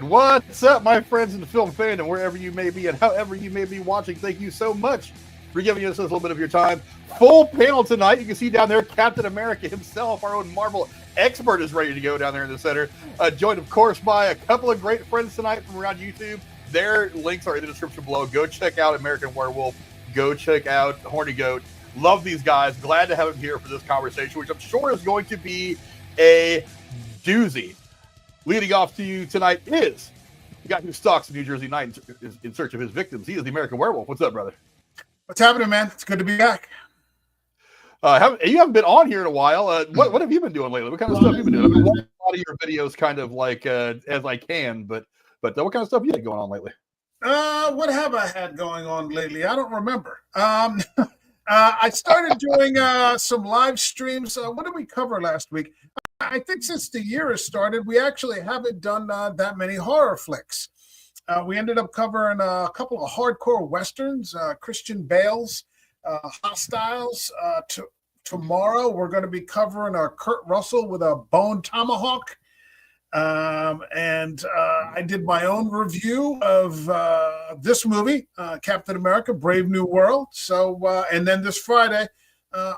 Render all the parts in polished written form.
What's up, my friends in the film fandom, wherever you may be and however you may be watching? Thank you so much for giving us a little bit of your time. Full panel tonight. You can see down there Captain America himself, our own Marvel expert, is ready to go down there in the center. Joined, of course, by a couple of great friends tonight from around YouTube. Their links are in the description below. Go check out American Werewolf. Go check out Horny Goat. Love these guys. Glad to have them here for this conversation, which I'm sure is going to be a doozy. Leading off to you tonight is the guy who stalks New Jersey night in search of his victims. He is the American Werewolf. What's up, brother? What's happening, man? It's good to be back. You haven't been on here in a while. What have you been doing lately? What kind of stuff have you been doing? I've been watching a lot of your videos kind of like as I can, but what kind of stuff you had going on lately? What have I had going on lately? I don't remember. I started doing some live streams. What did we cover last week? I think since the year has started, we actually haven't done that many horror flicks. We ended up covering a couple of hardcore westerns, Christian Bale's Hostiles. Tomorrow, we're going to be covering Kurt Russell with a Bone Tomahawk. And I did my own review of this movie, Captain America, Brave New World. So, and then this Friday,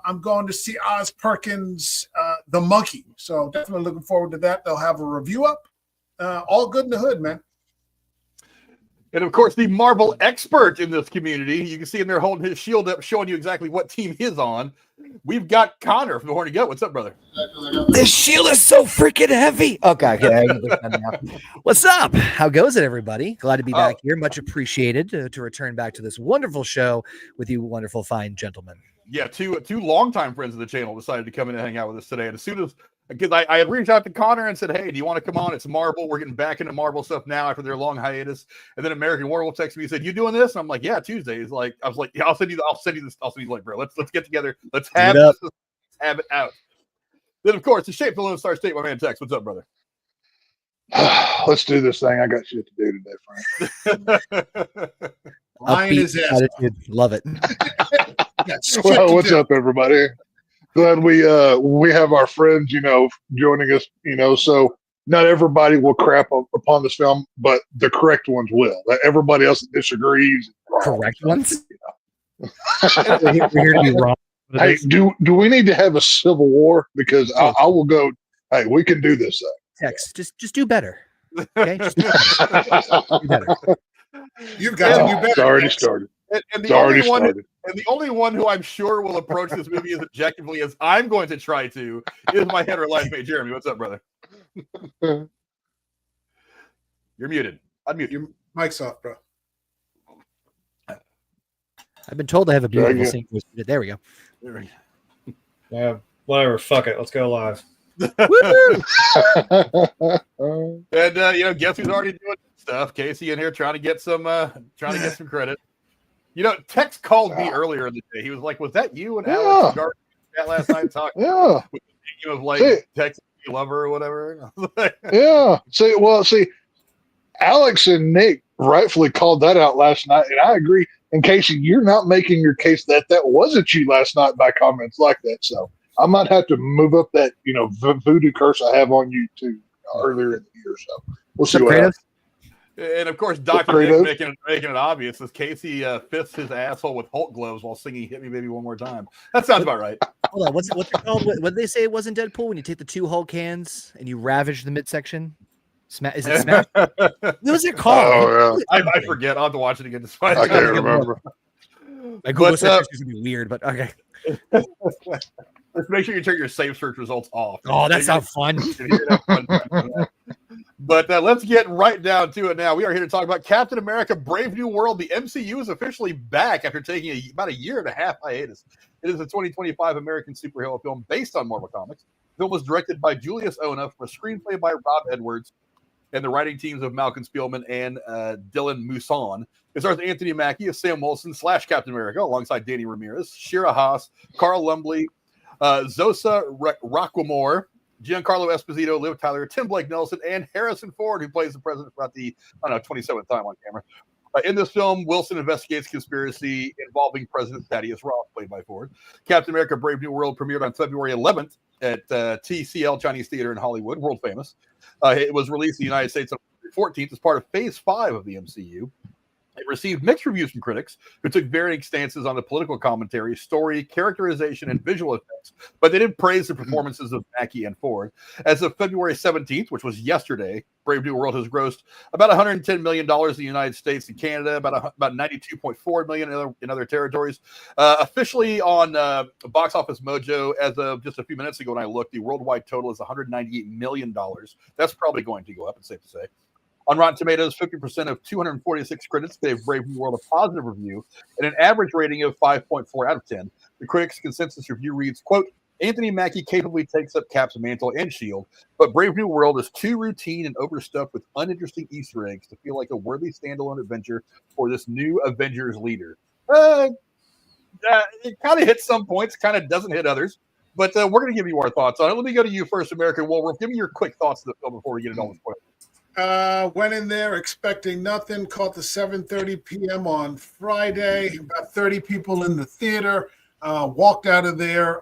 I'm going to see Oz Perkins, The Monkey. So definitely looking forward to that. They'll have a review up. All good in the hood, man. And of course, the Marvel expert in this community. You can see him there holding his shield up, showing you exactly what team he's on. We've got Connor from the Horny Goat. What's up, brother? This shield is so freaking heavy. Okay. What's up? How goes it, everybody? Glad to be back here. Much appreciated to return back to this wonderful show with you wonderful, fine gentlemen. Yeah, two longtime friends of the channel decided to come in and hang out with us today. And as soon as, because I had reached out to Connor and said, hey, do you want to come on? It's Marvel. We're getting back into Marvel stuff now after their long hiatus. And then American Werewolf texted me and said, you doing this? And I'm like, yeah, Tuesday. He's like, I was like, yeah, I'll send you the link, bro. Let's get together. Let's have it out. Then, of course, the Shape the Lone Star State, my man Tex. What's up, brother? Let's do this thing. I got shit to do today, Frank. Lion is attitude. Love it. Well, what's up, everybody? Glad we have our friends, joining us, so not everybody will crap upon this film, but the correct ones will. Everybody else that disagrees. Correct ones? We're here to be wrong. Hey, do we need to have a civil war? Because I will go, hey, we can do this thing. Tex, just do better. Okay? Just do better. You've got to do better. It's already started. And the only one who I'm sure will approach this movie as objectively as I'm going to try to is my head or life mate, Jeremy. What's up, brother? You're muted. Unmute. Your mic's off, bro. I've been told I have a beautiful singing voice. There we go. Yeah, whatever. Fuck it. Let's go live. And guess who's already doing stuff? Casey in here trying to get some credit. Tex called me earlier in the day. He was like, "Was that you and Alex last night talking?" Yeah, of like Tex lover or whatever. Yeah. See, Alex and Nick rightfully called that out last night, and I agree. And Casey, you're not making your case that wasn't you last night by comments like that. So I might have to move up that voodoo curse I have on you too earlier in the year. So we'll see what happens. And of course, Dr. Nick making it obvious as Casey fists his asshole with Hulk gloves while singing "Hit Me, Baby, One More Time." That sounds about right. Hold on, what's it called? What did they say it wasn't Deadpool when you take the two Hulk hands and you ravage the midsection? Is it Smash? What was it called? Oh, yeah. I forget. I'll have to watch it again. I can't remember. My Google search is gonna be weird, but okay. Let's make sure you turn your safe search results off. Oh, that sounds fun. But let's get right down to it now. We are here to talk about Captain America, Brave New World. The MCU is officially back after taking about a year and a half hiatus. It is a 2025 American superhero film based on Marvel Comics. The film was directed by Julius Onah from a screenplay by Rob Edwards and the writing teams of Malcolm Spellman and Dalan Musson. It stars Anthony Mackie as Sam Wilson / Captain America alongside Danny Ramirez, Shira Haas, Carl Lumbly, Xosha Roquemore, Giancarlo Esposito, Liv Tyler, Tim Blake Nelson, and Harrison Ford, who plays the president for about the 27th time on camera. In this film, Wilson investigates conspiracy involving President Thaddeus Ross, played by Ford. Captain America: Brave New World premiered on February 11th at TCL Chinese Theater in Hollywood, world famous. It was released in the United States on 14th as part of Phase 5 of the MCU. It received mixed reviews from critics who took varying stances on the political commentary, story, characterization, and visual effects, but they did praise the performances of Mackie and Ford. As of February 17th, which was yesterday, Brave New World has grossed about $110 million in the United States and Canada, about $92.4 million in other territories. Officially on Box Office Mojo, as of just a few minutes ago when I looked, the worldwide total is $198 million. That's probably going to go up, it's safe to say. On Rotten Tomatoes, 50% of 246 critics gave Brave New World a positive review and an average rating of 5.4 out of 10. The critics' consensus review reads, quote, Anthony Mackie capably takes up Cap's mantle and shield, but Brave New World is too routine and overstuffed with uninteresting Easter eggs to feel like a worthy standalone adventure for this new Avengers leader. It kind of hits some points, kind of doesn't hit others, but we're going to give you our thoughts on it. Let me go to you first, American Wolf. Give me your quick thoughts of the film before we get into all this point. Went in there expecting nothing, caught the 7:30 p.m. on Friday, about 30 people in the theater, walked out of there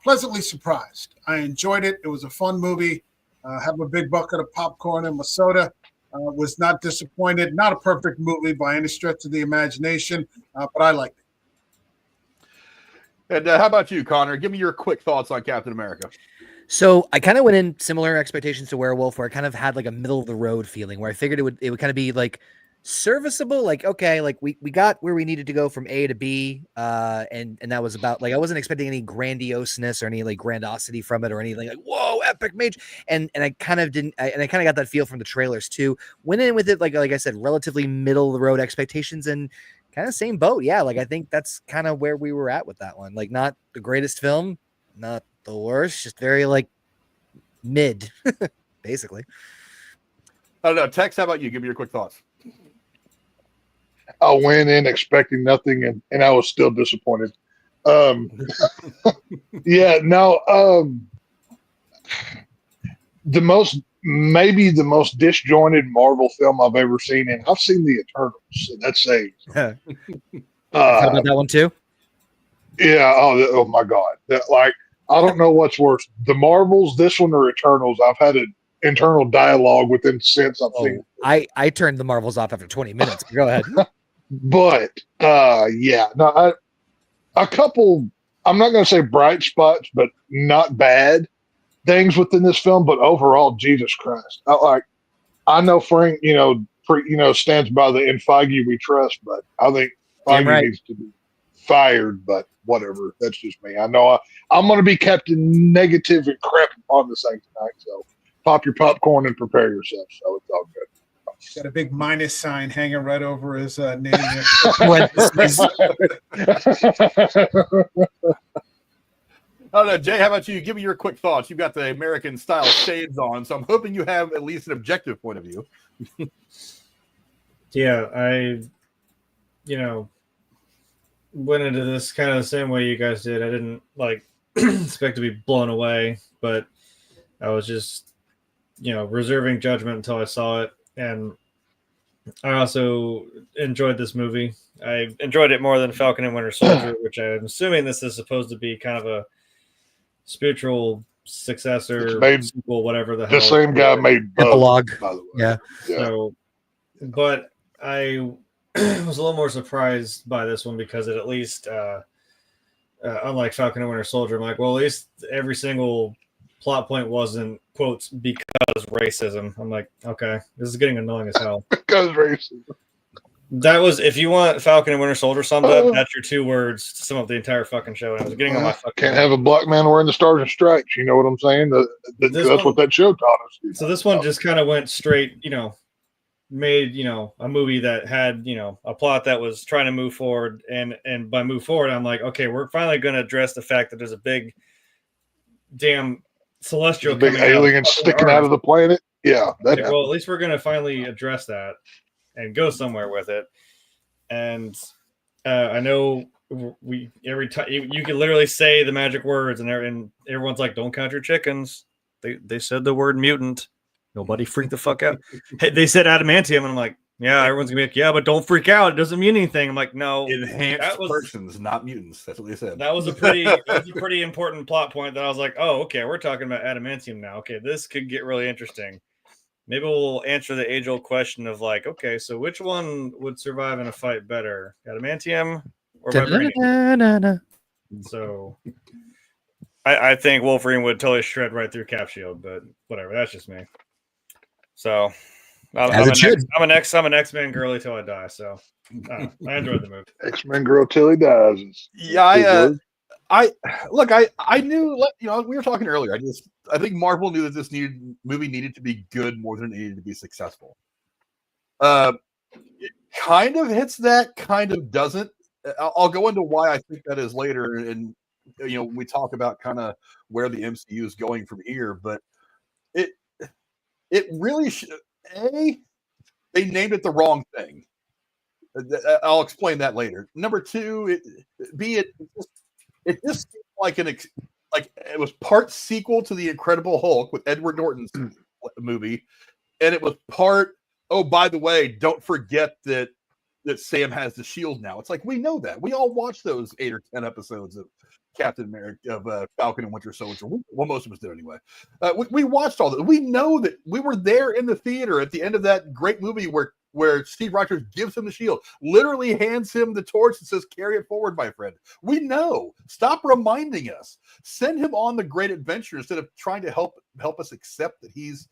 pleasantly surprised. I enjoyed it. It was a fun movie. Have a big bucket of popcorn and my soda. Was not disappointed. Not a perfect movie by any stretch of the imagination, but I liked it. And how about you, Connor? Give me your quick thoughts on Captain America. So I kind of went in similar expectations to Werewolf, where I kind of had like a middle of the road feeling, where I figured it would kind of be like serviceable, like okay, like we got where we needed to go from A to B, and that was about, like, I wasn't expecting any grandioseness or any like grandiosity from it or anything like whoa epic mage, and I kind of didn't, and I kind of got that feel from the trailers too. Went in with it like I said, relatively middle of the road expectations, and kind of same boat. Yeah, like I think that's kind of where we were at with that one. Like not the greatest film, not the worst, just very like mid, basically. I don't know. Tex, how about you? Give me your quick thoughts. I went in expecting nothing, and I was still disappointed. Yeah, no. Maybe the most disjointed Marvel film I've ever seen, and I've seen the Eternals, so that's saying. How about that one too? Yeah. Oh my God. Like, I don't know what's worse, the Marvels, this one, or Eternals. I've had an internal dialogue within since I've seen it. I turned the Marvels off after 20 minutes. Go ahead. But yeah, no, a couple, I'm not going to say bright spots, but not bad things within this film. But overall, Jesus Christ, I know Frank, stands by the "In Feige we trust," but I think Feige needs to be fired. But whatever, that's just me. I know I'm going to be Captain Negative and crap on this thing tonight. So pop your popcorn and prepare yourself. So it's all good. Got a big minus sign hanging right over his name. I don't know, Jay, how about you? Give me your quick thoughts. You've got the American style shades on, so I'm hoping you have at least an objective point of view. Yeah, I went into this kind of the same way you guys did. I didn't expect to be blown away, but I was just reserving judgment until I saw it. And I also enjoyed this movie. I enjoyed it more than Falcon and Winter Soldier, which I'm assuming this is supposed to be kind of a spiritual successor, sequel, whatever the hell. The same guy made Epilogue, by the way. Yeah. So, but I was a little more surprised by this one because it at least, unlike Falcon and Winter Soldier, I'm like, well, at least every single plot point wasn't, quotes, because racism. I'm like, okay, this is getting annoying as hell. Because racism. That was, if you want Falcon and Winter Soldier summed up, that's your 2 words to sum up the entire fucking show. And I was getting on my fucking Can't have a black man wearing the stars and stripes. You know what I'm saying? That's what that show taught us. So this one just kind of went straight, made, a movie that had, a plot that was trying to move forward. And by move forward, I'm like, okay, we're finally going to address the fact that there's a big damn celestial big alien sticking out of the planet. Yeah. Well, at least we're going to finally address that and go somewhere with it. And I know every time you can literally say the magic words and everyone's like, don't count your chickens. They said the word mutant. Nobody freaked the fuck out. Hey, they said adamantium, and I'm like, yeah, everyone's gonna be like, yeah, but don't freak out. It doesn't mean anything. I'm like, no, enhanced persons, not mutants. That's what they said. That was a pretty important plot point that I was like, oh, okay, we're talking about adamantium now. Okay, this could get really interesting. maybe we'll answer the age-old question of like, okay, so which one would survive in a fight better, adamantium or vibranium? So I think Wolverine would totally shred right through Cap Shield, but whatever, that's just me. So I'm an X-Men girly till I die. So I enjoyed the movie. X-Men girl till he dies. Yeah, I knew, we were talking earlier. I think Marvel knew that this movie needed to be good more than it needed to be successful. It kind of hits that, kind of doesn't. I'll go into why I think that is later, and we talk about kind of where the MCU is going from here. But it really they named it the wrong thing. I'll explain that later. Number two, it just seemed like it was part sequel to the Incredible Hulk with Edward Norton's movie, and it was part, oh, by the way, don't forget that Sam has the shield now. It's like, we know that. We all watched those 8 or 10 episodes of Captain America, of Falcon and Winter Soldier. Well, most of us did anyway. We watched all that. We know that. We were there in the theater at the end of that great movie where Steve Rogers gives him the shield, literally hands him the torch and says, "Carry it forward, my friend." We know. Stop reminding us. Send him on the great adventure instead of trying to help us accept that he's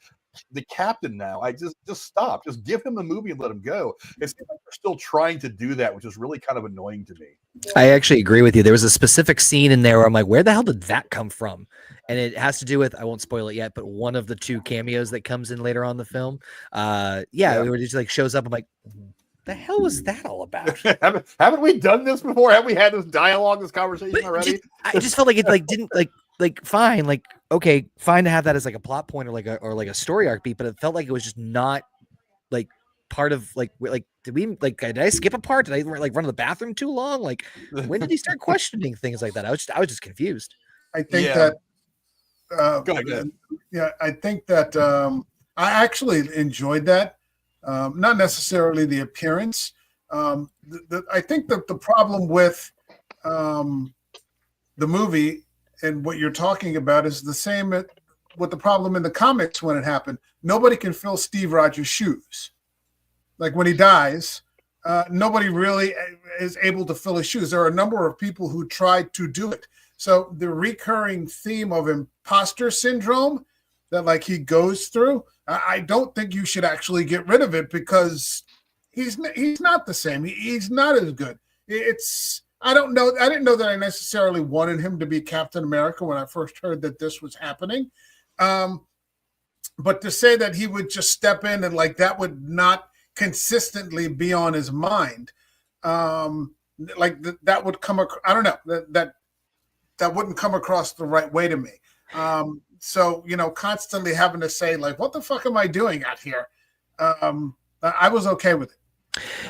the captain now. I just stop. Just give him the movie and let him go. It seems like they're still trying to do that, which is really kind of annoying to me. I actually agree with you. There was a specific scene in there where I'm like, where the hell did that come from? And it has to do with, I won't spoil it yet, but one of the 2 cameos that comes in later on in the film. Where it just like shows up. I'm like, the hell was that all about? haven't we done this before? Have we had this dialogue, this conversation already? I just felt like it didn't fine, okay, fine to have that as like a plot point or like a story arc beat, but it felt like it was just not like part of did I skip a part? Did I run to the bathroom too long? Like, when did he start questioning things like that? I was just confused. I think that go ahead. Yeah, I think that I actually enjoyed that. Not necessarily the appearance. I think that the problem with the movie and what you're talking about is the same with the problem in the comics when it happened. Nobody can fill Steve Rogers' shoes. Like when he dies, nobody really is able to fill his shoes. There are a number of people who tried to do it. So the recurring theme of imposter syndrome that like he goes through, I don't think you should actually get rid of it because he's not the same. He's not as good. I don't know. I didn't know that I necessarily wanted him to be Captain America when I first heard that this was happening. But to say that he would just step in and like that would not consistently be on his mind, that would come across. I don't know, that wouldn't come across the right way to me. So constantly having to say like, what the fuck am I doing out here? I was okay with it.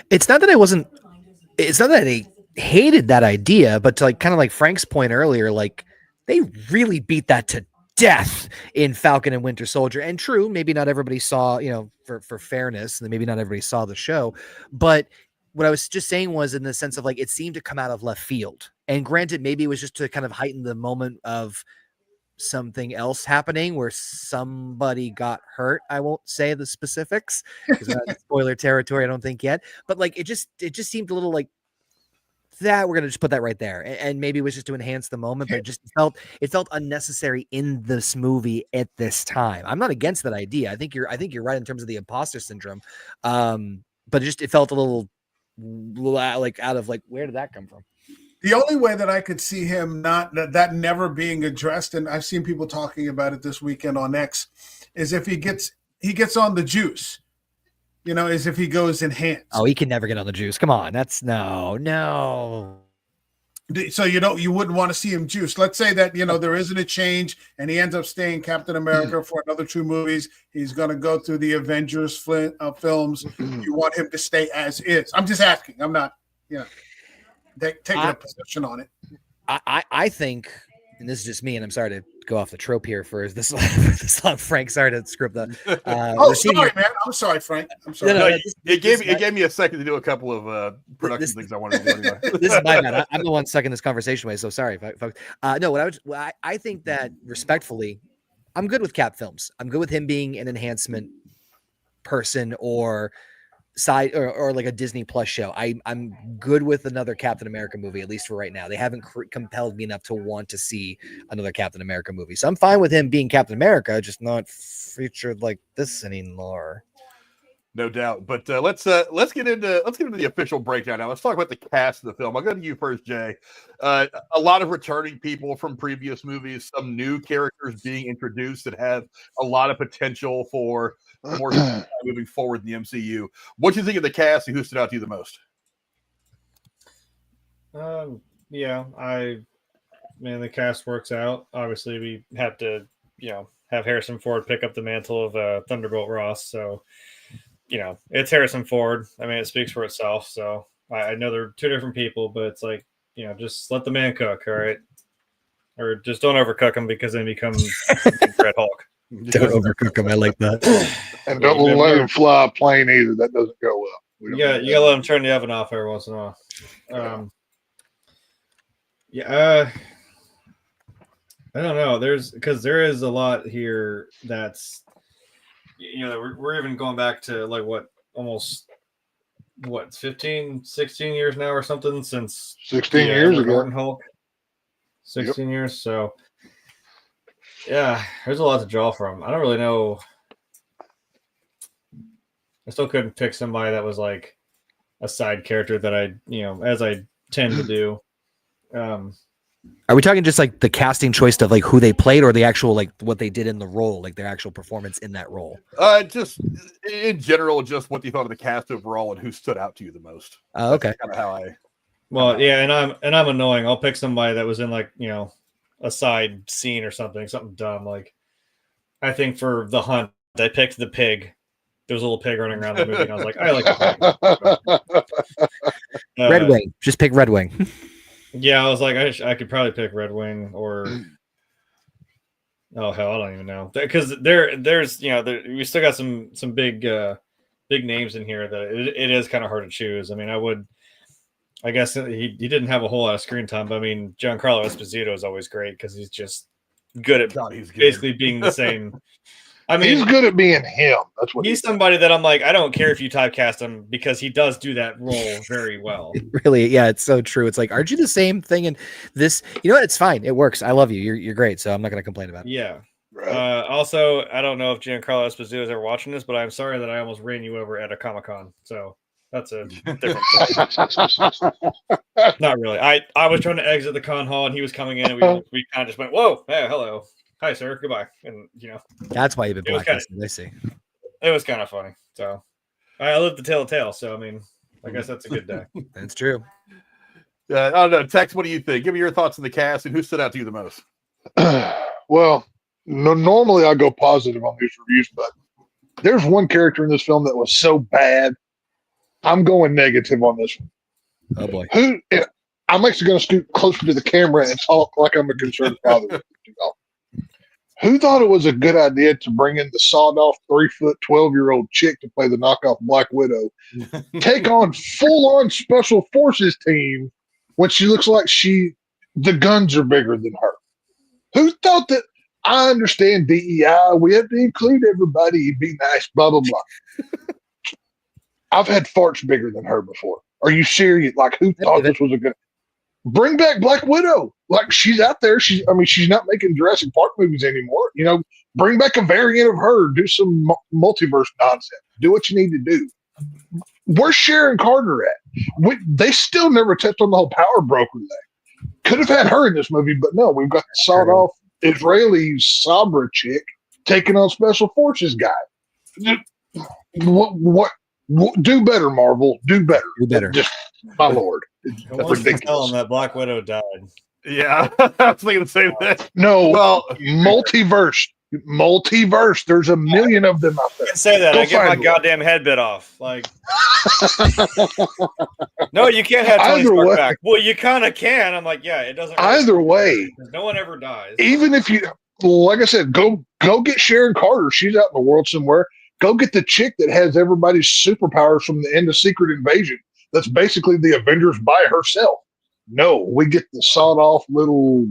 It's not that I hated that idea, but to like kind of like Frank's point earlier, like they really beat that to death in Falcon and Winter Soldier. And true, maybe not everybody saw, for fairness, and maybe not everybody saw the show, but what I was just saying was in the sense of like, it seemed to come out of left field. And granted, maybe it was just to kind of heighten the moment of something else happening where somebody got hurt. I won't say the specifics because we're not spoiler territory, I don't think yet, but like, it just seemed a little like that. We're going to just put that right there. And maybe it was just to enhance the moment, but it felt unnecessary in this movie at this time. I'm not against that idea. I think you're right in terms of the imposter syndrome. But it felt a little like out of like, where did that come from? The only way that I could see him that never being addressed, and I've seen people talking about it this weekend on X, is if he gets on the juice, is if he goes enhanced. Oh, he can never get on the juice. Come on, that's no. So you wouldn't want to see him juice. Let's say that there isn't a change, and he ends up staying Captain America for another 2 movies. He's going to go through the Avengers films. You want him to stay as is. I'm just asking. I'm not, taking a position on it. I think, and this is just me, and I'm sorry to go off the trope here for this song, Frank. Sorry to script that. Sorry, man. I'm sorry, Frank. I'm sorry. No, it gave me a second to do a couple of production things I wanted to do anyway. This is my bad. I'm the one stuck in this conversation way, so sorry, folks. No, I think that respectfully, I'm good with Cap films. I'm good with him being an enhancement person or side or like a Disney Plus show. I'm good with another Captain America movie, at least for right now. They haven't compelled me enough to want to see another Captain America movie. So I'm fine with him being Captain America, just not featured like this anymore. No doubt. But let's get into the official breakdown now. Let's talk about the cast of the film. I'll go to you first, Jay. A lot of returning people from previous movies, some new characters being introduced that have a lot of potential for more moving forward in the MCU. What do you think of the cast and who stood out to you the most? The cast works out. Obviously, we have to, have Harrison Ford pick up the mantle of Thunderbolt Ross. So, it's Harrison Ford. I mean, it speaks for itself. So I know they're two different people, but it's like, just let the man cook, all right? Or just don't overcook him because then he becomes Red Hulk. Don't overcook him. I like that. And don't let him fly a plane either. That doesn't go well. You gotta let him turn the oven off every once in a while. I don't know. There is a lot here that's, we're even going back to like almost 15, 16 years now or something since 16 years ago. Gordon Hulk. 16 years. So yeah, there's a lot to draw from. I don't really know. I still couldn't pick somebody that was like a side character that I, as I tend to do. Are we talking just like the casting choice of like who they played or the actual like what they did in the role, like their actual performance in that role? Just in general, just what you thought of the cast overall and who stood out to you the most. Okay. That's kind of how I. Well, yeah, and I'm annoying. I'll pick somebody that was in like a side scene or something dumb. Like I think for The Hunt, I picked the pig. There was a little pig running around the movie, and I was like, I like the pig. Red Wing. Just pick Red Wing. Yeah, I was like, I could probably pick Red Wing or oh hell, I don't even know because there's we still got some big names in here that it is kind of hard to choose. I mean, I guess he didn't have a whole lot of screen time, but I mean, Giancarlo Esposito is always great because he's just good at basically being the same. I mean, he's good at being him. That's what he's somebody that I'm like, I don't care if you typecast him because he does do that role very well. Really, yeah, it's so true. It's like, aren't you the same thing in this? You know what? It's fine. It works. I love you. You're great. So I'm not going to complain about it. Yeah. Right. Also, I don't know if Giancarlo Esposito is ever watching this, but I'm sorry that I almost ran you over at a Comic-Con. So that's a different Not really. I was trying to exit the con hall and he was coming in and we kind of just went, whoa, hey, hello. Hi, sir. Goodbye. And that's why you've been blacklisted. I see. It was kind of funny. So I lived to tell a tale. So I mean, I guess that's a good day. That's true. I don't know. Tex, what do you think? Give me your thoughts on the cast and who stood out to you the most. Well, normally I go positive on these reviews, but there's one character in this film that was so bad. I'm going negative on this one. Oh boy. I'm actually going to scoot closer to the camera and talk like I'm a concerned father. Who thought it was a good idea to bring in the sawed-off 3-foot, 12-year-old chick to play the knockoff Black Widow, take on full-on Special Forces team when she looks like the guns are bigger than her? Who thought that? I understand DEI. We have to include everybody. Be nice, blah, blah, blah. I've had farts bigger than her before. Are you serious? Like, who thought this was a good? Bring back Black Widow. Like, she's out there. She's not making Jurassic Park movies anymore. Bring back a variant of her. Do some multiverse nonsense. Do what you need to do. Where's Sharon Carter at? They still never touched on the whole power broker thing. Could have had her in this movie, but no. We've got the sawed-off Israeli Sabra chick taking on Special Forces guy. What? Do better, Marvel. Do better. Do better. Just, my lord. That's ridiculous. Tell them that Black Widow died. Yeah, I was thinking the same thing. No, well, multiverse. There's a million of them out there. You can say that. I get my goddamn head bit off. Like, no, you can't have Tony Stark back. Well, you kind of can. I'm like, yeah, it doesn't. Either way, no one ever dies. Even if you, like I said, go get Sharon Carter. She's out in the world somewhere. Go get the chick that has everybody's superpowers from the end of Secret Invasion. That's basically the Avengers by herself. No, we get the sawed-off little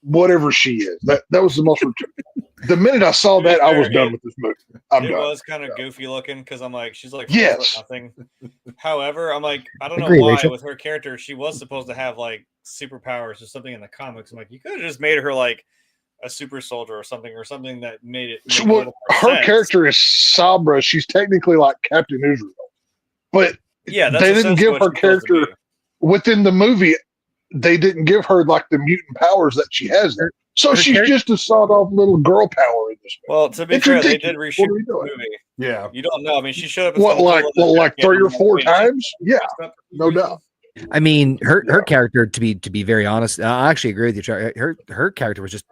whatever she is. That was the most The minute I saw that, I was done with this movie. I'm it done. was kind of goofy looking because I'm like, she's like, yes. Nothing. However, I'm like, I don't know Agree, why Rachel. with her character, she was supposed to have like superpowers or something in the comics. I'm like, you could have just made her like a super soldier or something that made it. Make Well, her character is Sabra. She's technically like Captain Israel, but yeah, that's they didn't give her character within the movie. They didn't give her like the mutant powers that she has there. So she's just a sawed-off little girl power in this movie. Well, to be fair, they did reshoot the movie. Yeah, you don't know. I mean, she showed up. What, like 3 or 4 times? Yeah, no doubt. I mean, her character, to be very honest, I actually agree with you. Her character was just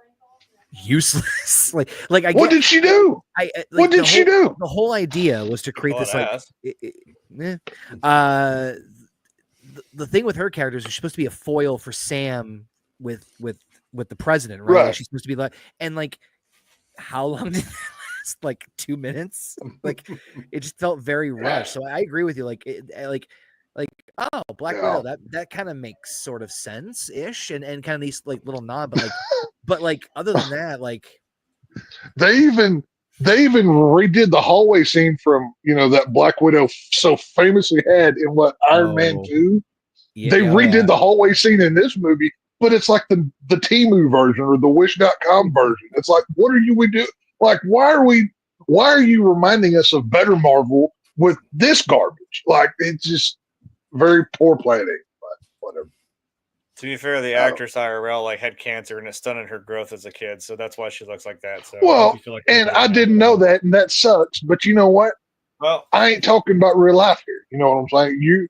useless. like I. What did she do? What did she do? The whole idea was to create this the thing with her character is she's supposed to be a foil for Sam with the president, right? Like she's supposed to be like, and like, how long did that last? Like 2 minutes? Like, it just felt very rushed. So I agree with you. Like, oh, Black Widow, that kind of makes sort of sense ish, and kind of these like little nod, but like other than that, like they even redid the hallway scene from that Black Widow so famously had in Iron Man 2. Yeah, they redid the hallway scene in this movie, but it's like the Temu version or the Wish.com version. It's like, what are we doing? Like, why are you reminding us of better Marvel with this garbage? Like, it's just very poor planning, but whatever. To be fair, the actress IRL like had cancer and it stunted her growth as a kid, so that's why she looks like that. So I didn't know that, and that sucks. But you know what? Well, I ain't talking about real life here. You know what I'm saying?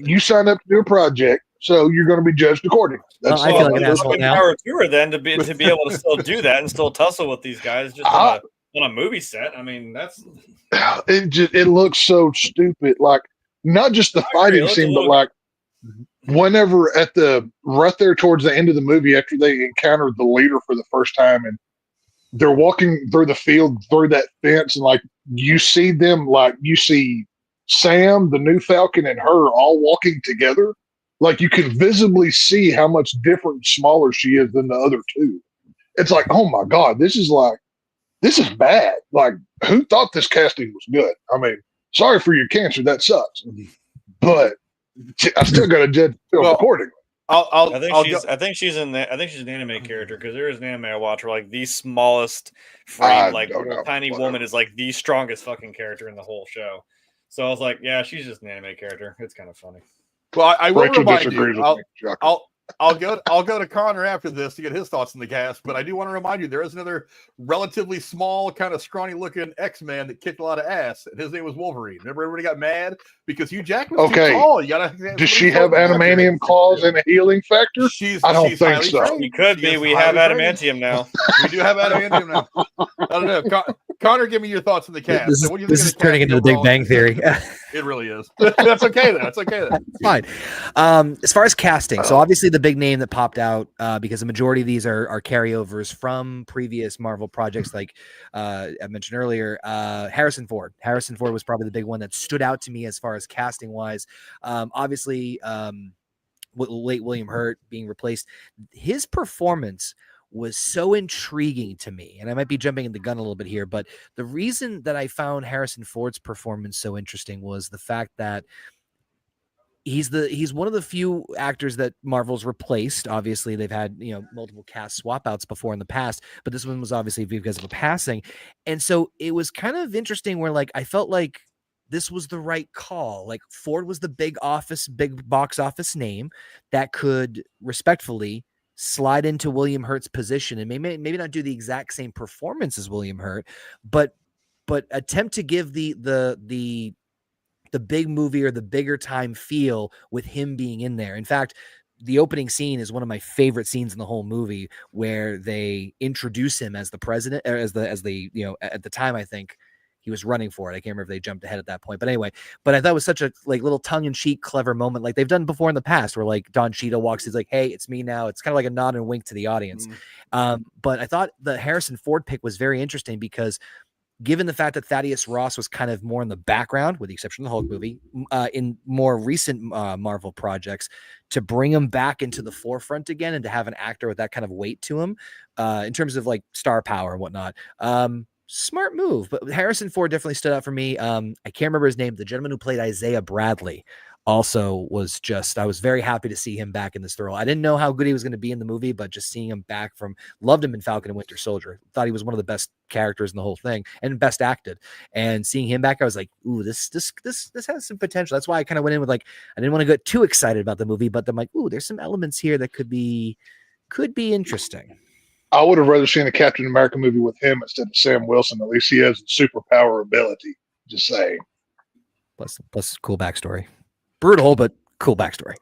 You signed up to do a project, so you're going to be judged accordingly. That's I feel like an asshole now. Power to her then to be able to still do that and still tussle with these guys just on a movie set. I mean, that's it looks so stupid. Like, not just the fighting scene, but like whenever right there towards the end of the movie, after they encountered the leader for the first time, and they're walking through the field through that fence, and like you see them, like you see Sam, the new Falcon, and her all walking together. Like, you can visibly see how much different, smaller she is than the other two. It's like, oh my God, this is bad. Like, who thought this casting was good? I mean, sorry for your cancer, that sucks. But I still got to judge the film accordingly. I think she's an anime character, because there is an anime I watch where like the smallest frame, like tiny woman is like the strongest fucking character in the whole show. So I was like, yeah, she's just an anime character. It's kind of funny. Well, I will remind you. I'll go to Connor after this to get his thoughts on the cast, but I do want to remind you there is another relatively small, kind of scrawny looking X-Man that kicked a lot of ass, and his name was Wolverine. Remember, everybody got mad because Hugh Jackman's too tall. Does she have adamantium claws and a healing factor? I don't think so. She could be. We have adamantium now. We do have adamantium now. I don't know. Connor, give me your thoughts on the cast. This is turning into the Big Bang Theory. It really is. That's okay though. That's okay though. It's fine. As far as casting, so obviously the big name that popped out, because the majority of these are carryovers from previous Marvel projects, like I mentioned earlier, Harrison Ford. Harrison Ford was probably the big one that stood out to me as far as casting wise. Obviously, late William Hurt being replaced, his performance was so intriguing to me, and I might be jumping in the gun a little bit here, but the reason that I found Harrison Ford's performance so interesting was the fact that he's one of the few actors that Marvel's replaced. Obviously, they've had multiple cast swap outs before in the past, but this one was obviously because of a passing, and so it was kind of interesting where like I felt like this was the right call. Like, Ford was the big box office name that could respectfully slide into William Hurt's position and maybe not do the exact same performance as William Hurt, but attempt to give the big movie or the bigger time feel with him being in there. In fact, the opening scene is one of my favorite scenes in the whole movie, where they introduce him as the president, or as the at the time I think he was running for it. I can't remember if they jumped ahead at that point, but anyway, I thought it was such a like little tongue-in-cheek, clever moment, like they've done before in the past, where like Don Cheadle walks, he's like, "Hey, it's me now." It's kind of like a nod and wink to the audience. But I thought the Harrison Ford pick was very interesting because given the fact that Thaddeus Ross was kind of more in the background, with the exception of the Hulk movie, in more recent Marvel projects, to bring him back into the forefront again and to have an actor with that kind of weight to him in terms of like star power and whatnot. Smart move, but Harrison Ford definitely stood out for me. I can't remember his name. The gentleman who played Isaiah Bradley also was just, I was very happy to see him back in this role. I didn't know how good he was going to be in the movie, but just seeing him back loved him in Falcon and Winter Soldier. Thought he was one of the best characters in the whole thing and best acted. And seeing him back, I was like, ooh, this has some potential. That's why I kind of went in with like, I didn't want to get too excited about the movie, but I'm like, ooh, there's some elements here that could be interesting. I would have rather seen a Captain America movie with him instead of Sam Wilson. At least he has superpower ability. Just saying. Plus cool backstory. Brutal, but cool backstory.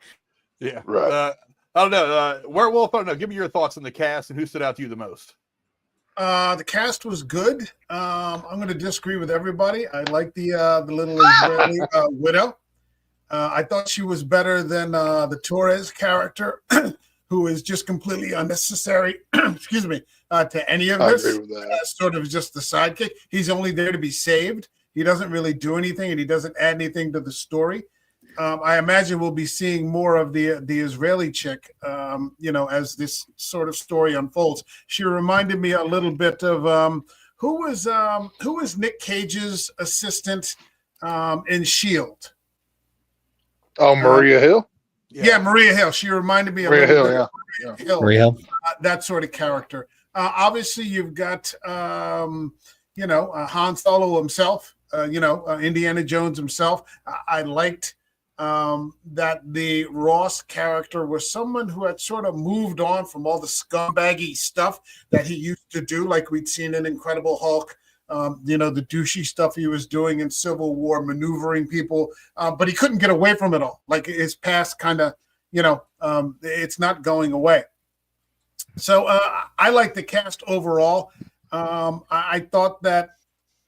Yeah. Right. I don't know. Werewolf, I don't know. Give me your thoughts on the cast and who stood out to you the most. The cast was good. I'm going to disagree with everybody. I like the little Israeli widow. I thought she was better than the Torres character, who is just completely unnecessary. Excuse me, to any of this. I agree with that. Sort of just the sidekick. He's only there to be saved. He doesn't really do anything, and he doesn't add anything to the story. I imagine we'll be seeing more of the Israeli chick, as this sort of story unfolds. She reminded me a little bit of who was Nick Cage's assistant in S.H.I.E.L.D.? Oh, Maria Hill? Yeah, Maria Hill. She reminded me of Maria Hill, Maria Hill. Maria Hill. That sort of character. Obviously, you've got Han Solo himself. Indiana Jones himself. I liked that the Ross character was someone who had sort of moved on from all the scumbaggy stuff that he used to do, like we'd seen in Incredible Hulk, the douchey stuff he was doing in Civil War, maneuvering people, but he couldn't get away from it all. Like his past kind of, it's not going away. So I like the cast overall. I thought that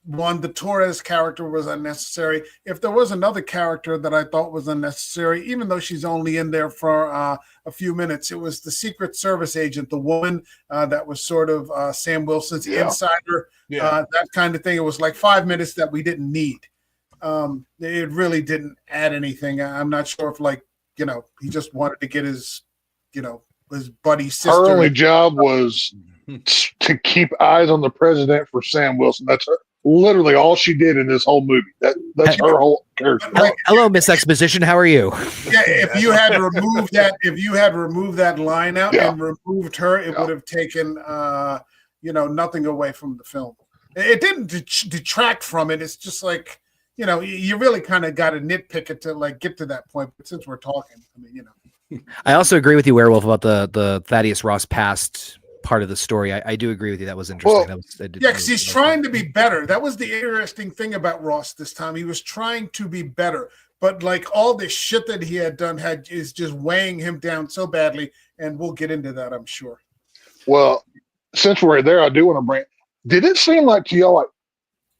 the Torres character was unnecessary. If there was another character that I thought was unnecessary, even though she's only in there for a few minutes, it was the Secret Service agent, the woman that was sort of Sam Wilson's insider, that kind of thing. It was like 5 minutes that we didn't need. It really didn't add anything. I'm not sure if he just wanted to get his buddy sister. Her only job was to keep eyes on the president for Sam Wilson. That's her. Literally all she did in this whole movie. That's her whole character. Hello, Miss Exposition. How are you? Yeah, if you had removed that line out and removed her, it would have taken nothing away from the film. It didn't detract from it. It's just like, you really kind of got to nitpick it to get to that point. But since we're talking, I also agree with you, Werewolf, about the Thaddeus Ross past part of the story. I do agree with you. That was interesting. Well, because he's trying to be better. That was the interesting thing about Ross this time. He was trying to be better, but all this shit that he had done is just weighing him down so badly. And we'll get into that, I'm sure. Well, since we're there, I do want to bring. Did it seem like to y'all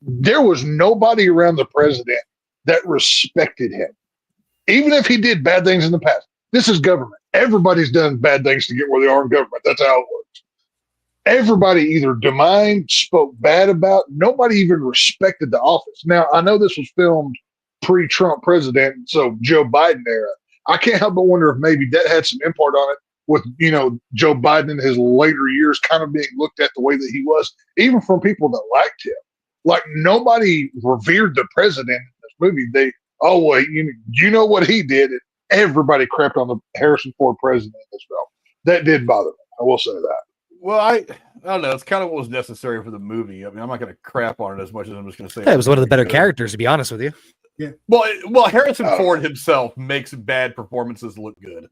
there was nobody around the president that respected him, even if he did bad things in the past? This is government. Everybody's done bad things to get where they are in government. That's how it works. Everybody either demined, spoke bad about. Nobody even respected the office. Now, I know this was filmed pre-Trump president, so Joe Biden era. I can't help but wonder if maybe that had some import on it with, Joe Biden in his later years kind of being looked at the way that he was, even from people that liked him. Like, nobody revered the president in this movie. You know what he did? And everybody crapped on the Harrison Ford president in this film. That did bother me. I will say that. Well, I don't know. It's kind of what was necessary for the movie. I mean, I'm not going to crap on it as much as I'm just going to say it was one of the better characters, to be honest with you. Yeah. Well, Harrison Ford himself makes bad performances look good.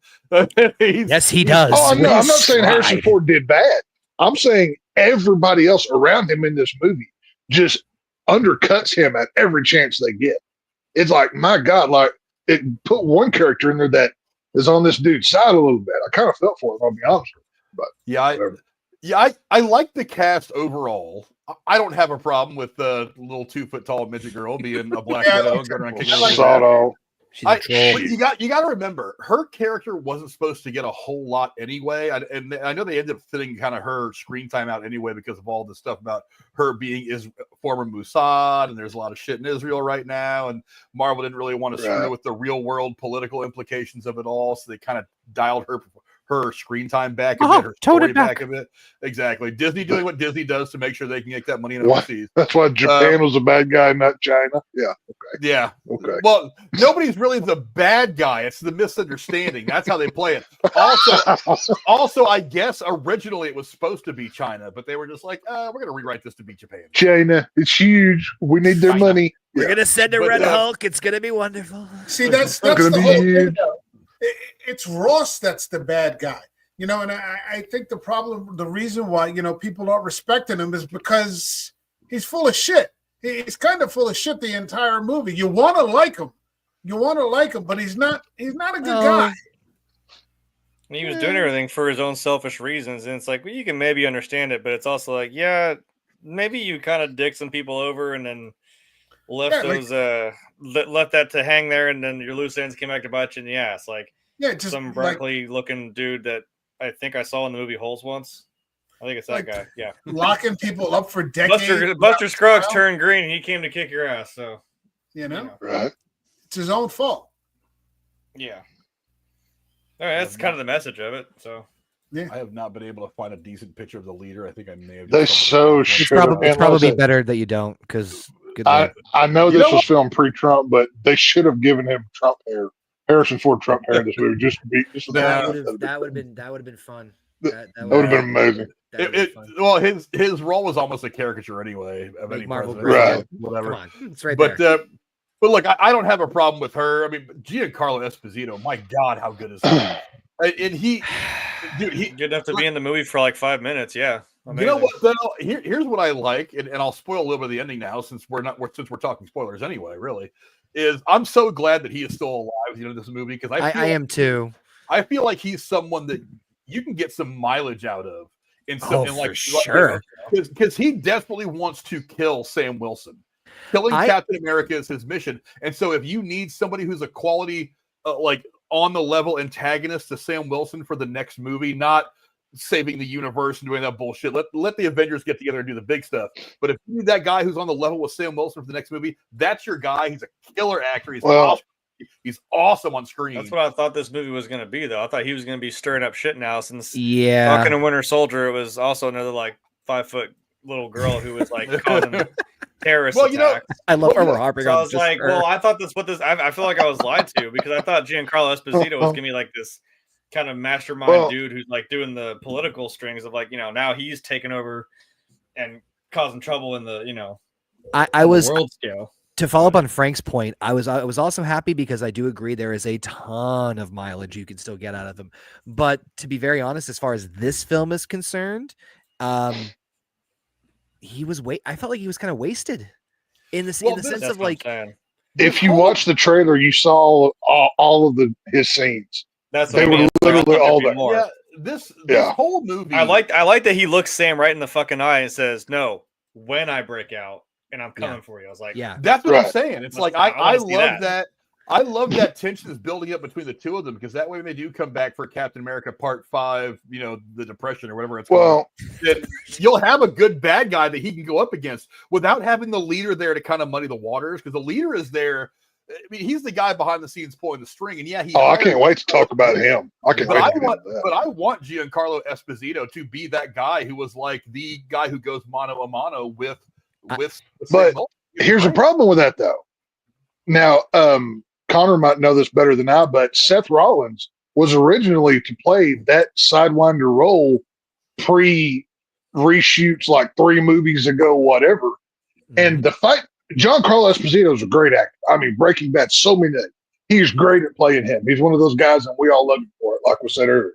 Yes, he does. Oh, no, I'm not saying Harrison Ford did bad. I'm saying everybody else around him in this movie just undercuts him at every chance they get. It's like, my God, it put one character in there that is on this dude's side a little bit. I kind of felt for him, I'll be honest with you. But I like the cast overall. I don't have a problem with the little 2 foot tall midget girl being a black widow and going around kicking her. She's a troll. You got to remember, her character wasn't supposed to get a whole lot anyway. And I know they ended up thinning kind of her screen time out anyway because of all the stuff about her being former Mossad, and there's a lot of shit in Israel right now. And Marvel didn't really want to screw with the real world political implications of it all, so they kind of dialed her screen time back a bit, her story back a bit. Exactly. Disney doing what Disney does to make sure they can get that money in overseas. That's why Japan was a bad guy, not China. Yeah. Okay. Yeah. Okay. Well, nobody's really the bad guy. It's the misunderstanding. That's how they play it. Also, I guess originally it was supposed to be China, but they were just like, we're going to rewrite this to be Japan. China. It's huge. We need their money. We're going to send a Red Hulk. It's going to be wonderful. See, that's the whole thing. It's Ross that's the bad guy, and I think the reason why, people aren't respecting him is because he's full of shit. He's kind of full of shit the entire movie. You want to like him, but he's not a good guy. He was doing everything for his own selfish reasons, and it's like, well, you can maybe understand it, but it's also like, yeah, maybe you kind of dick some people over and then left left that to hang there, and then your loose ends came back to bite you in the ass. Like, just some Berkeley looking dude that I think I saw in the movie Holes once. I think it's that guy. Yeah, locking people up for decades. Buster Scruggs turned green, and he came to kick your ass. So right, it's his own fault. Yeah. All right, that's kind of the message of it. So. Yeah. I have not been able to find a decent picture of the leader. I think I may have. They so should. It's probably better that you don't, because I know this was filmed pre-Trump, but they should have given him Trump hair, Harrison Ford Trump hair in this movie. That would have been fun. That would have been amazing. Well, his role was almost a caricature anyway of any Marvel, president, whatever. Come on, it's right but there. But look, I don't have a problem with her. I mean, Giancarlo Esposito, my God, how good is he? And he good enough to be in the movie for like 5 minutes. Yeah, amazing. You know what though? Here's what I like, and I'll spoil a little bit of the ending now, since we're talking spoilers anyway. Really, is I'm so glad that he is still alive. In this movie, because I am too. I feel like he's someone that you can get some mileage out of. Sure. Because he desperately wants to kill Sam Wilson. Killing Captain America is his mission, and so if you need somebody who's a quality on the level antagonist to Sam Wilson for the next movie, not saving the universe and doing that bullshit. Let the Avengers get together and do the big stuff. But if you need that guy who's on the level with Sam Wilson for the next movie, that's your guy. He's a killer actor. He's awesome on screen. That's what I thought this movie was going to be, though. I thought he was going to be stirring up shit now. Since Falcon and Winter Soldier, it was also another 5-foot little girl who was causing terrorist attacks. I love her. So I was like, I thought I feel like I was lied to, because I thought Giancarlo Esposito was gonna be this kind of mastermind dude who's doing the political strings of now he's taking over and causing trouble in the I was world scale. To follow up on Frank's point, I was also happy, because I do agree there is a ton of mileage you can still get out of them. But to be very honest, as far as this film is concerned, I felt like he was kind of wasted in the sense of if you watch the trailer, you saw all of his scenes. That's they were literally all there. Yeah, this whole movie. I like that he looks Sam right in the fucking eye and says, "No, when I break out and I'm coming for you." I was like, "Yeah, that's what I'm saying." It's I love that. I love that tension is building up between the two of them, because that way when they do come back for Captain America Part 5, the Depression or whatever it's called, you'll have a good bad guy that he can go up against without having the leader there to kind of muddy the waters, because the leader is there. I mean, he's the guy behind the scenes pulling the string, and I can't wait to talk about him. I want Giancarlo Esposito to be that guy who was the guy who goes mano a mano with. But here's a problem with that, though. Now, Connor might know this better than I, but Seth Rollins was originally to play that Sidewinder role pre-reshoots 3 movies ago, whatever. Mm-hmm. And the fight, Giancarlo Esposito is a great actor. I mean, Breaking Bad, so many. He's great at playing him. He's one of those guys, and we all love him for it, like we said earlier.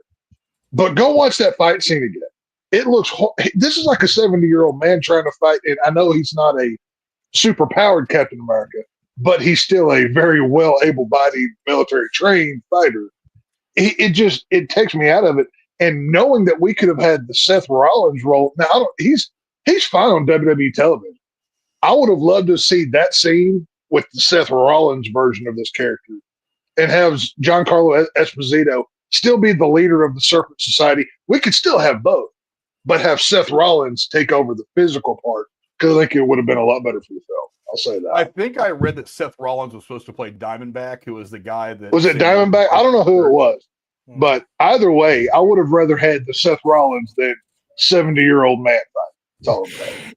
But go watch that fight scene again. It looks, this is like a 70-year-old man trying to fight, and I know he's not a super-powered Captain America, but he's still a very well able-bodied, military-trained fighter. It takes me out of it. And knowing that we could have had the Seth Rollins role, now he's fine on WWE television. I would have loved to see that scene with the Seth Rollins version of this character and have Giancarlo Esposito still be the leader of the Serpent Society. We could still have both, but have Seth Rollins take over the physical part, because I think it would have been a lot better for the film. I'll say that. I think I read that Seth Rollins was supposed to play Diamondback, who was the guy that was it Diamondback? I don't know who it was, but either way, I would have rather had the Seth Rollins than 70-year-old man fight.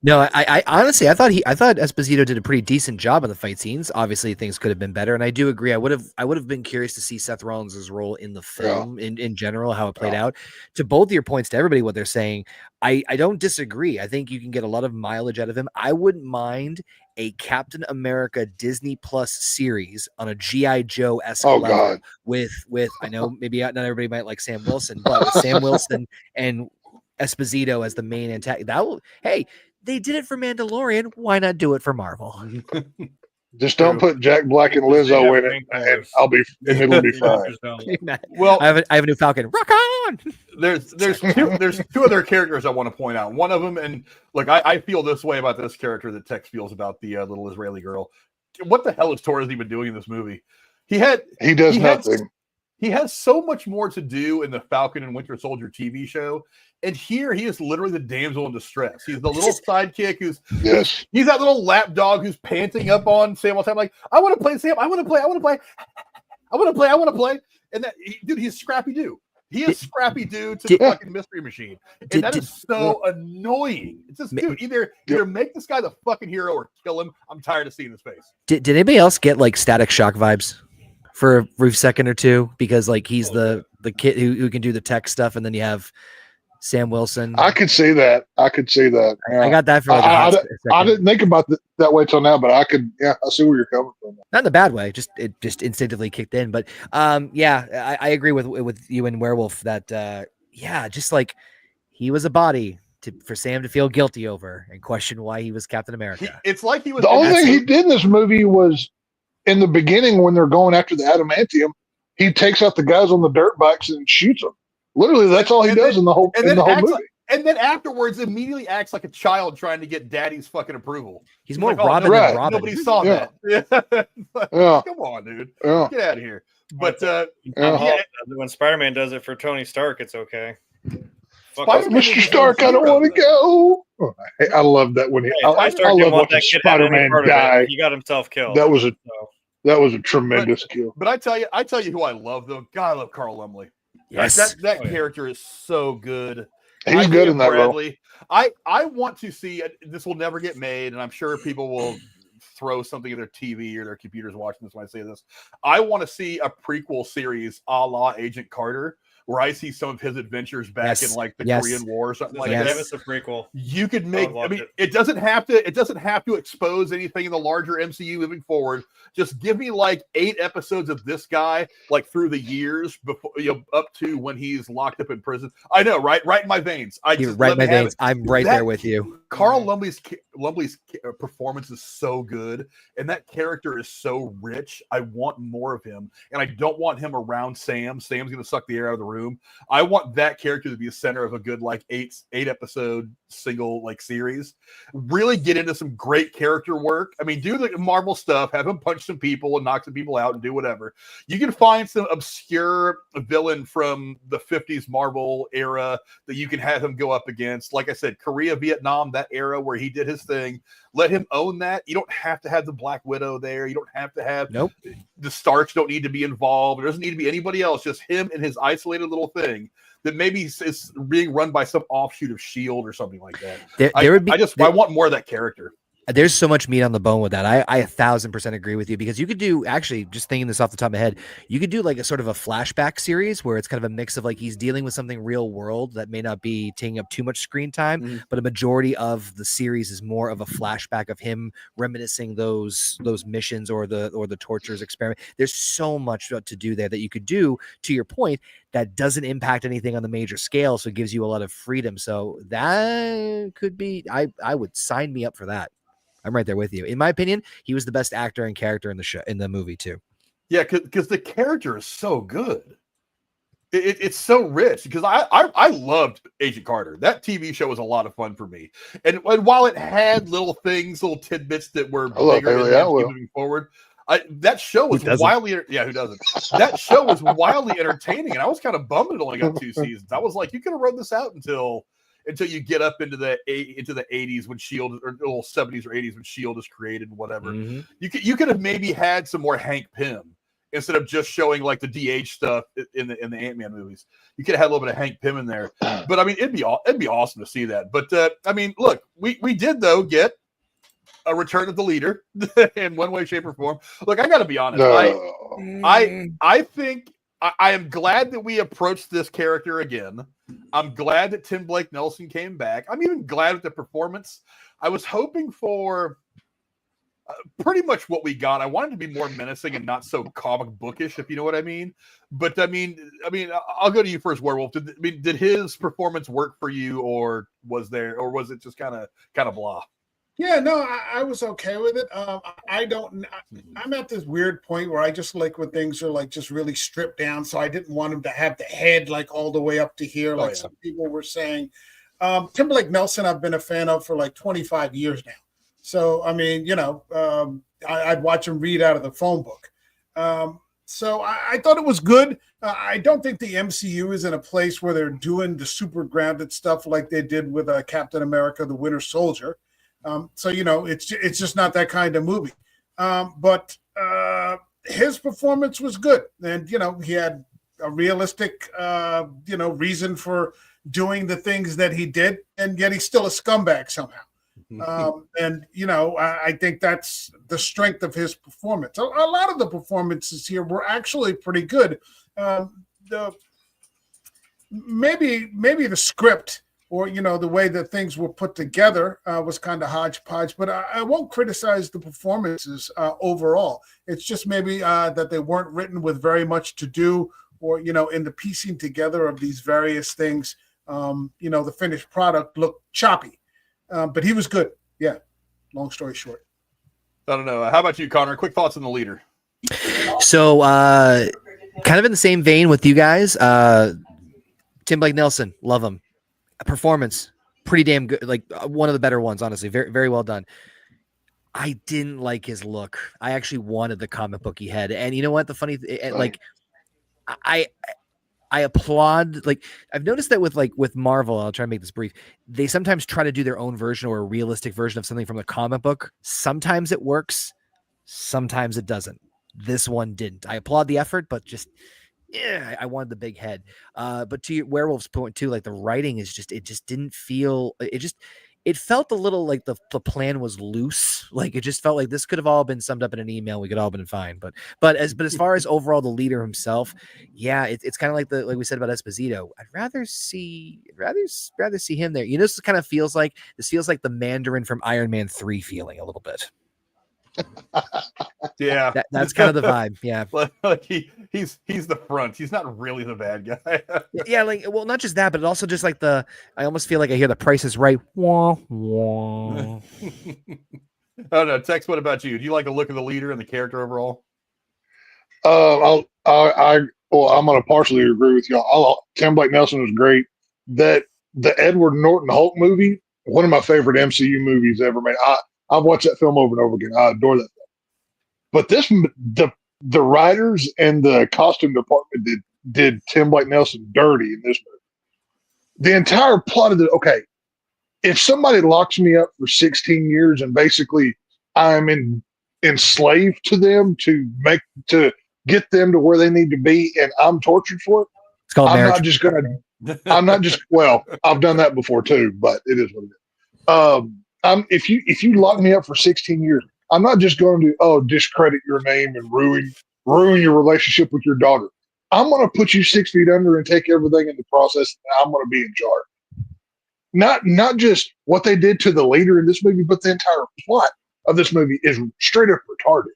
No, I honestly, I thought Esposito did a pretty decent job on the fight scenes. Obviously, things could have been better, and I do agree. I would have been curious to see Seth Rollins' role in the film in general, how it played out. To both of your points, to everybody, what they're saying, I don't disagree. I think you can get a lot of mileage out of him. I wouldn't mind a Captain America Disney Plus series on a G.I. Joe-esque level with I know maybe not everybody might like Sam Wilson, but with Sam Wilson and Esposito as the main antagonist. Hey, they did it for Mandalorian. Why not do it for Marvel? Just don't put Jack Black and Lizzo in it, and it'll be fine. Well, I have a new Falcon. Rock on. There's two other characters I want to point out. One of them, and look, I feel this way about this character that Tex feels about the little Israeli girl. What the hell is Torres even doing in this movie? He does nothing. He has so much more to do in the Falcon and Winter Soldier TV show. And here he is literally the damsel in distress. He's the little sidekick he's that little lap dog who's panting up on Sam all the time, like, I want to play, Sam. I want to play. And he's Scrappy Doo. He is Scrappy Doo to the fucking mystery machine. And that is so annoying. It's just, dude, either make this guy the fucking hero or kill him. I'm tired of seeing his face. Did anybody else get like Static Shock vibes for a brief second or two? Because like he's the kid who can do the tech stuff, and then you have Sam Wilson. I could see that. Yeah. I got that for like I didn't think about that way till now, but I could. Yeah, I see where you're coming from. Not in a bad way. It just instinctively kicked in. But yeah, I agree with you and Werewolf that just like he was a body for Sam to feel guilty over and question why he was Captain America. It's like he was. The only thing he did in this movie was in the beginning when they're going after the adamantium, he takes out the guys on the dirt bikes and shoots them. Literally, that's all he does in the whole movie. And then afterwards, immedially acts like a child trying to get daddy's fucking approval. He's more like, Robin than Robin. Nobody saw that. Come on, dude. Yeah. Get out of here. But when Spider-Man does it for Tony Stark, it's okay. Mr. Stark, I don't want to go. I love that when I love what the Spider-Man guy. He got himself killed. That was a tremendous kill. But I tell you who I love though. God, I love Carl Lumbly. Yes, that character is so good. He's good in that role. I want to see this will never get made, and I'm sure people will throw something in their TV or their computers watching this when I say this. I want to see a prequel series a la Agent Carter, where I see some of his adventures back in like the Korean War or something like that. Give us a prequel. You could make. It doesn't have to expose anything in the larger MCU moving forward. Just give me like 8 episodes of this guy, like through the years before, up to when he's locked up in prison. I know, right in my veins. I'm right there with you. Carl Lumbly's performance is so good, and that character is so rich. I want more of him, and I don't want him around Sam. Sam's going to suck the air out of the room. I want that character to be the center of a good like 8 episode single like series. Really get into some great character work. I mean, do the Marvel stuff, have him punch some people and knock some people out and do whatever. You can find some obscure villain from the 50s Marvel era that you can have him go up against. Like I said, Korea, Vietnam, that era where he did his thing. Let him own that. You don't have to have the Black Widow there. You don't have to have the Starks don't need to be involved. There doesn't need to be anybody else. Just him and his isolated little thing that maybe is being run by some offshoot of S.H.I.E.L.D. or something like that. I want more of that character. There's so much meat on the bone with that. I 1,000% agree with you, because you could do, actually, just thinking this off the top of my head, you could do like a sort of a flashback series where it's kind of a mix of like he's dealing with something real world that may not be taking up too much screen time, but a majority of the series is more of a flashback of him reminiscing those missions or the tortures experiment. There's so much to do there that you could do, to your point, that doesn't impact anything on the major scale, so it gives you a lot of freedom. So that could be, I would sign me up for that. I'm right there with you. In my opinion, he was the best actor and character in the show, in the movie too. Yeah, because the character is so good. It's so rich. Because I loved Agent Carter. That TV show was a lot of fun for me. And while it had little things, little tidbits that were bigger moving forward, That show was wildly, who doesn't? That show was wildly entertaining, and I was kind of bummed it only got 2 seasons. I was like, you could have run this out until you get up into the 80s when Shield, or 70s or 80s when Shield is created and whatever. Mm-hmm. You could have maybe had some more Hank Pym instead of just showing like the DH stuff in the Ant-Man movies. You could have had a little bit of Hank Pym in there. But I mean, it'd be awesome to see that. But I mean, look, we did though get a return of the leader in one way, shape, or form. Look, I got to be honest. I think I am glad that we approached this character again. I'm glad that Tim Blake Nelson came back. I'm even glad with the performance. I was hoping for pretty much what we got. I wanted to be more menacing and not so comic bookish, if you know what I mean. But I mean, I'll go to you first, Werewolf. Did his performance work for you, or was it just kind of blah? Yeah, no, I was okay with it. I'm at this weird point where I just like when things are like just really stripped down. So I didn't want him to have the head like all the way up to here, like some people were saying. Tim Blake Nelson, I've been a fan of for like 25 years now. So, I mean, I'd watch him read out of the phone book. So I thought it was good. I don't think the MCU is in a place where they're doing the super grounded stuff like they did with Captain America, the Winter Soldier. So, it's just not that kind of movie. But his performance was good. And, he had a realistic, reason for doing the things that he did. And yet he's still a scumbag somehow. And, I think that's the strength of his performance. A lot of the performances here were actually pretty good. Maybe the script, or, the way that things were put together was kind of hodgepodge, but I won't criticize the performances overall. It's just maybe that they weren't written with very much to do, or, in the piecing together of these various things, the finished product looked choppy. But he was good. Yeah. Long story short. I don't know. How about you, Connor? Quick thoughts on the leader. So kind of in the same vein with you guys, Tim Blake Nelson, love him. Performance pretty damn good, like one of the better ones, honestly. Very, very well done. I didn't like his look. I actually wanted the comic booky head, and you know what, the funny like I applaud, like I've noticed that with Marvel, I'll try to make this brief, they sometimes try to do their own version or a realistic version of something from the comic book. Sometimes it works, sometimes it doesn't. This one didn't. I applaud the effort, but just I wanted the big head. But to your Werewolf's point too, like the writing is it just didn't feel, it felt a little like the plan was loose. Like it just felt like this could have all been summed up in an email. We could all been fine. But as far as overall the leader himself, yeah, it's kind of like we said about Esposito. I'd rather see him there. This kind of feels like the Mandarin from Iron Man 3 feeling a little bit. Yeah, that's kind of the vibe. Yeah, like he's the front. He's not really the bad guy. Yeah, like, well, not just that, but also just like I almost feel like I hear The Price is Right. Wah, wah. Oh no, Tex. What about you? Do you like the look of the leader and the character overall? I'm going to partially agree with y'all. Tim Blake Nelson was great. That the Edward Norton Hulk movie, one of my favorite MCU movies ever made. I've watched that film over and over again. I adore that film. But the writers and the costume department did Tim Blake Nelson dirty in this movie. The entire plot of okay, if somebody locks me up for 16 years and basically I'm enslaved to them to get them to where they need to be, and I'm tortured for it, it's called marriage. Well, I've done that before too, but it is what it is. If you lock me up for 16 years, I'm not just going to discredit your name and ruin your relationship with your daughter. I'm going to put you 6 feet under and take everything in the process. And I'm going to be in charge. Not just what they did to the leader in this movie, but the entire plot of this movie is straight up retarded.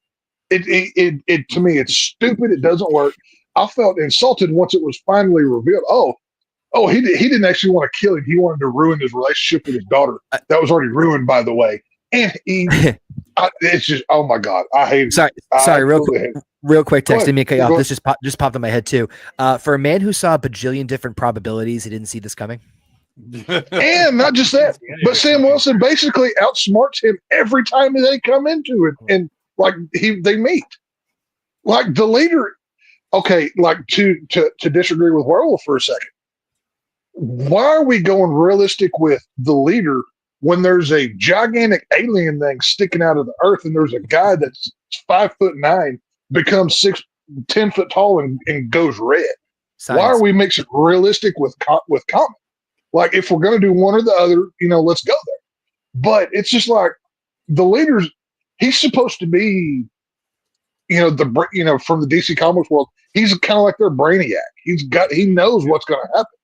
It to me, it's stupid. It doesn't work. I felt insulted once it was finally revealed. Oh, he didn't actually want to kill him. He wanted to ruin his relationship with his daughter. That was already ruined, by the way. And it's just, oh my God, I hate it. Sorry, real quick, texting me. Off. This just popped in my head too. For a man who saw a bajillion different probabilities, he didn't see this coming. And not just that, but Sam Wilson basically outsmarts him every time they come into it, and like they meet. Like the leader, okay, like to disagree with Werewolf for a second. Why are we going realistic with the leader when there's a gigantic alien thing sticking out of the earth and there's a guy that's 5'9", becomes 10 foot tall and goes red? Science. Why are we mixing realistic with comic? Like, if we're going to do one or the other, let's go there. But it's just like the leader's, he's supposed to be, from the DC Comics world, he's kind of like their Brainiac. He knows what's going to happen.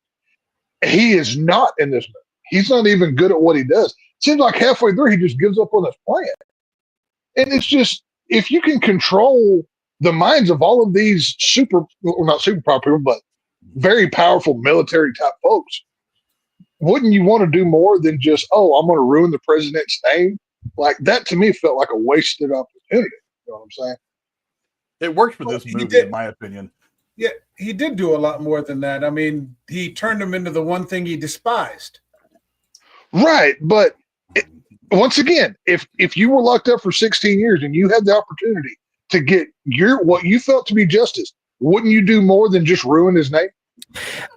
He is not in this movie. He's not even good at what he does. Seems like halfway through, he just gives up on his plan. And it's just, if you can control the minds of all of these not super power people, but very powerful military type folks, wouldn't you want to do more than just, I'm going to ruin the president's name? Like, that to me felt like a wasted opportunity. You know what I'm saying? It worked for this movie, in my opinion. Yeah, he did do a lot more than that. I mean, he turned him into the one thing he despised. Right, but once again, if you were locked up for 16 years and you had the opportunity to get what you felt to be justice, wouldn't you do more than just ruin his name?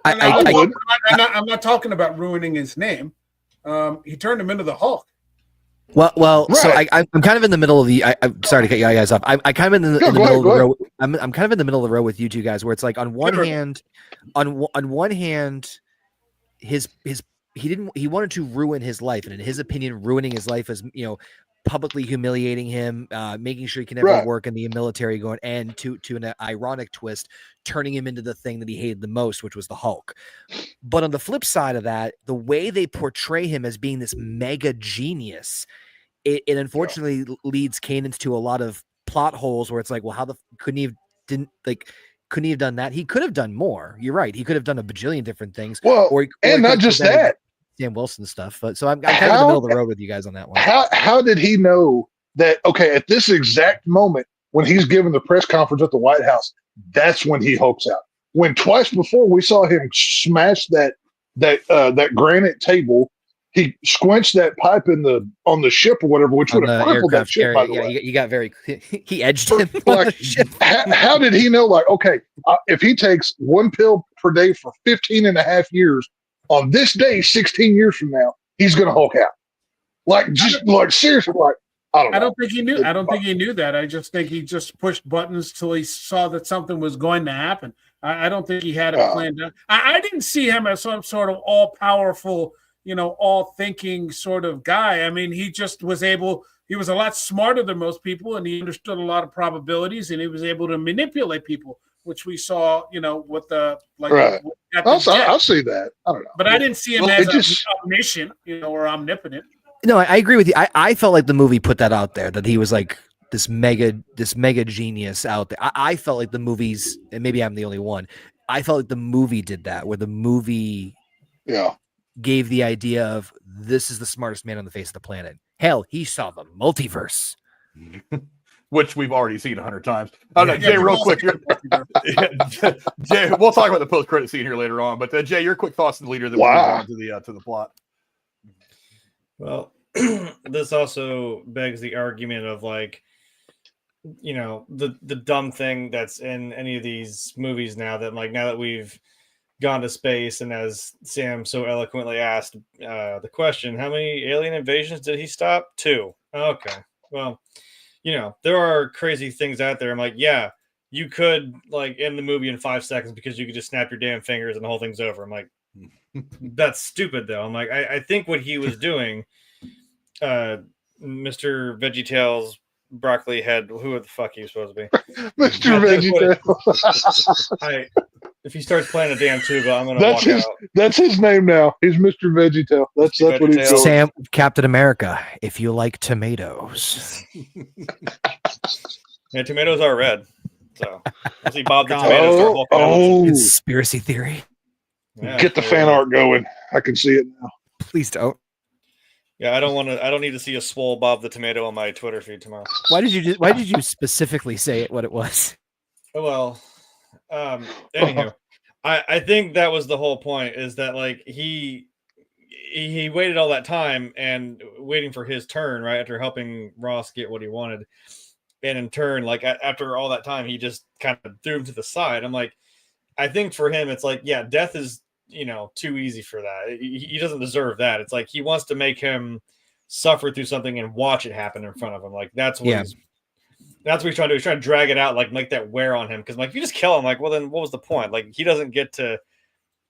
I'm not talking about ruining his name. He turned him into the Hulk. Well, right. So I'm kind of in the middle of the. I'm sorry to cut you guys off. I'm kind of in the middle of the row. I'm kind of in the middle of the row with you two guys, where it's like on one hand, he wanted to ruin his life, and in his opinion, ruining his life is publicly humiliating him, making sure he can never work in the military, going and to an ironic twist, turning him into the thing that he hated the most, which was the Hulk. But on the flip side of that, the way they portray him as being this mega genius, it unfortunately leads Kanan to a lot of plot holes where it's like, well, couldn't he have done that? He could have done more. You're right. He could have done a bajillion different things. Well, and not just that. Sam Wilson stuff. But so I'm kind of in the middle of the road with you guys on that one. How did he know that? Okay, at this exact moment when he's giving the press conference at the White House, that's when he hulks out. When twice before we saw him smash that granite table, he squinched that pipe on the ship or whatever, which would have crippled that ship. By the way, you got he edged him. Like, how did he know? Like, okay, if he takes one pill per day for 15 and a half years, on this day, 16 years from now, he's going to Hulk out. Like, seriously, like, I don't know. I don't think he knew. I don't think he knew that. I just think he just pushed buttons till he saw that something was going to happen. I don't think he had a plan. I didn't see him as some sort of all-powerful, all-thinking sort of guy. I mean, he just was able. He was a lot smarter than most people, and he understood a lot of probabilities, and he was able to manipulate people, which we saw, with the right. I'll see that. I don't know, but I didn't see him as omniscient, or omnipotent. No, I agree with you. I felt like the movie put that out there, that he was like this mega genius out there. I felt like the movies, and maybe I'm the only one, I felt like the movie did that, where the movie gave the idea of this is the smartest man on the face of the planet. Hell, he saw the multiverse. Which we've already seen 100 times. Jay, real quick. Jay, we'll talk about the post-credit scene here later on. But Jay, your quick thoughts on the leader that we're on to the plot. Well, this also begs the argument of the dumb thing that's in any of these movies now that we've gone to space, and as Sam so eloquently asked the question, how many alien invasions did he stop? 2. Okay, well. There are crazy things out there. I'm like, yeah, you could end the movie in 5 seconds because you could just snap your damn fingers and the whole thing's over. I'm like, that's stupid though. I'm like, I think what he was doing, Mr. VeggieTales, broccoli head, who the fuck are you supposed to be? Mr. VeggieTales. If he starts playing a damn tuba, I'm gonna walk out. That's his name now. He's Mr. VeggieTale. That's what he's called. Sam, Captain America. If you like tomatoes. Yeah, tomatoes are red. So I see Bob the Tomato. Conspiracy theory. Yeah, get the fan art going. I can see it now. Please don't. Yeah, I don't need to see a swole Bob the Tomato on my Twitter feed tomorrow. Why did you specifically say it what it was? Well, anywho, I think that was the whole point, is that he waited all that time and waiting for his turn right after helping Ross get what he wanted. and in turn, like after all that time, he just kind of threw him to the side. I'm like, I think for him, it's like, yeah, death is, too easy for that. He doesn't deserve that. It's like he wants to make him suffer through something and watch it happen in front of him. Like that's what he's trying to do. He's trying to drag it out, like make that wear on him. Because like if you just kill him, like, well then what was the point? Like he doesn't get to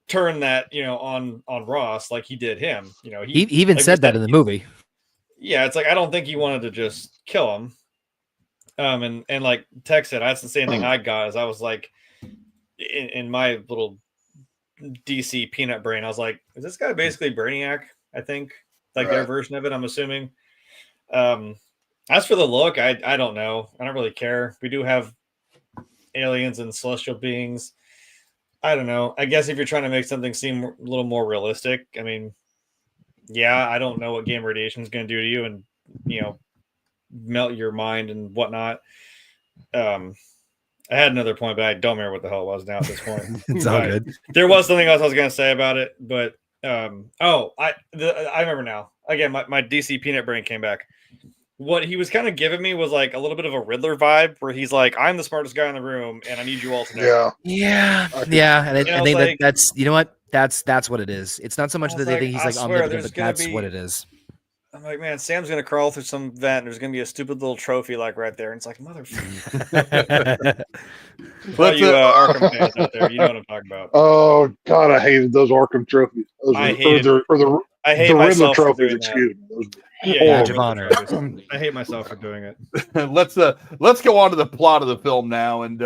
turn that on Ross like he did him. He even said that in the movie. Yeah, it's like I don't think he wanted to just kill him. And like Tech said, that's the same thing I got. Is I was like, in my little DC peanut brain, I was like, is this guy basically Brainiac? I think like their version of it. I'm assuming. As for the look, I don't know. I don't really care. We do have aliens and celestial beings. I don't know. I guess if you're trying to make something seem a little more realistic, I mean, yeah, I don't know what gamma radiation is going to do to you, and melt your mind and whatnot. I had another point, but I don't remember what the hell it was now at this point. It's all good. There was something else I was going to say about it, but I remember now. Again, my DC peanut brain came back. What he was kind of giving me was like a little bit of a Riddler vibe, where he's like, "I'm the smartest guy in the room, and I need you all to know." Yeah. And I think that's that's what it is. It's not so much that they think he's like omnipotent, but that's what it is. I'm like, man, Sam's gonna crawl through some vent. And there's gonna be a stupid little trophy like right there, and it's like, motherfucker. Well, you Arkham fans out there, you know what I'm talking about. Oh God, I hated those Arkham trophies. I hate Riddler trophies. Excuse me. Badge of honor. I hate myself for doing it. Let's go on to the plot of the film now, and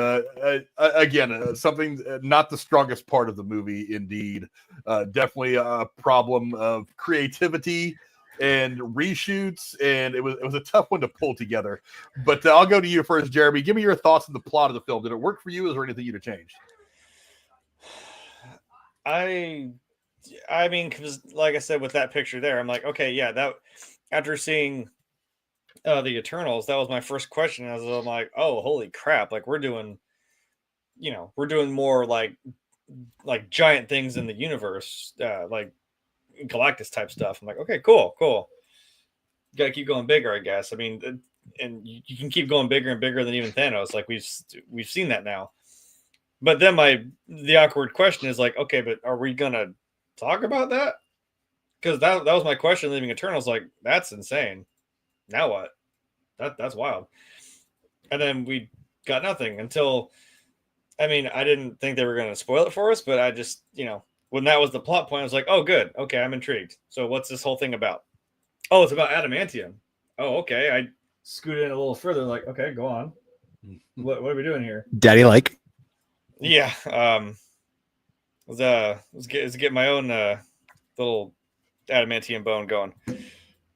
again, something not the strongest part of the movie. Indeed, definitely a problem of creativity and reshoots, and it was a tough one to pull together. But I'll go to you first, Jeremy. Give me your thoughts on the plot of the film. Did it work for you? Is there anything you'd have changed? I mean, because like I said, with that picture there, I'm like, okay, yeah, that after seeing the Eternals, that was my first question. I'm like, oh, holy crap! Like we're doing more like giant things in the universe, like Galactus type stuff. I'm like, okay, cool. You gotta keep going bigger, I guess. I mean, and you can keep going bigger and bigger than even Thanos. Like we've seen that now. But then the awkward question is like, okay, but are we gonna talk about that? Because that was my question leaving Eternals. Like, that's insane. Now what? That's wild. And then we got nothing until, I mean, I didn't think they were going to spoil it for us, but I just, when that was the plot point, I was like, oh, good. Okay, I'm intrigued. So what's this whole thing about? Oh, it's about adamantium. Oh, okay. I scooted in a little further. Like, okay, go on. What are we doing here? Daddy like? Yeah. Was get my own little adamantium bone going.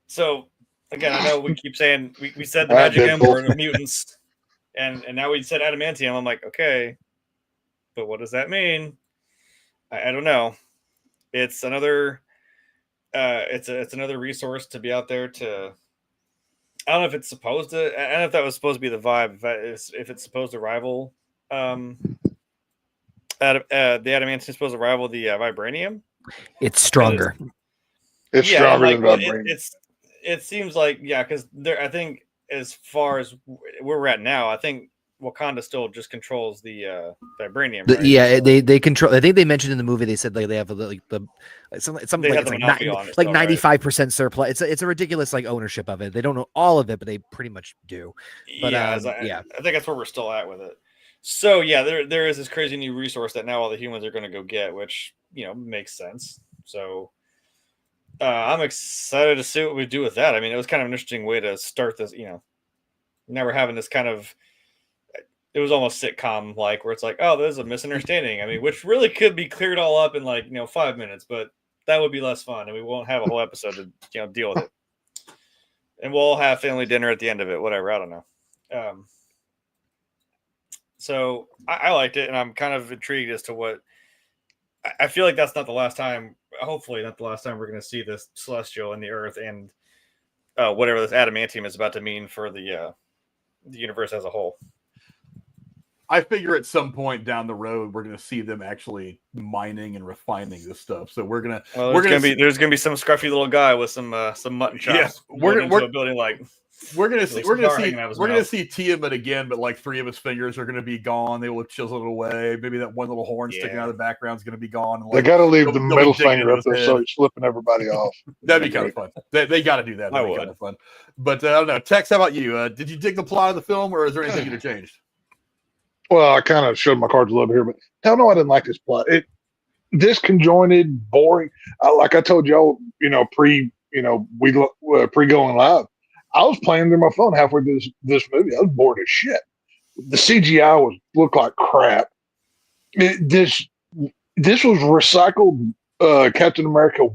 So again, I know we keep saying we said the magic M word of mutants, and now we said adamantium. I'm like, okay, but what does that mean? I don't know. It's another it's another resource to be out there to. I don't know if it's supposed to. I don't know if that was supposed to be the vibe. If it's supposed to rival the adamantium is supposed to rival the vibranium. It's stronger. It's stronger than vibranium. It seems like because I think as far as where we're at now, I think Wakanda still just controls the vibranium. Right? Yeah, they control. I think they mentioned in the movie they said like they have something like 95% surplus. It's a ridiculous like ownership of it. They don't know all of it, but they pretty much do. But I think that's where we're still at with it. So yeah, there is this crazy new resource that now all the humans are going to go get, which makes sense. So I'm excited to see what we do with that. I mean, it was kind of an interesting way to start this. Now we're having this kind of. It was almost sitcom like, where it's like, oh, there's a misunderstanding. I mean, which really could be cleared all up in 5 minutes, but that would be less fun, and we won't have a whole episode to deal with it. And we'll all have family dinner at the end of it. Whatever, I don't know. So I liked it, and I'm kind of intrigued as to what. I feel like that's not the last time. Hopefully, not the last time we're going to see this celestial in the Earth and whatever this adamantium is about to mean for the universe as a whole. I figure at some point down the road we're going to see them actually mining and refining this stuff. So we're gonna there's gonna be some scruffy little guy with some mutton chops. Yeah, we're into a building like. We're gonna see Tiamat again, but like 3 of his fingers are gonna be gone. They will have chiseled away. Maybe that one little horn sticking out of the background is gonna be gone. And, like, they got to leave the middle finger up there so he's flipping everybody off. That'd be kind of fun. They got to do that. That'd be kind of fun. But I don't know. Tex, how about you? Did you dig the plot of the film, or is there anything you'd have changed? Well, I kind of showed my cards a little bit here, but hell no, I didn't like this plot. It disconjointed, boring. Like I told y'all, pre going live. I was playing through my phone halfway through this movie. I was bored as shit. The CGI looked like crap. This was recycled Captain America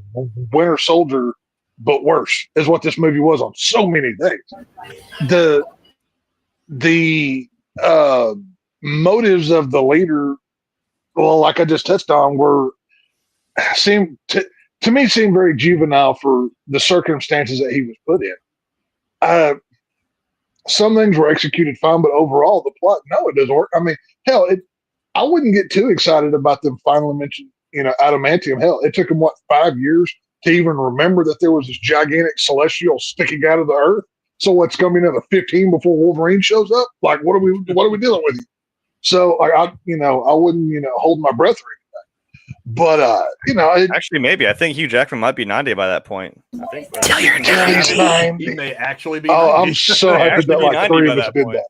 Winter Soldier, but worse is what this movie was on so many things. The motives of the leader, well, like I just touched on, seemed very juvenile for the circumstances that he was put in. Some things were executed fine, but overall the plot, no, it doesn't work. I mean, hell, I wouldn't get too excited about them finally mentioning, adamantium. Hell, it took them 5 years to even remember that there was this gigantic celestial sticking out of the earth. So what's coming another 15 before Wolverine shows up? Like, what are we dealing with? So I wouldn't, hold my breath or anything. But actually, maybe I think Hugh Jackman might be 90 by that point. I think Tell your time. He may actually be. Oh, I'm so happy that like 3 of us did that.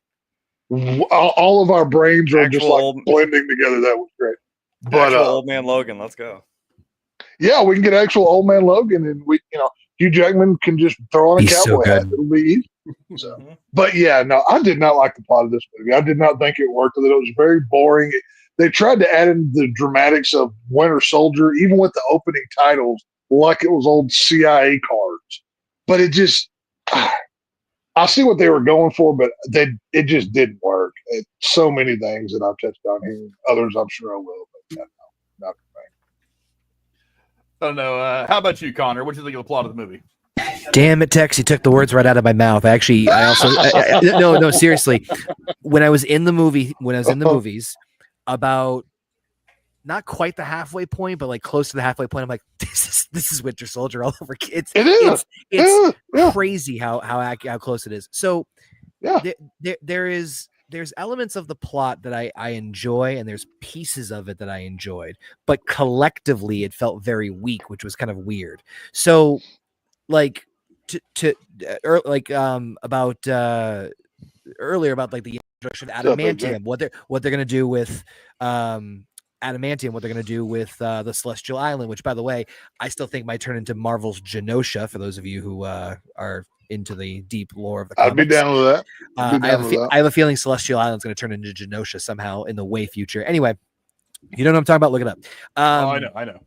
All of our brains are just like blending together. That was great. But old man Logan, let's go. Yeah, we can get actual old man Logan, and Hugh Jackman can just throw on a cowboy hat. It'll be easy. So, but yeah, no, I did not like the plot of this movie. I did not think it worked. That it was very boring. They tried to add in the dramatics of Winter Soldier, even with the opening titles, like it was old CIA cards. But it just, I see what they were going for, but it just didn't work. So many things that I've touched on here. Others I'm sure I will, but not for me. I don't know. How about you, Connor? What do you think of the plot of the movie? Damn it, Tex! You took the words right out of my mouth. Actually, I also no, seriously. When I was in the movies, about not quite the halfway point, but like close to the halfway point, I'm like, this is Winter Soldier all over. It's crazy how close it is. So there's elements of the plot that I enjoy, and there's pieces of it that I enjoyed, but collectively it felt very weak, which was kind of weird. So like about earlier about like the introduction of adamantium, what they're going to do with adamantium, what they're going to do with the Celestial Island, which by the way, I still think might turn into Marvel's Genosha for those of you who are into the deep lore of the comics. I'd be down with that. I have a feeling Celestial Island's going to turn into Genosha somehow in the way future. Anyway, you know what I'm talking about? Look it up. I know.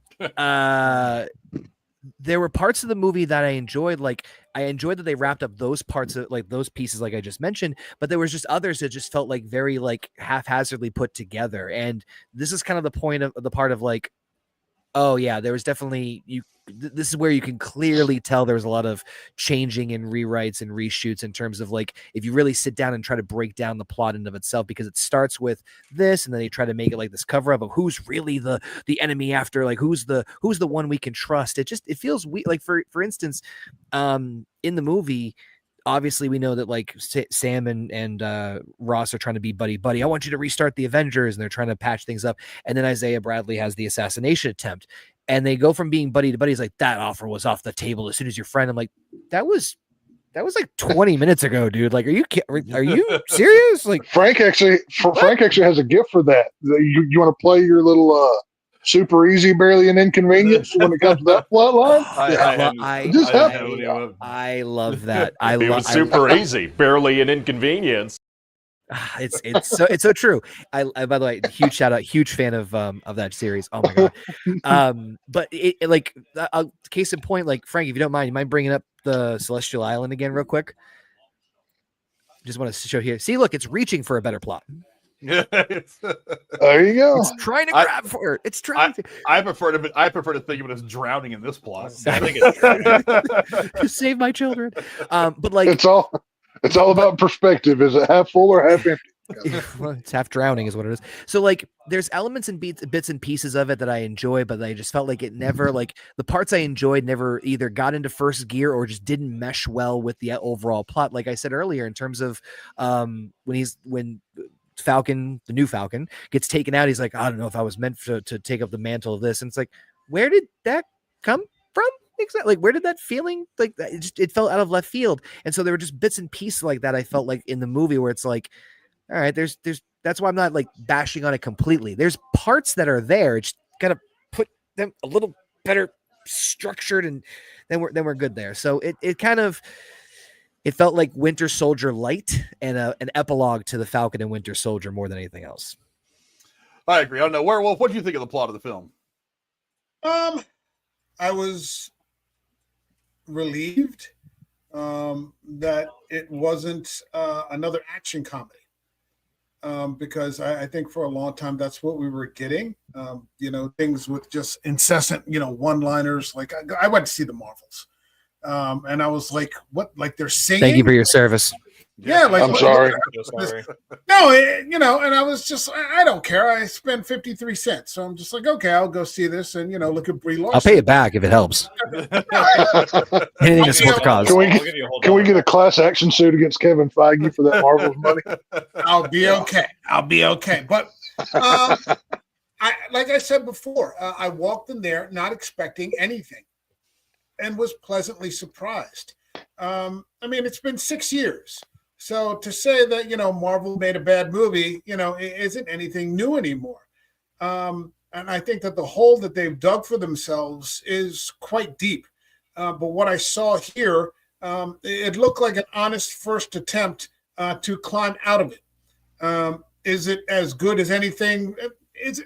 There were parts of the movie that I enjoyed. Like I enjoyed that they wrapped up those parts of like those pieces, like I just mentioned, but there was just others that just felt like very like haphazardly put together. And this is kind of the part of like, oh yeah, there was definitely this is where you can clearly tell there was a lot of changing and rewrites and reshoots in terms of like, if you really sit down and try to break down the plot in of itself, because it starts with this and then they try to make it like this cover up of who's really the enemy after, like who's the one we can trust. It feels weird. Like for instance, in the movie, obviously we know that like Sam and Ross are trying to be buddy. I want you to restart the Avengers, and they're trying to patch things up. And then Isaiah Bradley has the assassination attempt, and they go from being buddy to buddy. He's like, that offer was off the table as soon as your friend. I'm like, that was like 20 minutes ago, dude. Like, are you serious? Like Frank actually has a gift for that. You want to play your little super easy, barely an inconvenience when it comes to that plot line? I love that. It was super easy, barely an inconvenience. It's so true. I by the way, huge shout out, huge fan of that series. Oh my god. But it like case in point, like Frank, if you don't mind, bringing up the Celestial Island again real quick? Just want to show here. See, look, it's reaching for a better plot. There you go. It's trying to grab for it. It's trying to. I prefer to think of it as drowning in this plot. I think it's to save my children. But like it's all about perspective. Is it half full or half empty? Well, it's half drowning is what it is. So like there's elements and bits and pieces of it that I enjoy, but I just felt like it never, like the parts I enjoyed never either got into first gear or just didn't mesh well with the overall plot. Like I said earlier, in terms of when Falcon, the new Falcon, gets taken out, he's like, I don't know if I was meant to take up the mantle of this. And it's like, where did that come from? Exactly. Like, where did that feeling, like, it felt out of left field. And so there were just bits and pieces like that I felt like in the movie where it's like, all right, there's that's why I'm not like bashing on it completely. There's parts that are there. It's gotta put them a little better structured, and then we're good there. So it kind of, it felt like Winter Soldier light and an epilogue to the Falcon and Winter Soldier more than anything else. I agree. I don't know. Werewolf, what do you think of the plot of the film? I was relieved that it wasn't another action comedy, because I think for a long time that's what we were getting. Things with just incessant, one-liners. Like I went to see the Marvels, and I was like, "What? Like they're singing?" Thank you for your service. Yeah, like I'm sorry. No, and I was just, I don't care. I spent 53 cents, so I'm just like, okay, I'll go see this, and look at Brie Larson. I'll pay it back if it helps. Anything to support the cause. Can we get a class action suit against Kevin Feige for that Marvel's money? I'll be okay. But like I said before, I walked in there not expecting anything, and was pleasantly surprised. It's been 6 years. So to say that, Marvel made a bad movie, isn't anything new anymore. And I think that the hole that they've dug for themselves is quite deep. But what I saw here, it looked like an honest first attempt to climb out of it. Is it as good as anything? Is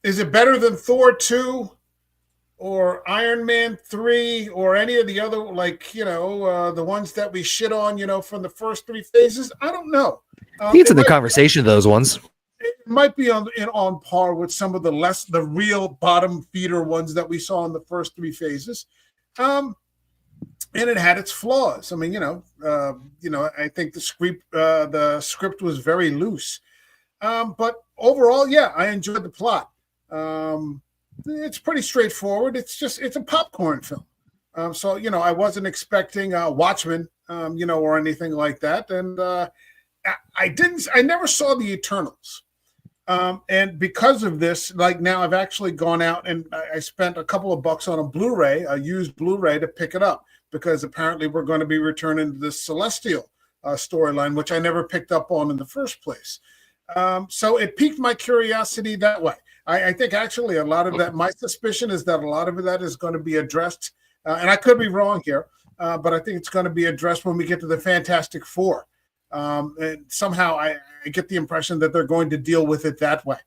it better than Thor 2? Or Iron Man 3, or any of the other, the ones that we shit on, from the first 3 phases? I don't know. I think it's in the conversation, those ones. It might be on par with some of the real bottom feeder ones that we saw in the first 3 phases. And it had its flaws. I think the script was very loose. But overall, yeah, I enjoyed the plot. It's pretty straightforward. It's a popcorn film. So I wasn't expecting Watchmen, or anything like that. And I never saw the Eternals. And because of this, like now I've actually gone out and I spent a couple of bucks on a used Blu-ray to pick it up, because apparently we're going to be returning to the Celestial storyline, which I never picked up on in the first place. So it piqued my curiosity that way. I think actually a lot of that, my suspicion is that a lot of that is going to be addressed, and I could be wrong here, but I think it's going to be addressed when we get to the Fantastic Four. And somehow I get the impression that they're going to deal with it that way.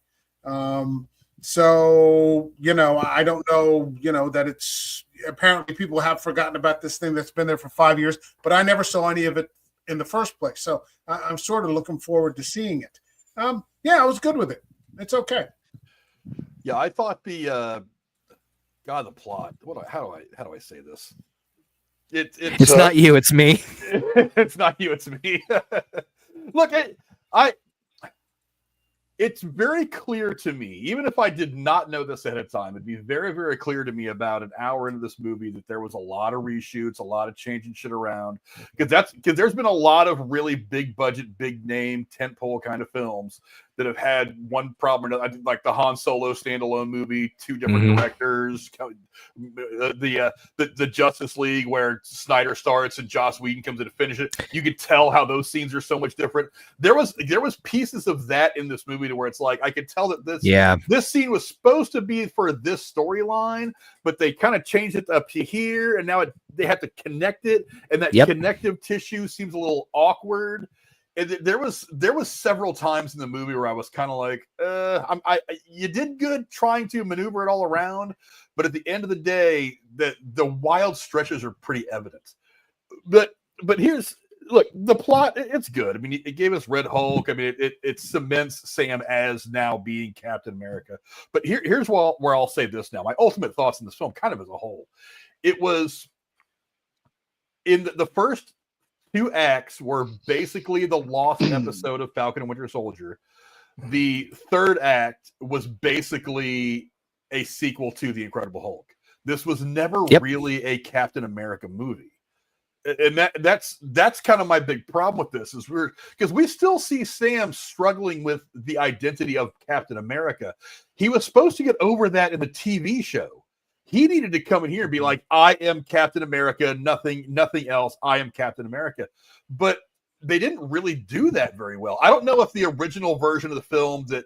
So, I don't know, that it's, apparently people have forgotten about this thing that's been there for 5 years, but I never saw any of it in the first place. So I'm sort of looking forward to seeing it. I was good with it. It's okay. Yeah, I thought the plot. How do I say this? It's not you, it's me. It's not you, it's me. Look, it's very clear to me, even if I did not know this ahead of time, it'd be very, very clear to me about an hour into this movie that there was a lot of reshoots, a lot of changing shit around. Because there's been a lot of really big budget, big name, tentpole kind of films that have had one problem or another, like the Han Solo standalone movie, 2 different directors, the Justice League where Snyder starts and Joss Whedon comes in to finish it. You could tell how those scenes are so much different. There was pieces of that in this movie to where it's like I could tell that this scene was supposed to be for this storyline, but they kind of changed it up to here, and now they have to connect it, and that connective tissue seems a little awkward. And there was several times in the movie where I was kind of like, you did good trying to maneuver it all around, but at the end of the day, the wild stretches are pretty evident. But look, the plot, it's good. I mean, it gave us Red Hulk. I mean, it cements Sam as now being Captain America. But here's where I'll say this now. My ultimate thoughts on this film, kind of as a whole, it was in the first two acts were basically the lost episode of Falcon and Winter Soldier. The third act was basically a sequel to The Incredible Hulk. This was never really a Captain America movie. And that's kind of my big problem with this is because we still see Sam struggling with the identity of Captain America. He was supposed to get over that in the TV show. He needed to come in here and be like, I am Captain America, nothing else. I am Captain America. But they didn't really do that very well. I don't know if the original version of the film that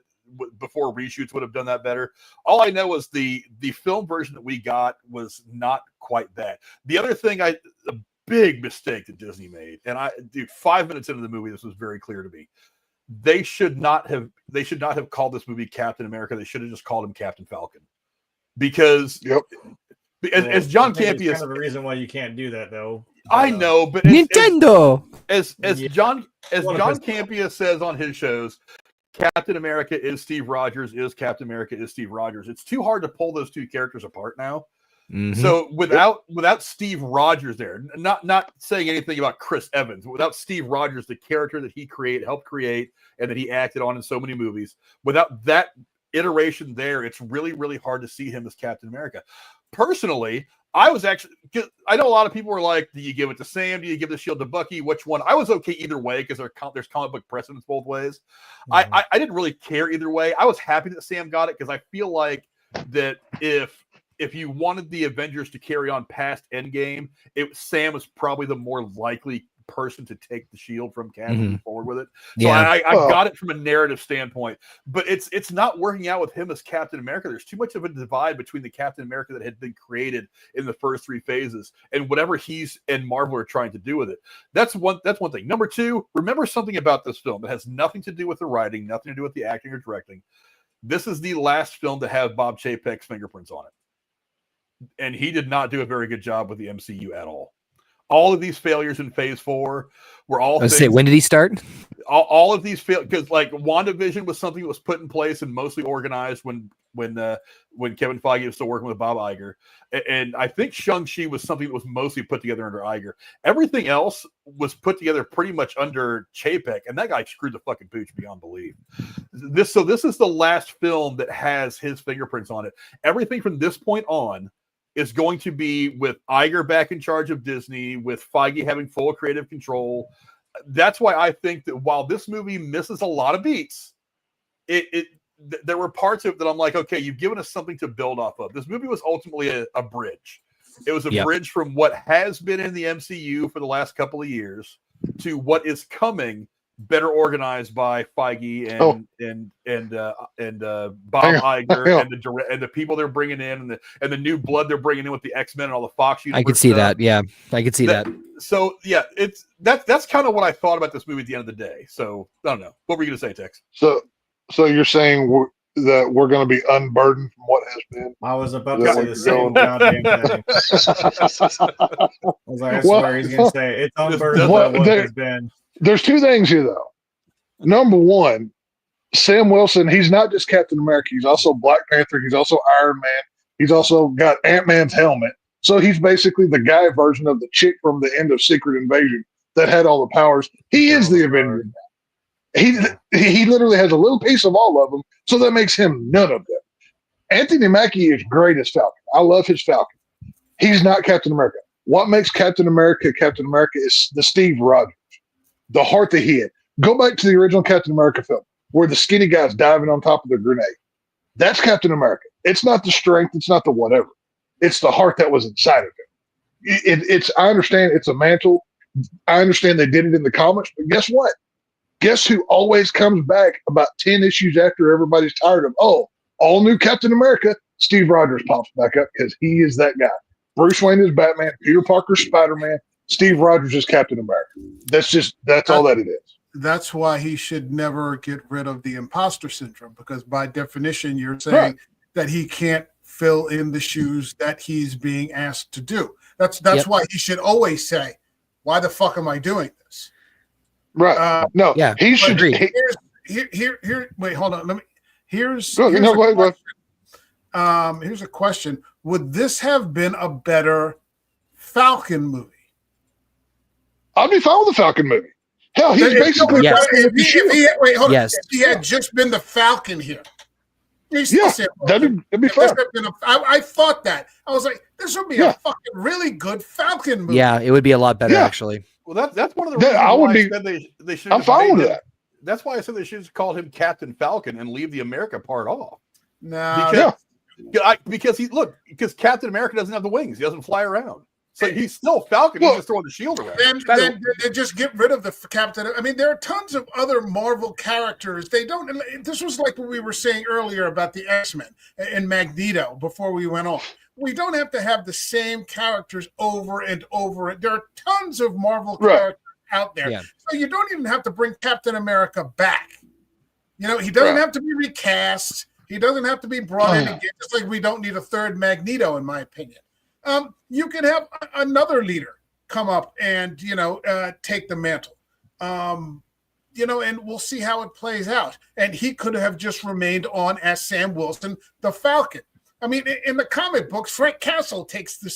before reshoots would have done that better. All I know is the film version that we got was not quite that. The other thing a big mistake that Disney made, and 5 minutes into the movie, this was very clear to me. They should not have called this movie Captain America. They should have just called him Captain Falcon. Because as John Campea, kind of a reason why you can't do that, though. I know, but Nintendo. As John Campea says on his shows, Captain America is Steve Rogers, is Captain America is Steve Rogers. It's too hard to pull those two characters apart now. Mm-hmm. So without Steve Rogers there, not saying anything about Chris Evans, without Steve Rogers, the character that he helped create, and that he acted on in so many movies, without that iteration there, it's really, really hard to see him as Captain America. Personally, I know a lot of people were like, do you give it to Sam? Do you give the shield to Bucky? Which one? I was okay either way because there's comic book precedents both ways. Mm-hmm. I didn't really care either way. I was happy that Sam got it because I feel like that if you wanted the Avengers to carry on past Endgame, Sam was probably the more likely person to take the shield from Cap and move forward with it. So I got it from a narrative standpoint, but it's not working out with him as Captain America. There's too much of a divide between the Captain America that had been created in the first three phases and whatever he's and Marvel are trying to do with it. That's one thing. Number two, remember something about this film that has nothing to do with the writing, nothing to do with the acting or directing. This is the last film to have Bob Chapek's fingerprints on it. And he did not do a very good job with the MCU at all. All of these failures in Phase 4 were all. When did he start? All of these failures, because like WandaVision was something that was put in place and mostly organized when Kevin Feige was still working with Bob Iger, and I think Shang-Chi was something that was mostly put together under Iger. Everything else was put together pretty much under Chapek, and that guy screwed the fucking pooch beyond belief. This is the last film that has his fingerprints on it. Everything from this point on is going to be with Iger back in charge of Disney, with Feige having full creative control. That's why I think that while this movie misses a lot of beats, there were parts of it that I'm like, okay, you've given us something to build off of. This movie was ultimately a bridge. It was a bridge from what has been in the MCU for the last couple of years to what is coming, better organized by Feige and Bob Iger and the people they're bringing in and the new blood they're bringing in with the X-Men and all the Fox universe. I could see that. Yeah, I could see that. So yeah, that's kind of what I thought about this movie at the end of the day. So I don't know. What were you going to say, Tex? So you're saying that we're going to be unburdened from what has been? I was about to say the same goddamn thing. I was like, I swear he's going to say it's unburdened by what has been. There's two things here, though. Number one, Sam Wilson, he's not just Captain America. He's also Black Panther. He's also Iron Man. He's also got Ant-Man's helmet. So he's basically the guy version of the chick from the end of Secret Invasion that had all the powers. He is the Avenger. He literally has a little piece of all of them, so that makes him none of them. Anthony Mackie is great as Falcon. I love his Falcon. He's not Captain America. What makes Captain America is the Steve Rogers. The heart that he had. Go back to the original Captain America film where the skinny guy's diving on top of the grenade. That's Captain America. It's not the strength. It's not the whatever. It's the heart that was inside of him. I understand it's a mantle. I understand they did it in the comics, but guess what? Guess who always comes back about 10 issues after everybody's tired of, all new Captain America? Steve Rogers pops back up because he is that guy. Bruce Wayne is Batman. Peter Parker's Spider-Man. Steve Rogers is Captain America. That's all that it is. That's why he should never get rid of the imposter syndrome, because by definition, you're saying that he can't fill in the shoes that he's being asked to do. That's why he should always say, why the fuck am I doing this? Right. He should. Wait, hold on. Here's a question. Would this have been a better Falcon movie? I'd be fine with the Falcon movie. Hell, he's basically if he had just been the Falcon here. That'd be fun. I thought that. I was like, this would be a fucking really good Falcon movie. Yeah, it would be a lot better, actually. Well, that's one of the reasons why I said they should. I'm fine with that. That's why I said they should have called him Captain Falcon and leave the America part off. No, because Captain America doesn't have the wings. He doesn't fly around. So he's still Falcon. He's just throwing the shield around. Then just get rid of the Captain. I mean, there are tons of other Marvel characters. They don't. This was like what we were saying earlier about the X-Men and Magneto before we went on. We don't have to have the same characters over and over. There are tons of Marvel characters out there. Yeah. So you don't even have to bring Captain America back. You know, he doesn't have to be recast. He doesn't have to be brought in again. Just like we don't need a third Magneto, in my opinion. You can have another leader come up and, take the mantle, and we'll see how it plays out. And he could have just remained on as Sam Wilson, the Falcon. I mean, in the comic books, Frank Castle takes the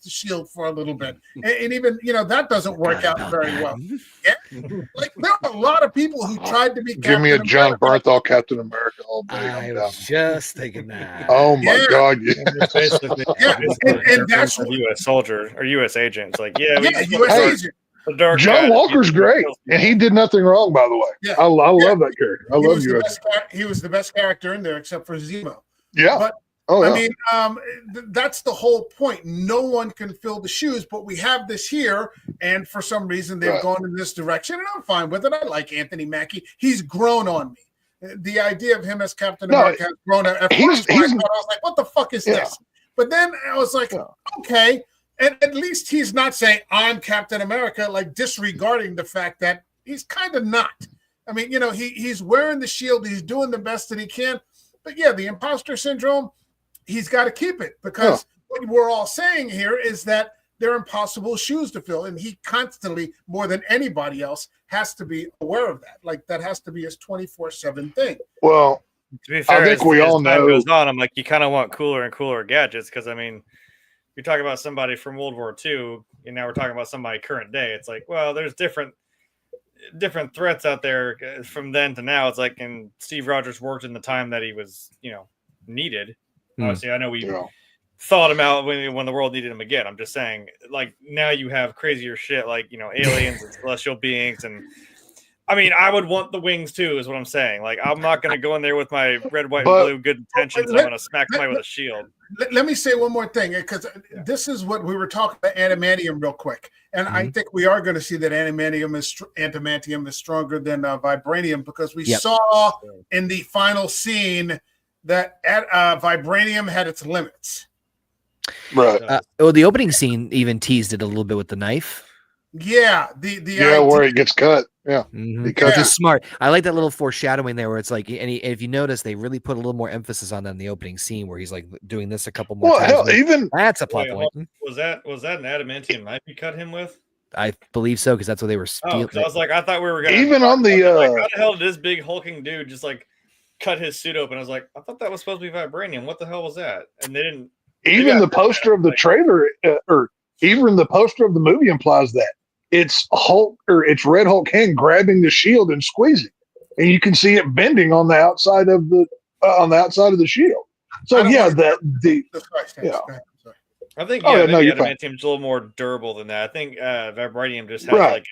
shield for a little bit, and even that doesn't work out very well. Yeah, like there are a lot of people who tried to be. Give me a John Bernthal Captain America all day. I was just thinking that. Oh my God! And that's a U.S. soldier or U.S. agent. It's like U.S. agent. John Walker's great, and he did nothing wrong, by the way. Yeah. I love that character. I love U.S. He was the best character in there, except for Zemo. Yeah. But I mean, that's the whole point. No one can fill the shoes, but we have this here, and for some reason they've gone in this direction, and I'm fine with it. I like Anthony Mackie. He's grown on me. The idea of him as Captain America has grown. At first, I was like, "What the fuck is this?" But then I was like, "Okay." And at least he's not saying I'm Captain America, like disregarding the fact that he's kind of not. I mean, he's wearing the shield. He's doing the best that he can. But yeah, the imposter syndrome. He's got to keep it because what we're all saying here is that they're impossible shoes to fill. And he constantly, more than anybody else, has to be aware of that. Like that has to be his 24/7 thing. Well, to be fair, I think we all know. Goes on, I'm like, you kind of want cooler and cooler gadgets because, I mean, you're talking about somebody from World War II, and now we're talking about somebody current day. It's like, well, there's different threats out there from then to now. It's like, and Steve Rogers worked in the time that he was, needed. Obviously, I know we thought him out when the world needed him again. I'm just saying, like, now you have crazier shit like, aliens and celestial beings. And I mean, I would want the wings too, is what I'm saying. Like, I'm not going to go in there with my red, white, and blue good intentions. I'm going to smack somebody with a shield. Let me say one more thing, because this is what we were talking about adamantium real quick. And I think we are going to see that adamantium is stronger than vibranium, because we saw in the final scene that vibranium had its limits. Right. The opening scene even teased it a little bit with the knife. Yeah. Where it gets cut. Yeah. Which is smart. I like that little foreshadowing there where it's like, and if you notice, they really put a little more emphasis on that in the opening scene where he's like doing this a couple more times. Hell, even that's a plot point. Was that an adamantium knife you cut him with? I believe so, because that's what they were stealing. I was like, I thought we were going to even on the how the hell did this big hulking dude just like cut his suit open? I was like, I thought that was supposed to be vibranium. What the hell was that? And they didn't. Even the poster of the trailer, or even the poster of the movie implies that it's Hulk, or it's Red Hulk hand grabbing the shield and squeezing, and you can see it bending on the outside of the shield. So I think adamantium's a little more durable than that. I think vibranium just has like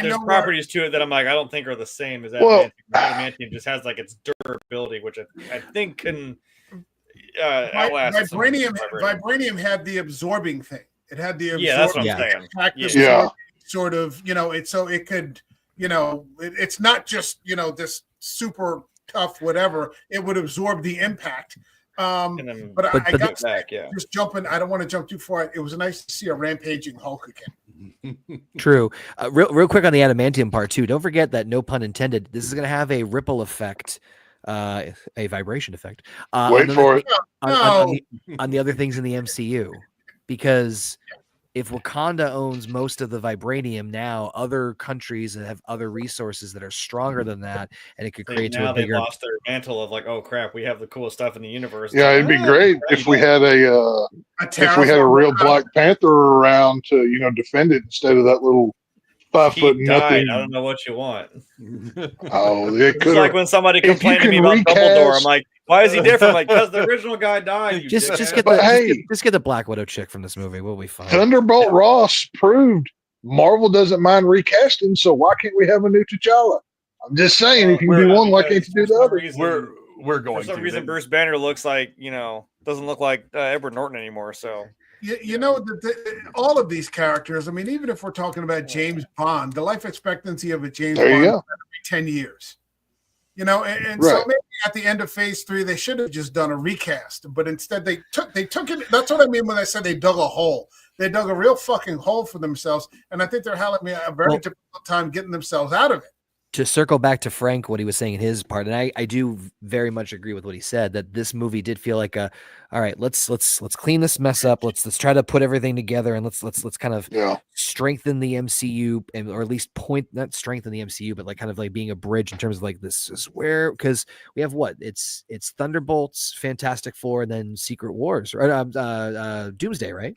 there's properties to it that I'm like, I don't think are the same as adamantium. Adamantium just has like its durability, which I think can outlast. Vibranium had the absorbing thing. It had the absorbing that's what I'm saying. Sort of, it could, it's not just, this super tough whatever. It would absorb the impact. But I got just jumping. I don't want to jump too far. It was nice to see a rampaging Hulk again. True. Real quick on the adamantium part too. Don't forget that, no pun intended, this is going to have a ripple effect, a vibration effect. Wait for it. On the other things in the MCU, because if Wakanda owns most of the vibranium now, other countries that have other resources that are stronger than that, and it could create now to a bigger. They lost their mantle of like, oh crap, we have the coolest stuff in the universe. Yeah, it'd be great if we had a real Black Panther around to defend it instead of that little 5 foot nothing. I don't know what you want. Oh, it could. Like when somebody complained to me about Dumbledore, I'm like, why is he different? Like, because the original guy died. Just get the Black Widow chick from this movie. We'll be fine. Thunderbolt Ross proved Marvel doesn't mind recasting, so why can't we have a new T'Challa? I'm just saying, if you can do one, why can't you do the other? We're going. For some reason, Bruce Banner looks like doesn't look like Edward Norton anymore. So. All of these characters, I mean, even if we're talking about James Bond, the life expectancy of a James Bond is going to be 10 years. And right. So maybe at the end of phase 3, they should have just done a recast, but instead they took it. That's what I mean when I said they dug a hole. They dug a real fucking hole for themselves, and I think they're having a very difficult time getting themselves out of it. To circle back to Frank, what he was saying in his part, and I do very much agree with what he said, that this movie did feel like all right, let's clean this mess up. Let's try to put everything together, and let's kind of strengthen the MCU, or at least not strengthen the MCU, but like kind of like being a bridge in terms of like this is where, because we have it's Thunderbolts, Fantastic Four, and then Secret Wars, right? Doomsday, right?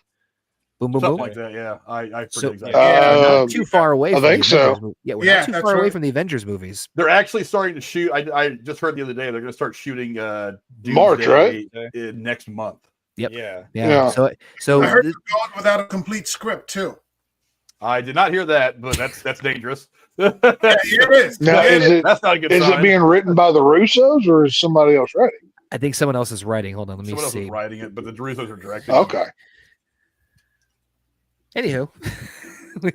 Boom, boom, something boom. like that. Yeah, I forget exactly. Not too far away. I think so. Yeah, we're not too far away from the Avengers movies. They're actually starting to shoot. I just heard the other day they're going to start shooting March, right? Next month. Yep. Yeah. So I heard they're going without a complete script too. I did not hear that, but that's dangerous. Here it is. Now, that's not a good sign. Is it being written by the Russos or is somebody else writing? I think someone else is writing. Hold on, let me see. Someone else is writing it, but the Russos are directing. Okay. Anywho, we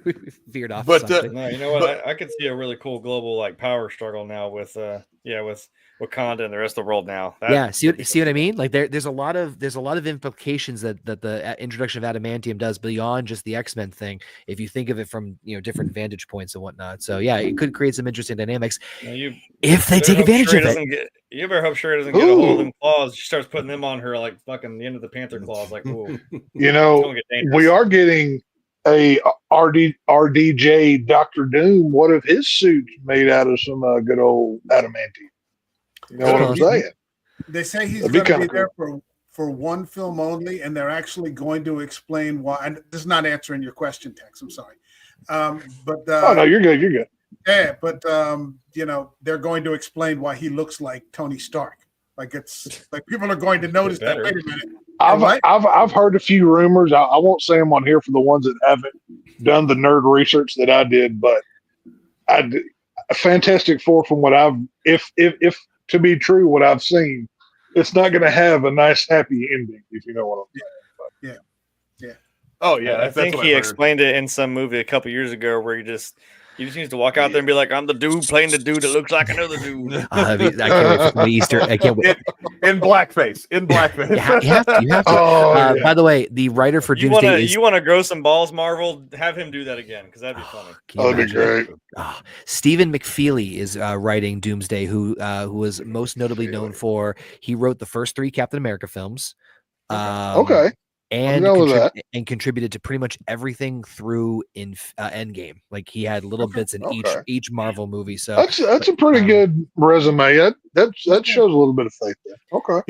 veered off. But no, you know what? I could see a really cool global power struggle now with Wakanda and the rest of the world now. See what I mean? Like there's a lot of implications that the introduction of adamantium does beyond just the X-Men thing. If you think of it from different vantage points and whatnot, so yeah, it could create some interesting dynamics if they take advantage of it. You better hope Shira doesn't get a hold of them claws. She starts putting them on her like fucking the end of the Panther claws. Like, ooh. We are getting a RDJ Dr. Doom. What if his suit's made out of some good old adamantium? You know what I'm saying? They say he's going to be there for one film only, and they're actually going to explain why. And this is not answering your question, Tex. I'm sorry. No, you're good. You're good. Yeah, but they're going to explain why he looks like Tony Stark. Like it's like people are going to notice that. Wait a minute. I've heard a few rumors. I won't say them on here for the ones that haven't done the nerd research that I did, but Fantastic Four, from what if to be true, what I've seen, it's not going to have a nice happy ending, if you know what I'm saying. Yeah. Oh yeah, I think he explained it in some movie a couple years ago where he just needs to walk out there and be like, "I'm the dude playing the dude that looks like another dude." I can't wait for the Easter. I can't wait. In blackface. You have to. Oh, by the way, the writer for Doomsday you want to grow some balls, Marvel? Have him do that again because that'd be funny. That'd be great. Stephen McFeely is writing Doomsday, who was most notably known for he wrote the first 3 Captain America films. Okay. And contributed to pretty much everything through in Endgame. Like he had little bits in each Marvel movie. So that's a pretty good resume. That shows a little bit of faith there. Okay.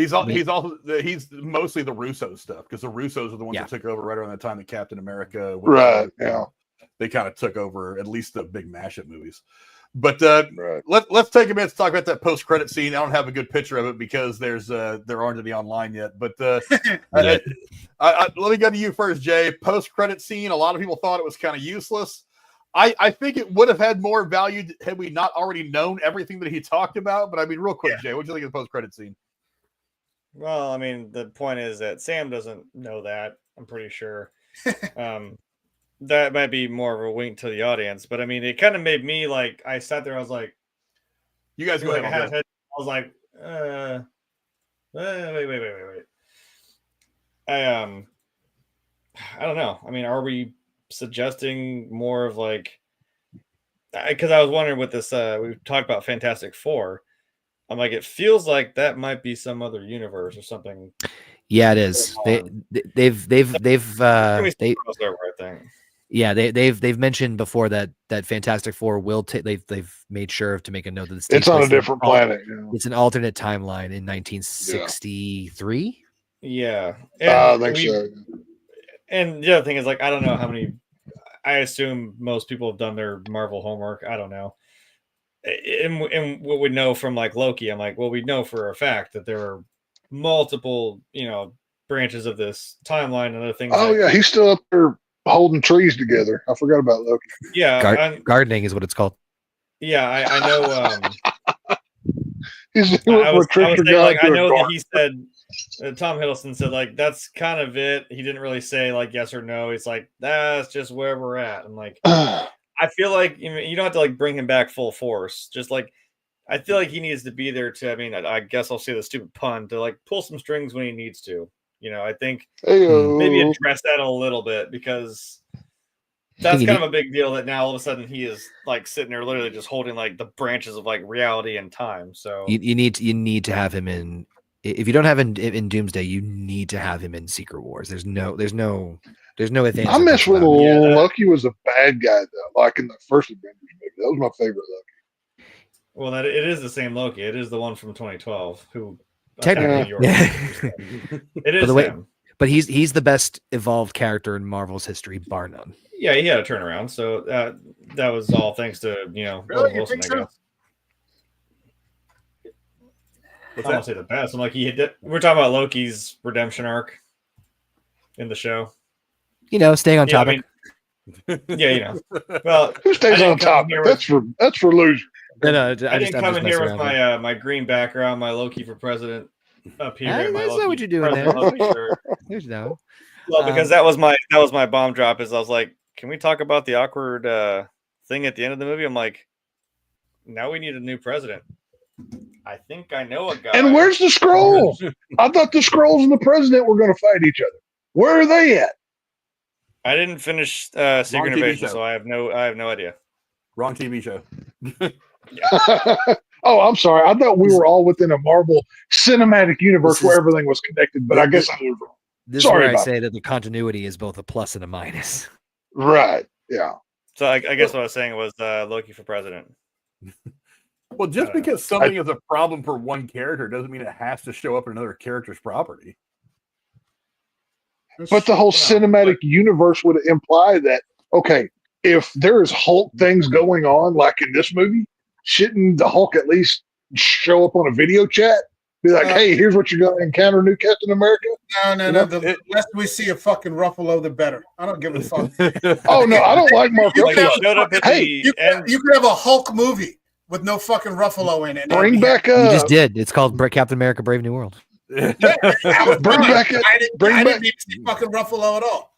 He's mostly the Russo stuff because the Russos are the ones that took over right around the time that Captain America. Right. Yeah. They kind of took over at least the big mashup movies. But let's take a minute to talk about that post-credit scene. I don't have a good picture of it because there aren't any online yet. But let me go to you first, Jay. Post-credit scene. A lot of people thought it was kind of useless. I think it would have had more value had we not already known everything that he talked about. But I mean, real quick, Jay, what do you think of the post-credit scene? Well, I mean, the point is that Sam doesn't know that. I'm pretty sure. That might be more of a wink to the audience, but I mean, it kind of made me like, I sat there, I was like, you guys go ahead. I was like, wait. I don't know. I mean, are we suggesting more of like, because I was wondering with this, we talked about Fantastic Four. I'm like, it feels like that might be some other universe or something. Yeah, it is. They've crossover, I think. Yeah, they've mentioned before that Fantastic Four will take. They've made sure to make a note that it's on a different planet. It's an alternate timeline in 1963. Yeah, I think so. And the other thing is, like, I don't know how many. I assume most people have done their Marvel homework. I don't know. And what we know from like Loki, I'm like, well, we know for a fact that there are multiple, branches of this timeline and other things. Oh yeah, he's still up there holding trees together. I forgot about Loki. Yeah, gardening is what it's called. Yeah, I know. I was saying, like, I know that he said, Tom Hiddleston said, like, that's kind of it. He didn't really say like yes or no. He's like, that's just where we're at. I'm like, I feel like you don't have to like bring him back full force. Just like, I feel like he needs to be there to. I mean, I guess I'll say the stupid pun to like pull some strings when he needs to. I think maybe address that a little bit because that's kind of a big deal that now all of a sudden he is like sitting there literally just holding like the branches of like reality and time. So you need to have him in. If you don't have him in Doomsday, you need to have him in Secret Wars. There's no advantage. I miss when Loki was a bad guy though, like in the first Avengers movie. That was my favorite Loki. Well, it is the same Loki. It is the one from 2012 who technically it is him. But he's the best evolved character in Marvel's history, bar none. Yeah, he had a turnaround. So that was all thanks to Really? Wilson, I guess. I don't say the best. I'm like we're talking about Loki's redemption arc in the show. Staying on topic. Well, who stays on topic? That's for losers. I didn't come in here with my green background, my Loki for president up here. That's not what you're doing there. There's no. Well, because that was my bomb drop. Is I was like, can we talk about the awkward thing at the end of the movie? I'm like, now we need a new president. I think I know a guy. And where's the Skrulls? I thought the Skrulls and the president were going to fight each other. Where are they at? I didn't finish Secret Invasion, so I have no idea. Wrong TV show. Oh, I'm sorry. I thought we were all within a Marvel cinematic universe where everything was connected, but I guess I was wrong. This is where I say that the continuity is both a plus and a minus. Right. Yeah. So I guess what I was saying was Loki for president. Well, just because something is a problem for one character doesn't mean it has to show up in another character's property. But the whole cinematic universe would imply that, okay, if there's Hulk things going on, like in this movie, shouldn't the Hulk at least show up on a video chat? Be like, hey, here's what you're going to encounter, new Captain America? No. The less we see a fucking Ruffalo, the better. I don't give a fuck. Oh, no, I don't like Mark Ruffalo. Hey, you could have a Hulk movie with no fucking Ruffalo in it. Bring back You just did. It's called Captain America: Brave New World. I didn't need to see fucking Ruffalo at all.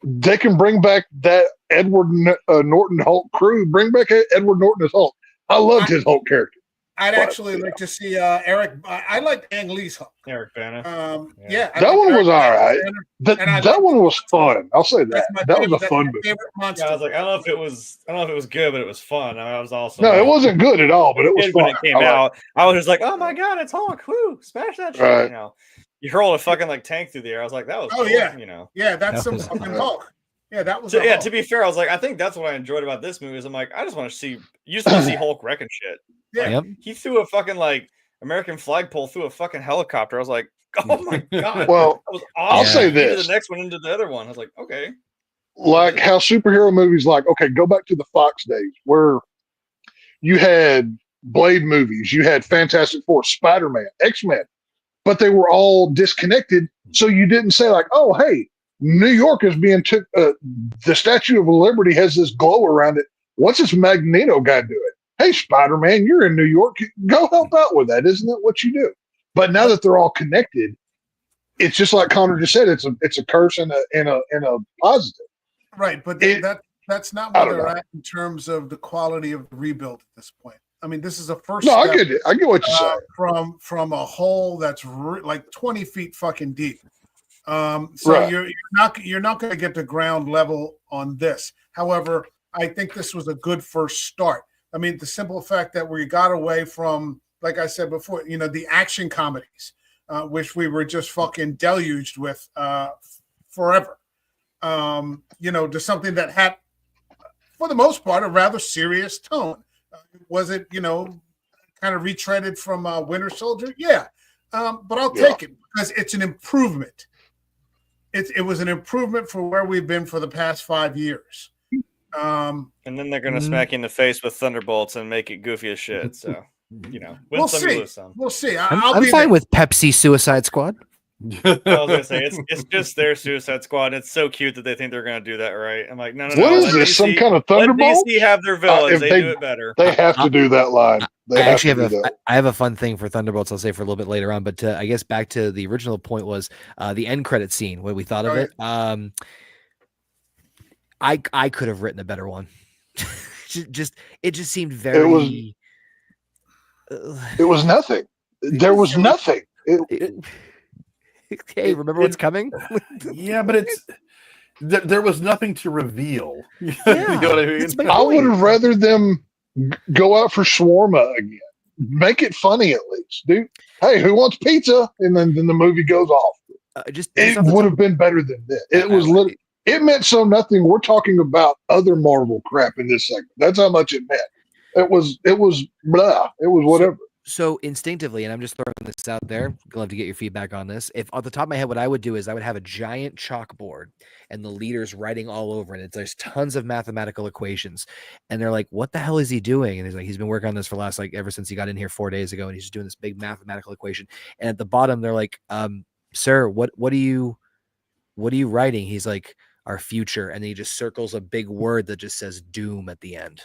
They can bring back that Edward Norton Hulk crew. Bring back Edward Norton as Hulk. I loved his Hulk character. I'd actually like to see Eric. I like Ang Lee's Hulk. Eric Bana. Yeah, that one was all right. That one was fun. I'll say that. That was a fun movie. Yeah, I was like, I don't know if it was good, but it was fun. I was also it wasn't good at all, but it was fun. When it came out, I was just like, oh my god, it's Hulk! Woo, smash that shit! Right. You hurled a fucking like tank through the air. I was like, that was cool, yeah, that's some fucking Hulk. Yeah, that was. So, yeah, to be fair, I was like, I think that's what I enjoyed about this movie. Is I'm like, I just want to see. You just want to see Hulk wrecking shit. Yeah, he threw a fucking like American flagpole through a fucking helicopter. I was like, oh my god. Well, that was awesome. I'll say this: the next one into the other one. I was like, okay. Like how superhero movies, like go back to the Fox days where you had Blade movies, you had Fantastic Four, Spider-Man, X-Men, but they were all disconnected. So you didn't say like, oh, hey, New York is being took. The Statue of Liberty has this glow around it. What's this Magneto guy doing? Hey, Spider-Man, you're in New York. Go help out with that. Isn't that what you do? But now that they're all connected, it's just like Connor just said. It's a curse and a positive. Right, but that's not where they're at in terms of the quality of the rebuild at this point. I mean, this is a first. No, step, I get it. I get what you're saying. From a hole that's like 20 feet fucking deep. So right. you're not going to get to ground level on this. However, I think this was a good first start. I mean, the simple fact that we got away from, like I said before, the action comedies. which we were just fucking deluged with forever. To something that had, for the most part, a rather serious tone. Was it, kind of retreaded from Winter Soldier? Yeah. But I'll take it because it's an improvement. It was an improvement for where we've been for the past 5 years. And then they're going to smack you in the face with Thunderbolts and make it goofy as shit. So, we'll see. We'll see. I'm fine with Pepsi Suicide Squad. I was gonna say it's just their Suicide Squad. It's so cute that they think they're gonna do that right. I'm like, no. What is this? Some kind of Thunderbolt? Let DC have their villains. They do it better. They have to do that line. I have a fun thing for Thunderbolts. I'll say for a little bit later on, but I guess back to the original point was the end credit scene. What we thought of it. I could have written a better one. it just seemed very. It was nothing. There was nothing. Hey, remember what's coming? Yeah, but there was nothing to reveal. Yeah, you know what I mean? I would have rather them go out for shawarma again. Make it funny at least, dude. Hey, who wants pizza? And then the movie goes off. It would have been better than this. It was literally. It meant so nothing. We're talking about other Marvel crap in this segment. That's how much it meant. It was blah. It was whatever. So instinctively, and I'm just throwing this out there, I'd love to get your feedback on this. If off the top of my head, what I would do is I would have a giant chalkboard and the leaders writing all over it. There's tons of mathematical equations. And they're like, what the hell is he doing? And he's been working on this for ever since he got in here 4 days ago. And he's just doing this big mathematical equation. And at the bottom, they're like, sir, what are you writing? He's like, our future. And then he just circles a big word that just says doom at the end.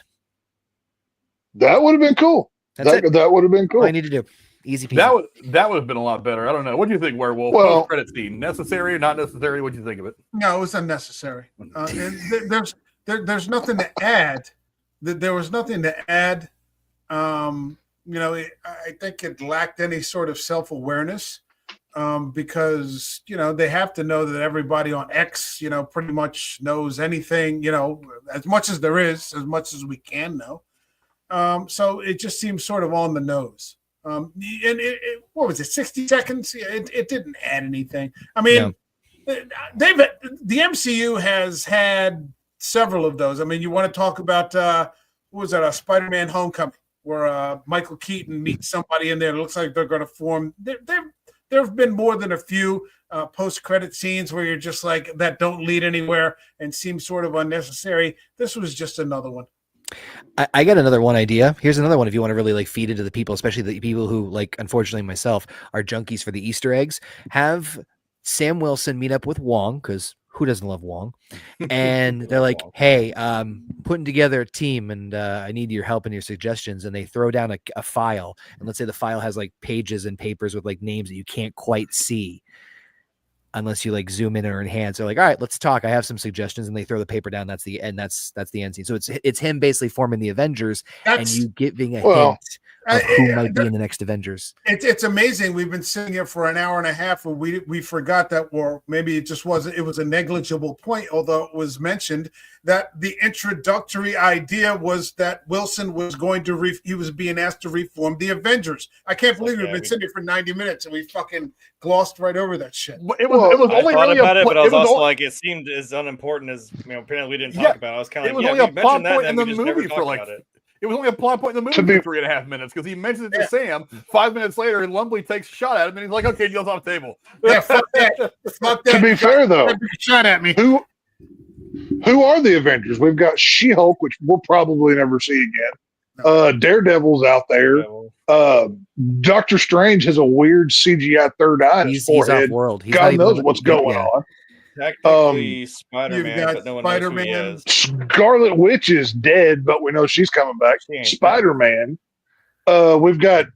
That would have been cool. That would have been cool. All I need to do. Easy peasy. That would have been a lot better. I don't know. What do you think, Werewolf? Well, credit scene, necessary or not necessary? What do you think of it? No, it was unnecessary. There's nothing to add. There was nothing to add. I think it lacked any sort of self-awareness because they have to know that everybody on X pretty much knows anything. As much as there is, as much as we can know. So it just seems sort of on the nose. And what was it, 60 seconds? It didn't add anything. I mean, the MCU has had several of those. I mean, you want to talk about, what was that, Spider-Man Homecoming, where Michael Keaton meets somebody in there. It looks like they're going to form. There have been more than a few post-credit scenes where you're just like, that don't lead anywhere and seem sort of unnecessary. This was just another one. I got another one idea. Here's another one if you want to really feed into the people, especially the people who, unfortunately myself, are junkies for the Easter eggs. Have Sam Wilson meet up with Wong, because who doesn't love Wong? And they're like, hey, putting together a team and I need your help and your suggestions. And they throw down a file. And let's say the file has pages and papers with names that you can't quite see unless you zoom in or enhance. They're like, all right, let's talk. I have some suggestions. And they throw the paper down. That's the end. That's the end scene. So it's him basically forming the Avengers and you giving a hint of who might be in the next Avengers. It's amazing. We've been sitting here for an hour and a half and we forgot that, or maybe it just wasn't, it was a negligible point, although it was mentioned that the introductory idea was that Wilson was going to, he was being asked to reform the Avengers. I can't believe we've been sitting here for 90 minutes and we fucking glossed right over that shit. It was only really about it, but I was also like, it seemed as unimportant as, apparently we didn't talk about it. I was kind of like, it was only a plot point in the movie for it was only a plot point in the movie for 3.5 minutes because he mentions it to Sam. 5 minutes later, and Lumbly takes a shot at him, and he's like, "Okay, deal's off the table." Yeah, fuck that. Fuck that. To be fair, though, shot at me. Who are the Avengers? We've got She-Hulk, which we'll probably never see again. Daredevil's out there. Doctor Strange has a weird CGI third eye in his forehead. He's off-world. God knows what's going on. Technically Spider-Man, but no one knows who he is. Scarlet Witch is dead, but we know she's coming back. Spider-Man. We've got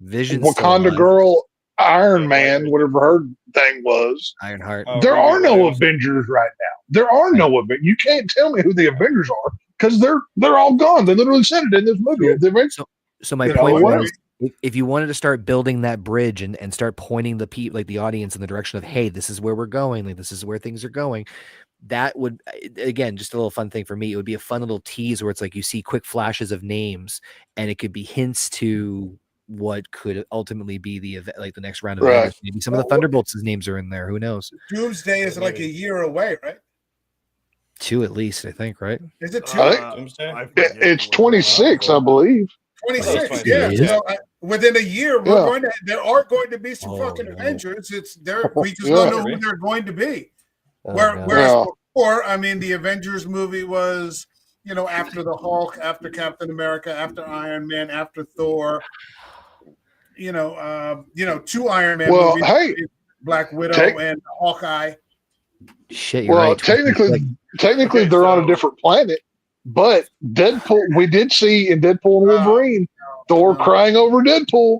Vision, Wakanda Girl, Iron Man, whatever her thing was. Ironheart. There are no Avengers right now. There are no Avengers. You can't tell me who the Avengers are because they're all gone. They literally said it in this movie. So my point was, if you wanted to start building that bridge and start pointing the audience in the direction of, hey, this is where we're going, this is where things are going, that would, again, just a little fun thing for me. It would be a fun little tease where it's you see quick flashes of names and it could be hints to what could ultimately be the event, like the next round of Avengers. Maybe some of the Thunderbolts' names are in there. Who knows? Doomsday is like a year away, right? 2 at least, I think, right? Is it 2? It's 26, I believe. 26, yeah. So, within a year, there are going to be some fucking Avengers. We just don't know who they're going to be. Whereas before, I mean, the Avengers movie was, after the Hulk, after Captain America, after Iron Man, after Thor. 2 Iron Man movies, Black Widow and Hawkeye. Shit, you're right. Technically, they're on a different planet. But Deadpool, we did see in Deadpool and Wolverine, Thor crying over Deadpool.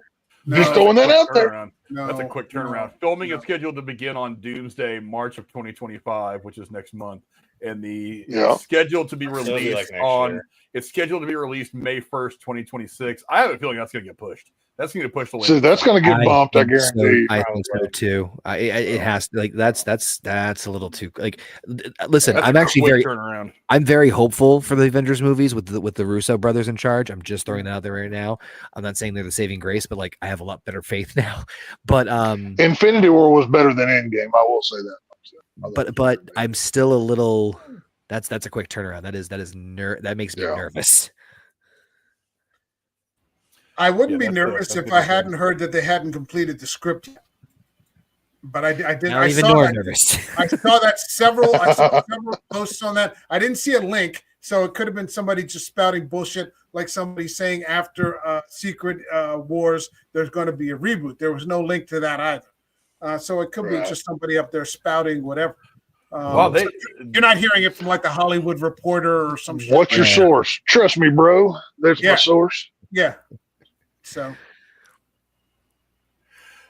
Just throwing that out there. That's a quick turnaround. Filming is scheduled to begin on Doomsday, March of 2025, which is next month, and scheduled to be released It's scheduled to be released May 1st, 2026. I have a feeling that's going to get pushed. That's going to push the. So that's going to get bumped. I guarantee. I think so too. It has to, like that's a little too like. Listen, I'm actually I'm very hopeful for the Avengers movies with the Russo brothers in charge. I'm just throwing that out there right now. I'm not saying they're the saving grace, but like I have a lot better faith now. But Infinity War was better than Endgame. I will say that. But I'm still a little. That's a quick turnaround. That makes me nervous. I wouldn't be nervous if I hadn't heard that they hadn't completed the script yet. But I did. I saw that. Nervous. I saw that several posts on that. I didn't see a link, so it could have been somebody just spouting bullshit, like somebody saying after Secret Wars there's going to be a reboot. There was no link to that either. So it could be just somebody up there spouting whatever. So you're not hearing it from like the Hollywood Reporter or some shit. What's your source? Trust me, bro. There's my source. Yeah. So.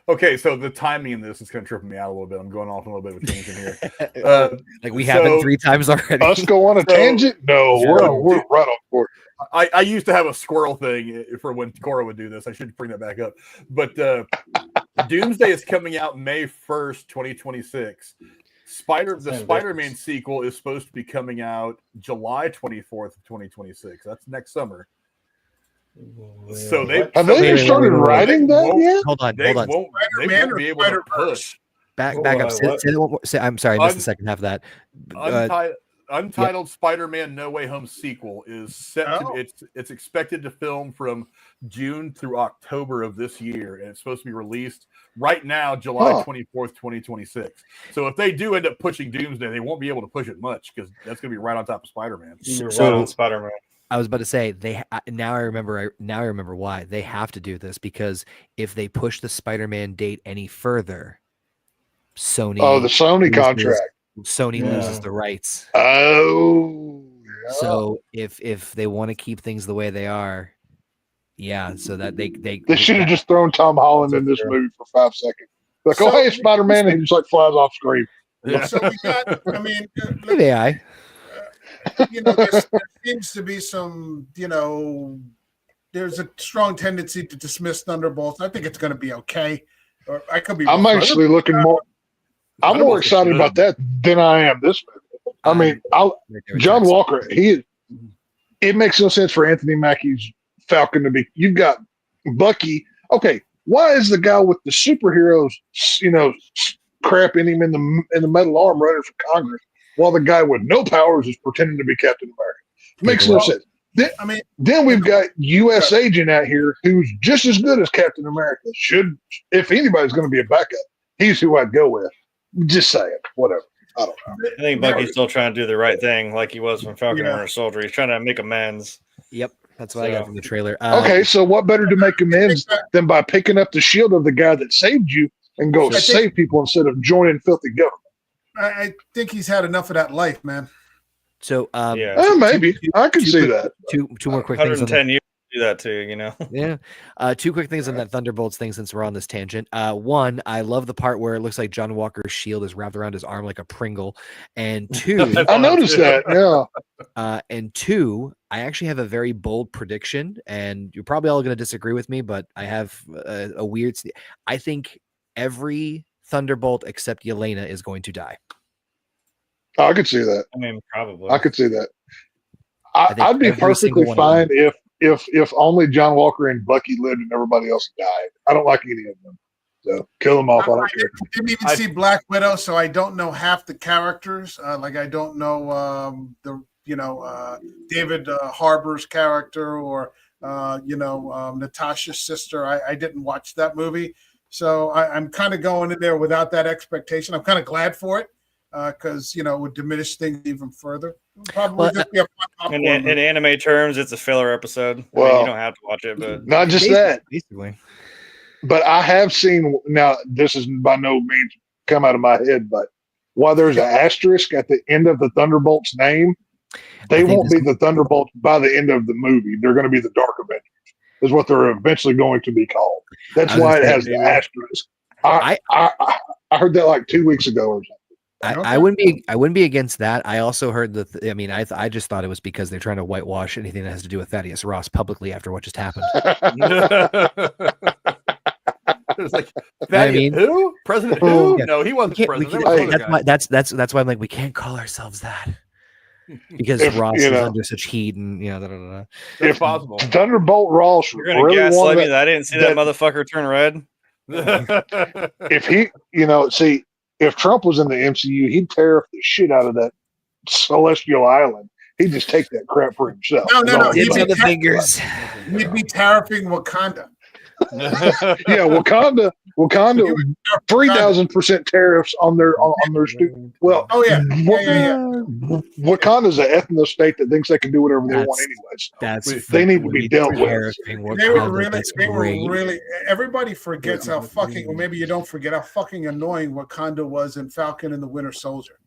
Okay, so the timing in this is kind of tripping me out a little bit. I'm going off on a little bit of a tangent here. Like we haven't 3 times already. Us go on a tangent? No, we're right on board. I used to have a squirrel thing for when Cora would do this. I should bring that back up. But Doomsday is coming out May 1st, 2026. The Spider-Man sequel is supposed to be coming out July 24th, 2026. That's next summer. So have they started writing that yet? Hold on. They won't be able to push. Back up. I'm sorry, I missed the second half of that. Untitled Spider-Man No Way Home sequel is set. It's expected to film from June through October of this year, and it's supposed to be released right now, July 24th, 2026. So if they do end up pushing Doomsday, they won't be able to push it much because that's going to be right on top of Spider-Man. Right on Spider-Man. I was about to say now I remember why they have to do this, because if they push the Spider-Man date any further, Sony the Sony contract. Sony loses the rights. So if they want to keep things the way they are, so that they should have just thrown Tom Holland in this movie for 5 seconds. Like, hey, Spider-Man, and he just like flies off screen. Yeah. So we got. I mean, AI. There seems to be some, there's a strong tendency to dismiss Thunderbolts. I think it's going to be okay. Or I could be wrong. I'm actually looking more. I'm more excited about that than I am this movie. I mean, John Walker. It makes no sense for Anthony Mackie's Falcon to be. You've got Bucky. Okay, why is the guy with the superheroes, crap in him in the metal arm running for Congress, while the guy with no powers is pretending to be Captain America? Makes no sense. Then we've got U.S. agent out here who's just as good as Captain America. If anybody's going to be a backup, he's who I'd go with. Just saying, whatever. I don't know. I think Bucky's still trying to do the right thing, like he was from Falcon and Winter Soldier. He's trying to make amends. Yep, that's what I got from the trailer. Okay, so what better to make amends than by picking up the shield of the guy that saved you and go save people instead of joining filthy government? I think he's had enough of that life, man. So, maybe I can see that. Two more quick 110 things. years to do that too, Yeah. 2 quick things on that Thunderbolts thing, since we're on this tangent. One, I love the part where it looks like John Walker's shield is wrapped around his arm like a Pringle. And 2, I noticed that. Yeah. And 2, I actually have a very bold prediction, and you're probably all going to disagree with me, but I have a weird. I think every Thunderbolt except Yelena is going to die. I could see that. I mean, probably. I could see that. I'd be perfectly fine if if only John Walker and Bucky lived and everybody else died. I don't like any of them. So kill them off. I didn't even see Black Widow, so I don't know half the characters. Like I don't know David Harbour's character or Natasha's sister. I didn't watch that movie, so I'm kind of going in there without that expectation. I'm kind of glad for it because it would diminish things even further. Probably just be a fun in anime terms, it's a filler episode. Well, you don't have to watch it, but not just that. Basically. But I have seen, now this is by no means come out of my head, but while there's an asterisk at the end of the Thunderbolts name, they won't be the Thunderbolts by the end of the movie. They're going to be the Dark Avengers, is what they're eventually going to be called. That's why it has the asterisk. I heard that like 2 weeks ago or something. I wouldn't be against that. I also heard that. I just thought it was because they're trying to whitewash anything that has to do with Thaddeus Ross publicly after what just happened. It's like who? President who? No, he wasn't president. That's why I'm like, we can't call ourselves that because Ross is under such heat and If possible, Thunderbolt Ross. You're gonna gaslight me that I didn't see that motherfucker turn red. If he, if Trump was in the MCU, he'd tear the shit out of that celestial island. He'd just take that crap for himself. No. He'd be fingers. He'd be tariffing Wakanda. Wakanda 3,000% tariffs on their students. Well, Wakanda's an ethno state that thinks they can do whatever they want anyways. They need to be dealt with. They were really. Everybody forgets how fucking, or maybe you don't forget how fucking annoying Wakanda was in Falcon and the Winter Soldier.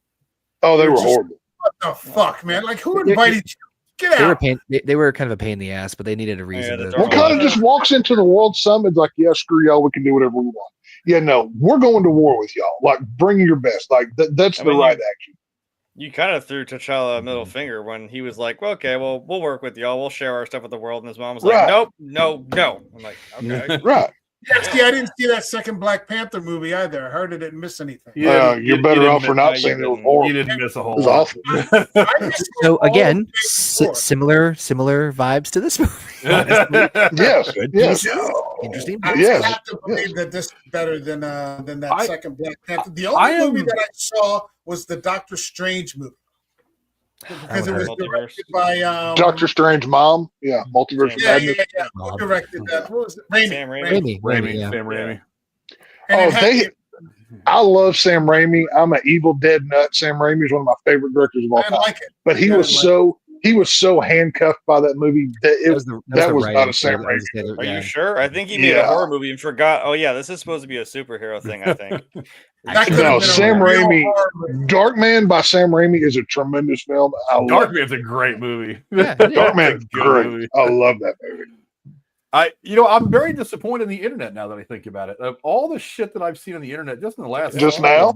Oh, they were horrible. What the fuck, man? Like, who invited you? Get out. They were kind of a pain in the ass, but they needed a reason. Wakanda just walks into the World Summit like, yeah, screw y'all, we can do whatever we want. Yeah, no, we're going to war with y'all. Like, bring your best. Like, that's the right action. You kind of threw T'Challa a middle finger when he was like, well, okay, well, we'll work with y'all. We'll share our stuff with the world. And his mom was like, nope, no. I'm like, okay. Right. Yeah, I didn't see that second Black Panther movie either. I heard it didn't miss anything. Yeah, you're better off for not seeing it. You didn't miss a whole lot. So again, similar vibes to this movie. Yes. Interesting. I have to believe that this is better than that second Black Panther. The only movie that I saw was the Doctor Strange movie. Because it was directed by Doctor Strange mom. Yeah, Multiverse of Madness. Yeah. Who directed that? What was it? Sam Raimi. I love Sam Raimi. I'm an Evil Dead nut. Sam Raimi is one of my favorite directors of all time. Like it. But he was so handcuffed by that movie that that was not a Sam Raimi. Are you sure? I think he made a horror movie and forgot. Oh yeah, this is supposed to be a superhero thing. I think. No, Sam Raimi. Darkman by Sam Raimi is a tremendous film. Darkman's a great movie. Darkman's great movie. I love that movie. I'm very disappointed in the internet now that I think about it. Of all the shit that I've seen on the internet just in the last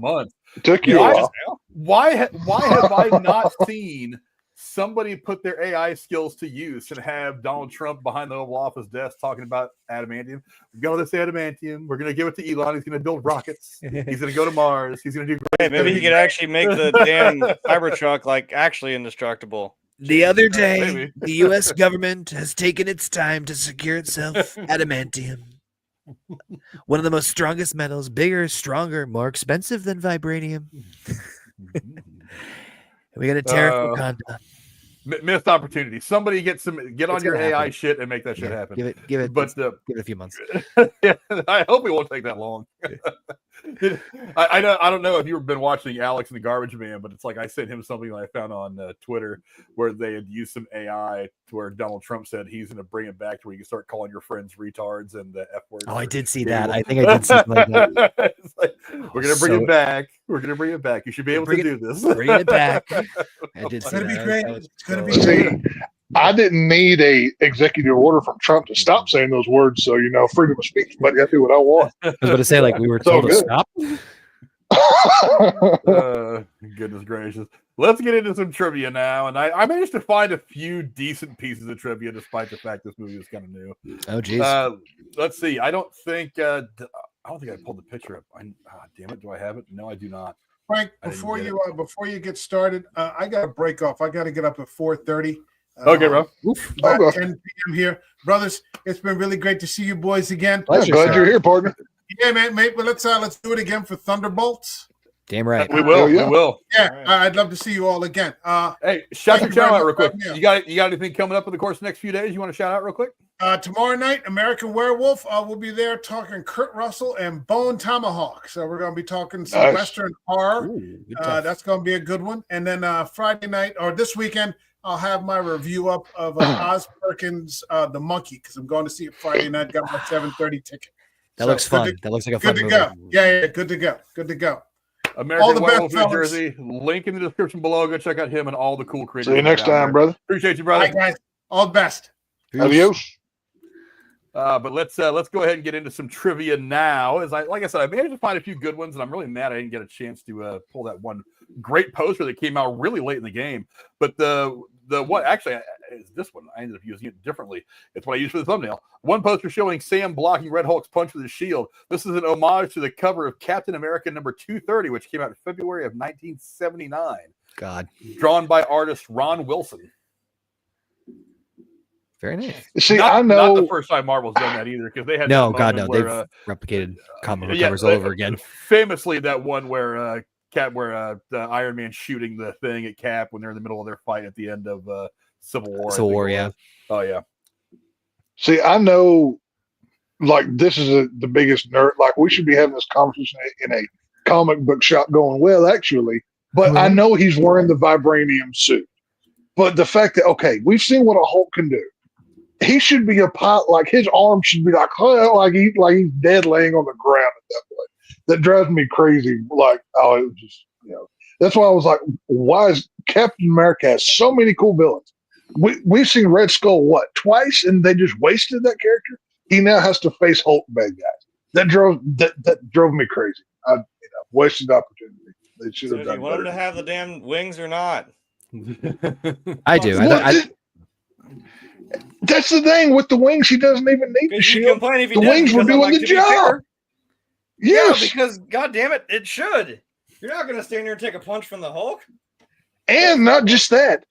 month, it took you a while. Why have I not seen somebody put their AI skills to use and have Donald Trump behind the Oval Office desk talking about adamantium? We've got all this adamantium. We're going to give it to Elon. He's going to build rockets. He's going to go to Mars. He's going to do great maybe he could actually make the damn Cybertruck like actually indestructible. The other day, the U.S. government has taken its time to secure itself adamantium. One of the most strongest metals, bigger, stronger, more expensive than vibranium. We got to tear Wakanda. Missed opportunity. Somebody get on your AI shit and make that shit happen. Give it a few months. I hope it won't take that long. I don't know if you've been watching Alex and the Garbage Man, but it's like I sent him something that I found on Twitter where they had used some AI to where Donald Trump said he's going to bring it back to where you can start calling your friends retards and the F word. Oh, I did see that. I think I did see something like that. It's like, we're going to bring it back. We're going to bring it back. You should be able to do this. Bring it back. I did see that. It's going to be great. See, I didn't need a executive order from Trump to stop saying those words. So, freedom of speech, but I do what I want. I was about to say, like, we were told to stop. Goodness gracious. Let's get into some trivia now. And I managed to find a few decent pieces of trivia despite the fact this movie was kind of new. Oh, geez. Let's see. I don't think I pulled the picture up. Damn it. Do I have it? No, I do not. Frank, before you get started, I got to break off. I got to get up at 4:30. Okay, bro. About 10 p.m. here. Brothers, it's been really great to see you boys again. Glad you're here, partner. Yeah, man, mate. But let's do it again for Thunderbolts. Damn right. We will. We will. Yeah, right. I'd love to see you all again. Hey, shout your channel out real quick. You got anything coming up in the course of the next few days you want to shout out real quick? Tomorrow night, American Werewolf. We'll be there talking Kurt Russell and Bone Tomahawk. So we're going to be talking some Western horror. Ooh, that's going to be a good one. And then Friday night or this weekend, I'll have my review up of Oz Perkins' The Monkey, because I'm going to see it Friday night. Got my 7:30 ticket. That looks fun. That looks like a fun movie. Good to go. Yeah, good to go. Good to go. American Werewolf, New Jersey. Link in the description below. Go check out him and all the cool creators. See you next time, brother. Appreciate you, brother. All right, guys. All the best. Adios. But let's go ahead and get into some trivia now. Like I said, I managed to find a few good ones, and I'm really mad I didn't get a chance to pull that one great poster that came out really late in the game. But the one actually is this one. I ended up using it differently. It's what I used for the thumbnail. One poster showing Sam blocking Red Hulk's punch with his shield. This is an homage to the cover of Captain America number 230, which came out in February of 1979. God. Drawn by artist Ron Wilson. Very nice. See, I know not the first time Marvel's done that either, because they had no. They've replicated comic book covers all over again. Famously, that one where the Iron Man shooting the thing at Cap when they're in the middle of their fight at the end of Civil War. Civil War, yeah. Oh yeah. See, I know, like this is the biggest nerd. Like we should be having this conversation in a comic book shop, going well, actually. But I know he's wearing the vibranium suit. But the fact that we've seen what a Hulk can do. He should be a pilot. Like his arm should be like he's dead laying on the ground at that point. That drives me crazy. Like, it was just, that's why I was like, why is Captain America has so many cool villains? We've seen Red Skull twice, and they just wasted that character. He now has to face Hulk bad guys. That drove me crazy. Wasted opportunity. They should have done. Do you want him to have the damn wings or not? I do. That's the thing with the wings. He doesn't even need the shield. The wings were doing the job. Yes, yeah, because God damn it, it should. You're not going to stand here and take a punch from the Hulk. And not just that.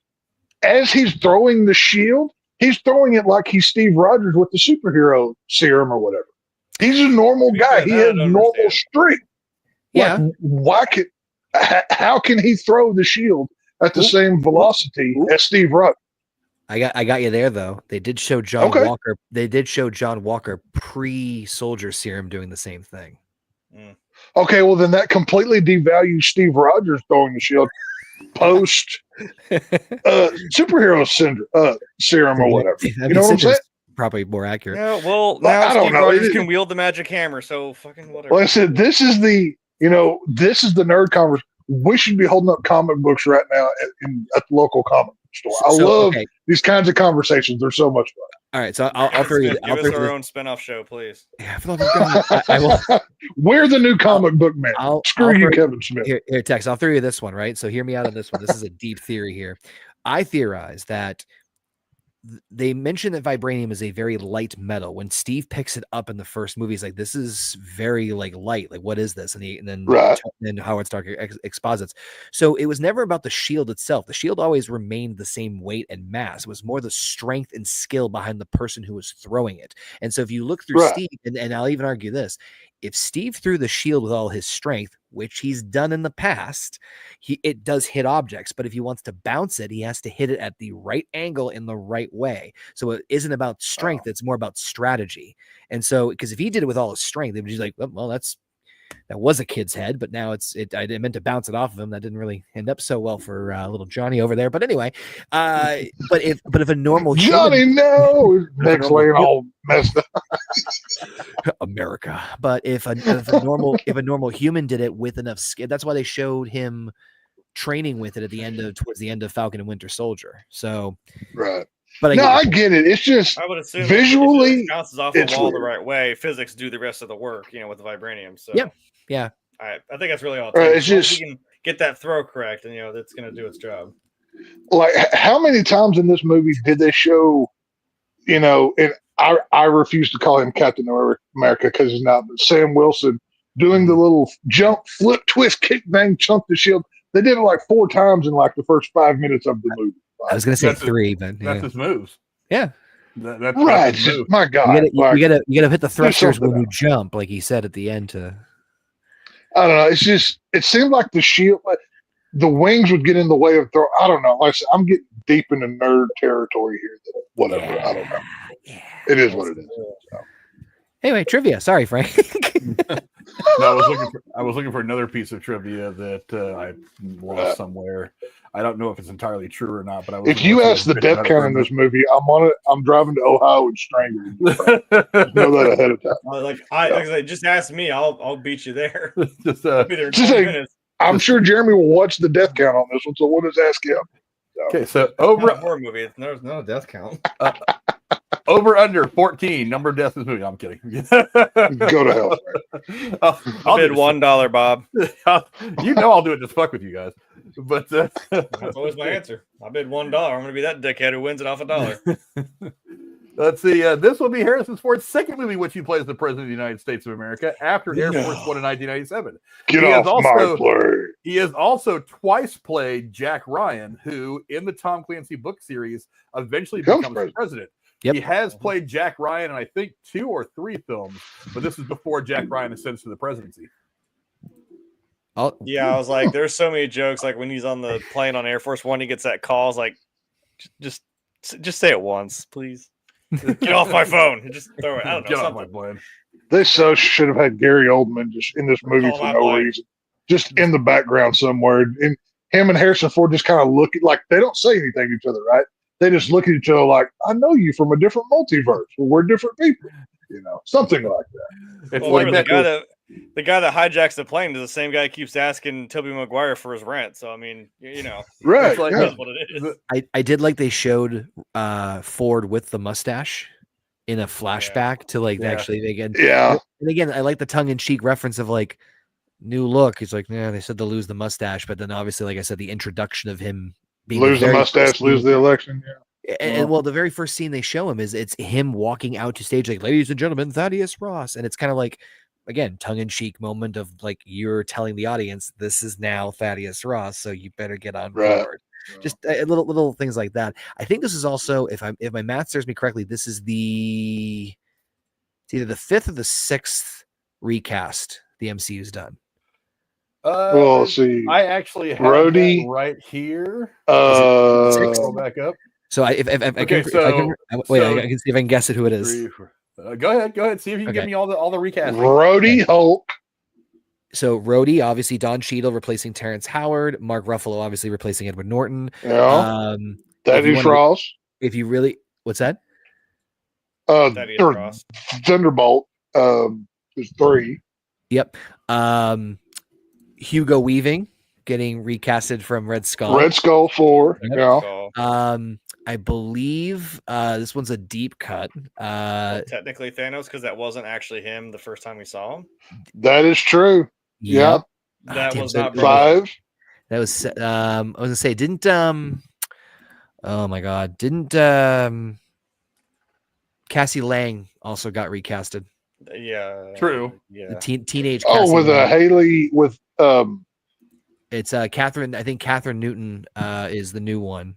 As he's throwing the shield, he's throwing it like he's Steve Rogers with the superhero serum or whatever. He's a normal guy. He has normal strength. Yeah. How can he throw the shield at the same velocity as Steve Rogers? I got you there though. They did show John Walker. They did show John Walker pre-soldier serum doing the same thing. Okay, well then that completely devalues Steve Rogers throwing the shield post superhero serum or whatever. You know what I'm saying? Probably more accurate. Yeah, well, now Steve Rogers can wield the magic hammer, so fucking whatever. Well, I said this is the nerd conversation. We should be holding up comic books right now at the local comic store. I love these kinds of conversations. They're so much fun. All right, so I'll throw you. Give us our own spinoff show, please. Yeah, I will. We're the new comic book man. Screw you, Kevin Smith. Here, Tex. I'll throw you this one, right? So hear me out on this one. This is a deep theory here. I theorize that they mention that vibranium is a very light metal. When Steve picks it up in the first movie, he's like, "This is very light. Like, what is this?" And then Howard Stark exposits. So it was never about the shield itself. The shield always remained the same weight and mass. It was more the strength and skill behind the person who was throwing it. And so if you look through Steve, and I'll even argue this. If Steve threw the shield with all his strength, which he's done in the past, it does hit objects. But if he wants to bounce it, he has to hit it at the right angle in the right way. So it isn't about strength; it's more about strategy. And so, because if he did it with all his strength, it would be like, well, that was a kid's head, but now I meant to bounce it off of him. That didn't really end up so well for little Johnny over there. But anyway, but if a normal Johnny, next lane all messed up. America. But if a normal human did it with enough skill, that's why they showed him training with it towards the end of Falcon and Winter Soldier. So But I get it. It's just I would assume visually it bounces off the wall the right way. Physics do the rest of the work, with the vibranium. So yeah. I think that's really all. It's just if you can get that throw correct, and that's going to do its job. Like, how many times in this movie did they show? And I refuse to call him Captain America because he's not. But Sam Wilson doing the little jump, flip, twist, kick, bang, chunk the shield. They did it like 4 times in like the first 5 minutes of the movie. I was going to say That's 3, but That's his moves. yeah. That's Right. his move. My God. You gotta hit the thrusters when something you jump, like he said at the end. I don't know. It's just, it seemed like the shield, the wings would get in the way of throw. I don't know. Like I said, I'm getting deep into nerd territory here. Whatever. I don't know. Yeah. It is what it is. So. Anyway, trivia. Sorry, Frank. No, I was looking for another piece of trivia that I lost somewhere. I don't know if it's entirely true or not, but I was. If you ask the death count in this movie, I'm driving to Ohio and strangling you. Know that ahead of time. Just ask me. I'll beat you there. I'll be there in just 20 minutes. I'm sure Jeremy will watch the death count on this one, so we'll just ask him. Okay, so Not a horror movie. There's no death count. Over under 14 number of deaths in this movie. I'm kidding. Go to hell. I'll bid $1, Bob. You know I'll do it just fuck with you guys. But that's always my answer. I bid $1. I'm going to be that dickhead who wins it off $1. Let's see. This will be Harrison Ford's second movie, which he plays the President of the United States of America after Air Force One in 1997. Get off my plane. He has also twice played Jack Ryan, who in the Tom Clancy book series eventually becomes the president. Yep. He has played Jack Ryan in, I think, 2 or 3 films, but this is before Jack Ryan ascends to the presidency. Yeah, I was like, there's so many jokes. Like when he's on the plane on Air Force One, he gets that call. I was like, just say it once, please. Get off my phone. Just throw it. I don't know. Get off my plane. They so should have had Gary Oldman just in this movie for no reason, just in the background somewhere. And him and Harrison Ford just kind of look like they don't say anything to each other, right? They just look at each other like, I know you from a different multiverse. Well, we're different people, something like that. It's like the guy that hijacks the plane is the same guy who keeps asking Tobey Maguire for his rent. So, I mean, right. Like, that's what it is. I did like they showed Ford with the mustache in a flashback to actually again. Yeah. And again, I like the tongue-in-cheek reference of like new look. He's like, they said to lose the mustache, but then obviously, like I said, the introduction of him being lose the mustache, lose the election. Yeah. And well, the very first scene they show him is it's him walking out to stage, like, ladies and gentlemen, Thaddeus Ross. And it's kind of like, again, tongue-in-cheek moment of like, you're telling the audience, this is now Thaddeus Ross, so you better get on board. Just little things like that. I think this is also, if my math serves me correctly, this is it's either the 5th or the 6th recast the MCU's done. Well, see, I actually have Brody that right here. Go back up. So I can see if I can guess it who it is. Go ahead. See if you can give me all the recast. Brody Hulk. So Rhodey, obviously Don Cheadle replacing Terrence Howard, Mark Ruffalo obviously replacing Edward Norton. Yeah. Thaddeus Ross. If you really, what's that? Thunderbolt. There's 3. Yep. Hugo Weaving getting recasted from Red Skull. Red Skull 4. Yep. Yeah. I believe this one's a deep cut. Technically Thanos, because that wasn't actually him the first time we saw him. That is true. Yep. Yeah. That was not 5. That was I was gonna say, didn't oh my god, didn't Cassie Lang also got recasted? Yeah. True. Yeah. The teenage Oh, Cassie with Lang. Haley with It's Catherine. I think Catherine Newton is the new one.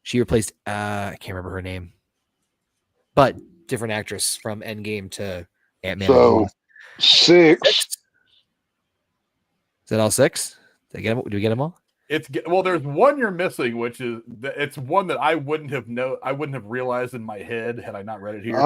She replaced I can't remember her name, but different actress from Endgame to Ant-Man. So 6. Is that all 6? Did we get them all? There's one you're missing, which is it's one that I wouldn't have realized in my head had I not read it here.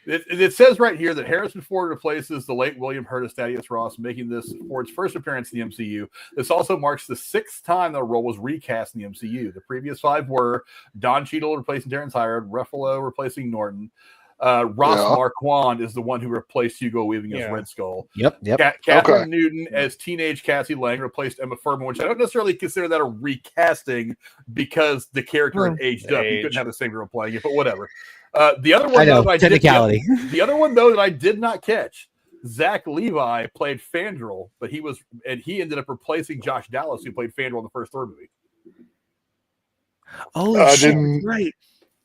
It says right here that Harrison Ford replaces the late William Hurt Thaddeus Ross, making this Ford's first appearance in the MCU. This also marks the 6th time the role was recast in the MCU. The previous 5 were Don Cheadle replacing Terrence Howard, Ruffalo replacing Norton. Ross Marquand is the one who replaced Hugo Weaving as Red Skull. Yep. Catherine Newton as teenage Cassie Lang replaced Emma Furman, which I don't necessarily consider that a recasting because the character had aged up. You couldn't have the same girl playing it, but whatever. The other one, the other one though that I did not catch, Zach Levi played Fandral, but he ended up replacing Josh Dallas, who played Fandral in the first Thor movie. Oh, right.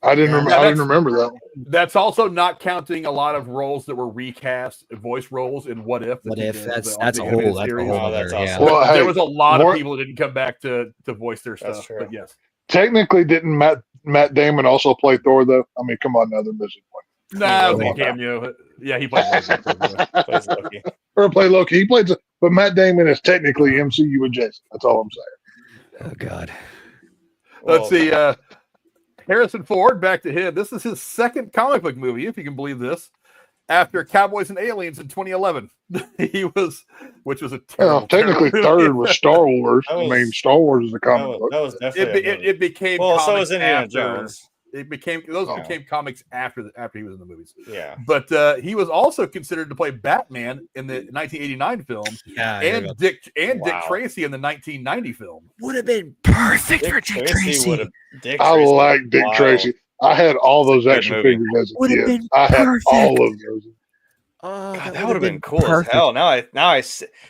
I didn't remember that. That's also not counting a lot of roles that were recast, voice roles in What If. That's a whole. Series. That's awesome. Well, there was a lot of people that didn't come back to voice their stuff. But yes, technically, didn't Matt Damon also play Thor though? I mean, come on, now they're missing one. Nah, it was a cameo. Yeah, he played Loki. Or play Loki. He played, but Matt Damon is technically MCU adjacent. That's all I'm saying. Oh God. Let's see. Harrison Ford, back to him. This is his second comic book movie, if you can believe this. After Cowboys and Aliens in 2011, which was a terrible. Technically, terrible third was Star Wars. Star Wars is a comic book. That was definitely it became. Well, comics so was Indiana after, Jones. It became became comics after he was in the movies. Yeah, but he was also considered to play Batman in the 1989 film, and Dick Tracy in the 1990 film. Would have been perfect for Dick Tracy. I like Dick Tracy. I had all those action figures as a kid. I had all of those. Oh, God, that would have been cool as hell. Now I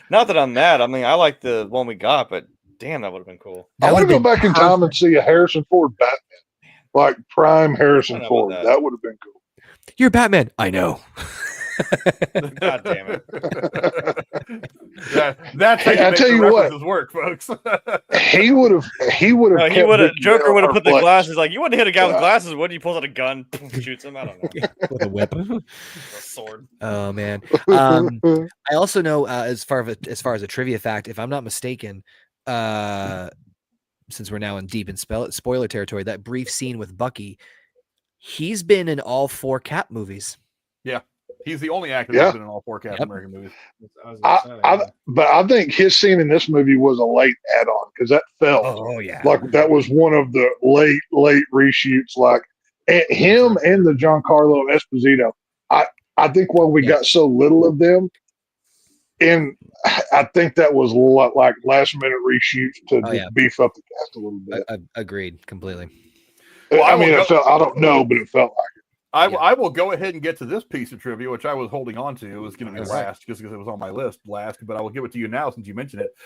not that I'm mad. I mean, I like the one we got, but damn, that would have been cool. I want to go back in time and see a Harrison Ford Batman, like prime Harrison Ford. That would have been cool. You're Batman. I know. God damn it. That's how you I tell you what, work, folks. he would have. Joker would have put the glasses. Like, you wouldn't hit a guy with glasses, would you? Pulls out a gun, shoots him. I don't know. With a whip, a sword. Oh man. I also know as far as a trivia fact, if I'm not mistaken, since we're now in deep in spoiler territory, that brief scene with Bucky, he's been in all 4 Cap movies. Yeah. He's the only actor that's been in all 4 Captain America movies. But I think his scene in this movie was a late add-on because that felt like that was one of the late reshoots. Like him and the Giancarlo Esposito. I think when we got so little of them, and I think that was like last-minute reshoots to just beef up the cast a little bit. Agreed completely. Well, I mean, it felt. I don't know, but it felt like it. I will go ahead and get to this piece of trivia, which I was holding on to. It was going to be last just because it was on my list last, but I will give it to you now since you mentioned it.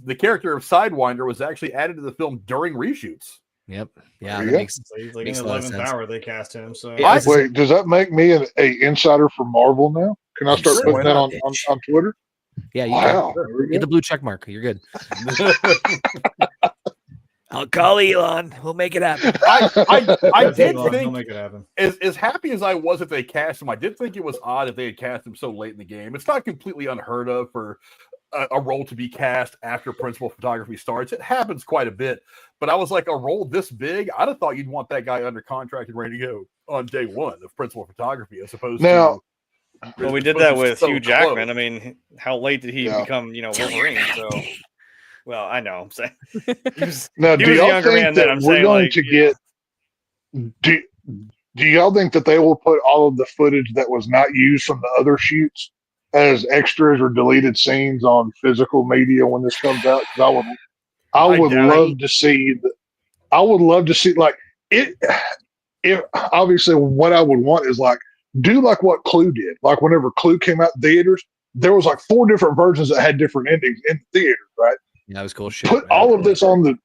The character of Sidewinder was actually added to the film during reshoots. Yep. Yeah. He's like in the 11th hour they cast him. So wait, does that make me an insider for Marvel now? Can I start putting that on Twitter? Yeah. You get the blue check mark. You're good. I'll call Elon. We'll make it happen. I did think, he'll make it happen. As happy as I was if they cast him, I did think it was odd if they had cast him so late in the game. It's not completely unheard of for a role to be cast after principal photography starts. It happens quite a bit, but I was like, a role this big, I'd have thought you'd want that guy under contract and ready to go on day one of principal photography, as opposed to. Well, we did that with Hugh Jackman. I mean, how late did he become, Wolverine? So. Well, I know. I'm saying. He was younger man than I'm saying. Going to get. Do y'all think that they will put all of the footage that was not used from the other shoots as extras or deleted scenes on physical media when this comes out? Because I would love to see. I would love to see like it. If obviously what I would want is like do like what Clue did. Like whenever Clue came out in theaters, there was like 4 different versions that had different endings in the theaters, right? Yeah, that was cool shit. Put all of this on the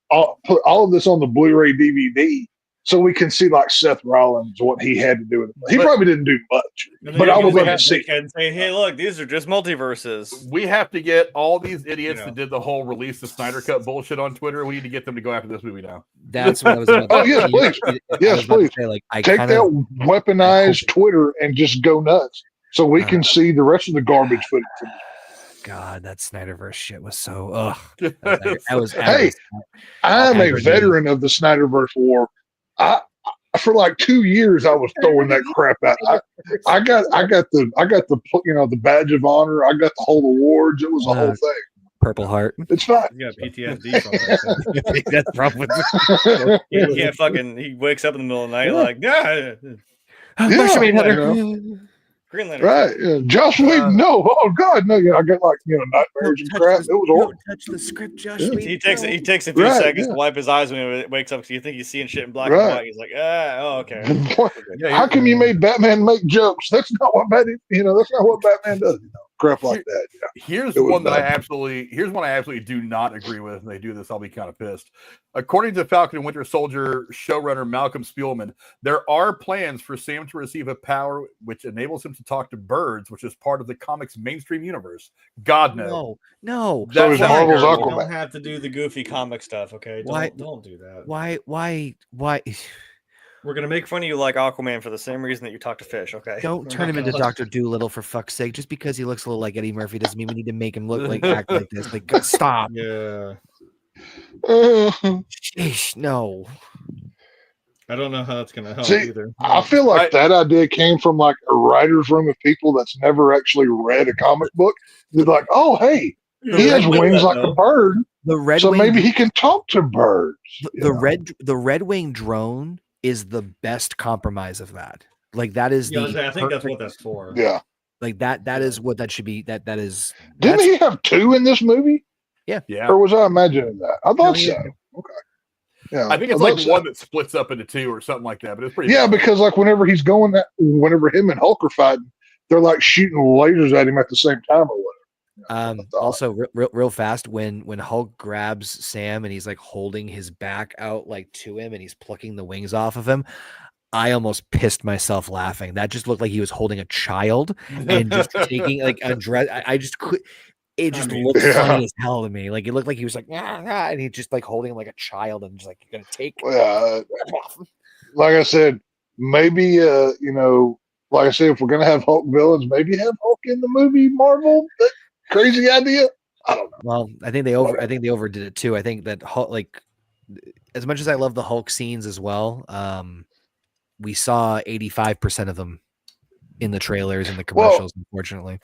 Blu-ray DVD so we can see like Seth Rollins what he had to do with it. He probably didn't do much, but I would love to see. And say, hey, look, these are just multiverses. We have to get all these idiots that did the whole release the Snyder Cut bullshit on Twitter. We need to get them to go after this movie now. That's what I was about to say. Yes, please. Yes, please. Take that weaponized Twitter and just go nuts so we can see the rest of the garbage footage. God, that Snyderverse shit was so. Hey, I'm a veteran of the Snyderverse war. For like 2 years, I was throwing that crap out. I got the badge of honor. I got the whole awards. It was a whole thing. Purple Heart. It's fine. You got PTSD from that. That's the problem with He can't fucking. He wakes up in the middle of the night like, Green Lantern. Right. Josh Whedon, no. Oh, God, no. I got like, nightmares and crap. It was horrible. Don't touch the script, Josh Whedon. He takes a few seconds to wipe his eyes when he wakes up because you think he's seeing shit in black and white. He's like, okay. How come you made Batman make jokes? That's not what Batman, that's not what Batman does. crap like that. Yeah. Here's It was one that I bad. absolutely do not agree with, and they do this, I'll be kind of pissed. According to Falcon and Winter Soldier showrunner Malcolm Spellman, there are plans for Sam to receive a power which enables him to talk to birds, which is part of the comics mainstream universe. God no. No. So is Marvel's You Aquaman. don't have to do the goofy comic stuff, okay? Don't do that. Why? We're gonna make fun of you like Aquaman for the same reason that you talk to fish, okay? Don't turn him into Dr. Doolittle for fuck's sake. Just because he looks a little like Eddie Murphy doesn't mean we need to make him look like act like this. Like, stop. Yeah. Sheesh, no. I don't know how that's gonna help See, either. I feel like that idea came from like a writer's room of people that's never actually read a comic book. They're like, oh, hey, he has wings like a bird, so maybe he can talk to birds. The Red Wing drone is the best compromise of that. Like that is I think that's what that's for. Yeah. Like that is what that should be. That is. Didn't he have two in this movie? Yeah. Or was I imagining that? I thought so. Okay. Yeah. I think it's like one that splits up into two or something like that, but it's pretty. Yeah, because like whenever whenever him and Hulk are fighting, they're like shooting lasers at him at the same time or whatever. Also, real fast, when Hulk grabs Sam and he's like holding his back out like to him and he's plucking the wings off of him, I almost pissed myself laughing. That just looked like he was holding a child and just taking like undress. I just could. It just looked funny as hell to me. Like it looked like he was like, and he just like holding him like a child and just like, you're gonna take. Like I said, maybe like I said, if we're gonna have Hulk villains, maybe have Hulk in the movie Marvel. That crazy idea. I don't know. Well, I think they overdid it too. I think that Hulk, like, as much as I love the Hulk scenes as well, we saw 85% of them in the trailers and the commercials. Unfortunately.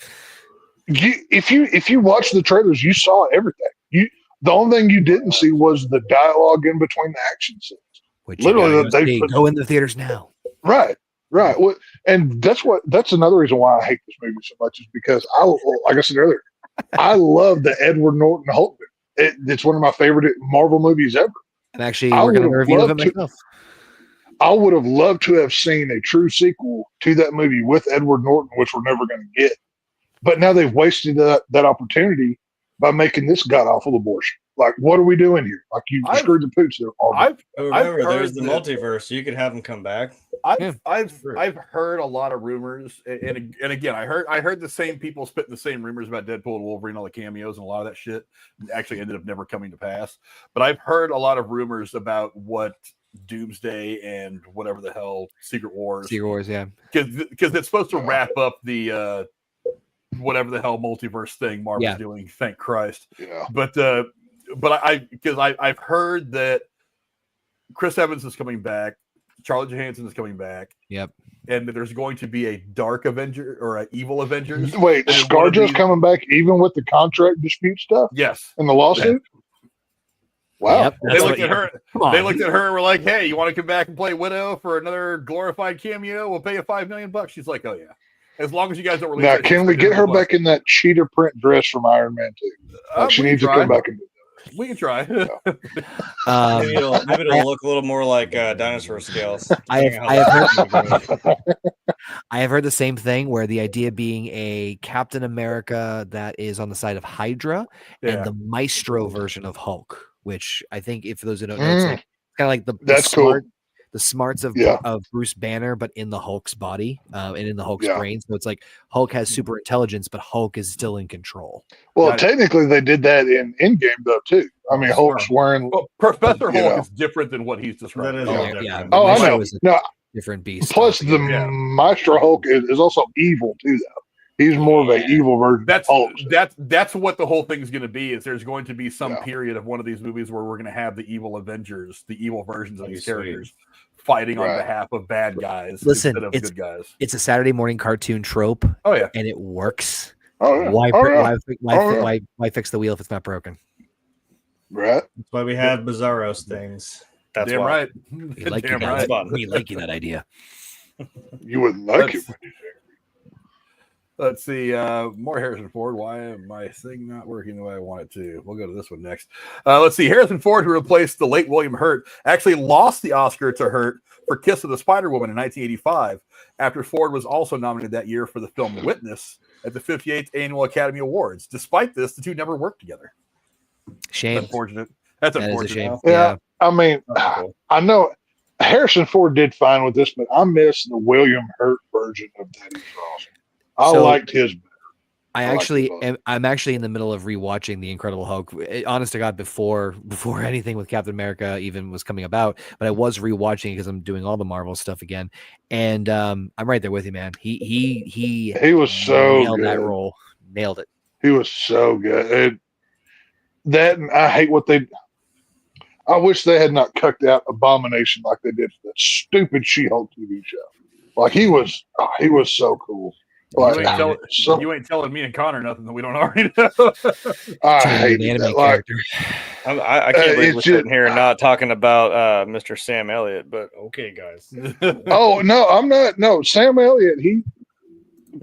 If you watch the trailers, you saw everything. The only thing you didn't see was the dialogue in between the action scenes. Which literally they go in the theaters now. Right. Well, and that's another reason why I hate this movie so much is because like I said earlier, I love the Edward Norton Hulk. It's one of my favorite Marvel movies ever. And actually, we're going to review it myself. I would have loved to have seen a true sequel to that movie with Edward Norton, which we're never going to get. But now they've wasted that opportunity by making this god-awful abortion. Like, what are we doing here? Like, you screwed the pooch there. Remember, there's the multiverse, so you could have him come back. I've heard a lot of rumors, and again, I heard the same people spitting the same rumors about Deadpool and Wolverine, all the cameos, and a lot of that shit actually ended up never coming to pass. But I've heard a lot of rumors about what Doomsday and whatever the hell Secret Wars, yeah, because it's supposed to wrap up the whatever the hell multiverse thing Marvel's doing. Thank Christ. Yeah. But I've heard that Chris Evans is coming back, Charlie Johansson is coming back. Yep. And that there's going to be a Dark Avenger or an Evil Avengers. Wait, ScarJo's coming back even with the contract dispute stuff? Yes. And the lawsuit? Yeah. Wow. Yep, they looked at her. They looked at her and were like, "Hey, you want to come back and play Widow for another glorified cameo? We'll pay you $5 million." She's like, "Oh yeah." As long as you guys don't release now, can we get her back in that cheetah print dress from Iron Man 2? She needs to come back and do that. We can try. Maybe it'll look a little more like dinosaur scales. I have heard the same thing, where the idea being a Captain America that is on the side of Hydra and the Maestro version of Hulk, which I think, if those who don't know, it's like, kind of like the smarts of Bruce Banner, but in the Hulk's body and in the Hulk's brain. So it's like Hulk has super intelligence, but Hulk is still in control. Well, technically, they did that in Endgame, though, too. I mean, Hulk's wearing. Well, Professor Hulk is different than what he's describing. I know. No, different beast. Plus, the Maestro Hulk is also evil, too, though. He's more of an evil version. That's what the whole thing is going to be. Is there's going to be some period of one of these movies where we're going to have the evil Avengers, the evil versions of these characters, fighting on behalf of bad guys instead of good guys. It's a Saturday morning cartoon trope. Oh yeah, and it works. Oh yeah. Why fix the wheel if it's not broken? Right. That's why we have Bizarro's things. That's damn right. We like you that idea. You wouldn't like it when you say. Let's see. More Harrison Ford. Why am my thing not working the way I want it to? We'll go to this one next. Let's see. Harrison Ford, who replaced the late William Hurt, actually lost the Oscar to Hurt for Kiss of the Spider Woman in 1985, after Ford was also nominated that year for the film Witness, at the 58th Annual Academy Awards. Despite this, the two never worked together. Shame. That's unfortunate. That's That is a unfortunate. shame. Yeah, I mean, I know Harrison Ford did fine with this, but I miss the William Hurt version of Thaddeus Ross. I liked his better. I'm actually in the middle of rewatching The Incredible Hulk. Honest to God, before anything with Captain America even was coming about, but I was rewatching because I'm doing all the Marvel stuff again, and I'm right there with you, man. He was so nailed good. that role, nailed it. He was so good. And I hate what they. I wish they had not cut out Abomination like they did for that stupid She-Hulk TV show. Like he was so cool. Like, you ain't telling me and Connor nothing that we don't already know. I hate the anime character. I can't believe we're sitting here not talking about Mr. Sam Elliott, but okay, guys. Oh no, I'm not. No, Sam Elliott, he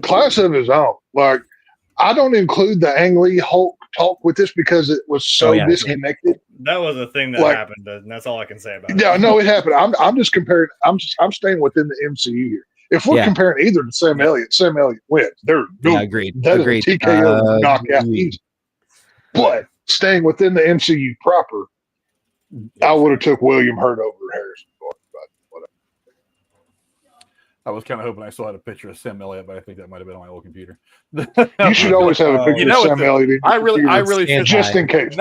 class of his own. Like I don't include the Ang Lee Hulk talk with this because it was so disconnected. That was a thing that happened, and that's all I can say about it. Yeah, no, it happened. I'm just comparing. I'm staying within the MCU here. If we're comparing either to Sam Elliott wins. There's no agreed. That is a TKO knockout easy. But staying within the MCU proper, I would have took William Hurt over Harrison Ford. But whatever. I was kind of hoping I still had a picture of Sam Elliott, but I think that might have been on my old computer. You should always have a picture of Sam Elliott. I really should, just in case.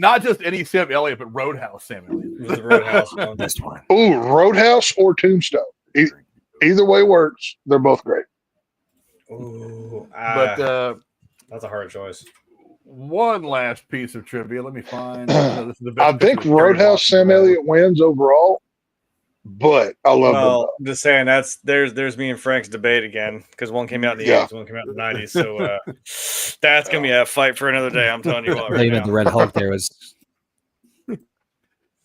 Not just any Sam Elliott, but Roadhouse Sam Elliott. The Roadhouse on this one. Ooh, Roadhouse or Tombstone. Either way works. They're both great. Ooh, but that's a hard choice. One last piece of trivia. Let me find. I think Roadhouse Sam Elliott wins overall, but I love them. I'm just saying there's me and Frank's debate again because one came out in the 80s, one came out in the 90s. So that's gonna be a fight for another day. I'm telling you what. Right now. The Red Hulk there was.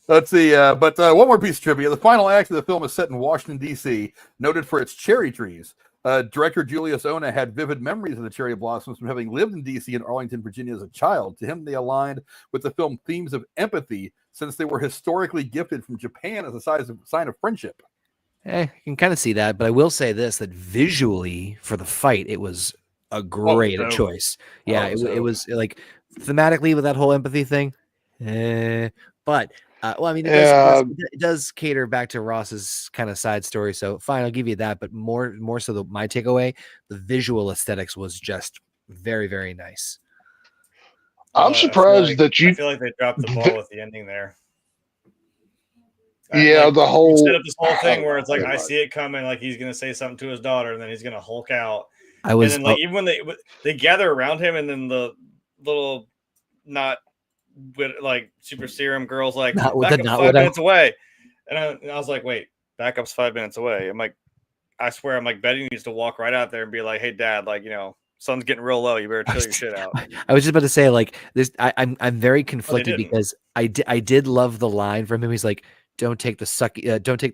Let's see. But one more piece of trivia. The final act of the film is set in Washington, D.C., noted for its cherry trees. Director Julius Onah had vivid memories of the cherry blossoms from having lived in D.C. and Arlington, Virginia as a child. To him, they aligned with the film themes of empathy since they were historically gifted from Japan as a sign of friendship. I can kind of see that, but I will say this, that visually for the fight, it was a great choice. Yeah, it was like thematically with that whole empathy thing. But well, I mean, it does cater back to Ross's kind of side story. So fine, I'll give you that. But more so, my takeaway, the visual aesthetics was just very, very nice. I'm surprised that you. I feel like they dropped the ball with the ending there. Yeah, like, the whole set up this whole thing where it's like I see it coming, like he's gonna say something to his daughter, and then he's gonna Hulk out. And then like even when they gather around him, and then the little with like super serum girls like backup's 5 minutes away, and I was like, wait, backup's 5 minutes away. I'm like, I swear, I'm like, Betty needs to walk right out there and be like, hey dad, like, you know, sun's getting real low, you better chill your shit out. I was just about to say, like, this I'm very conflicted because I did love the line from him. He's like, don't take the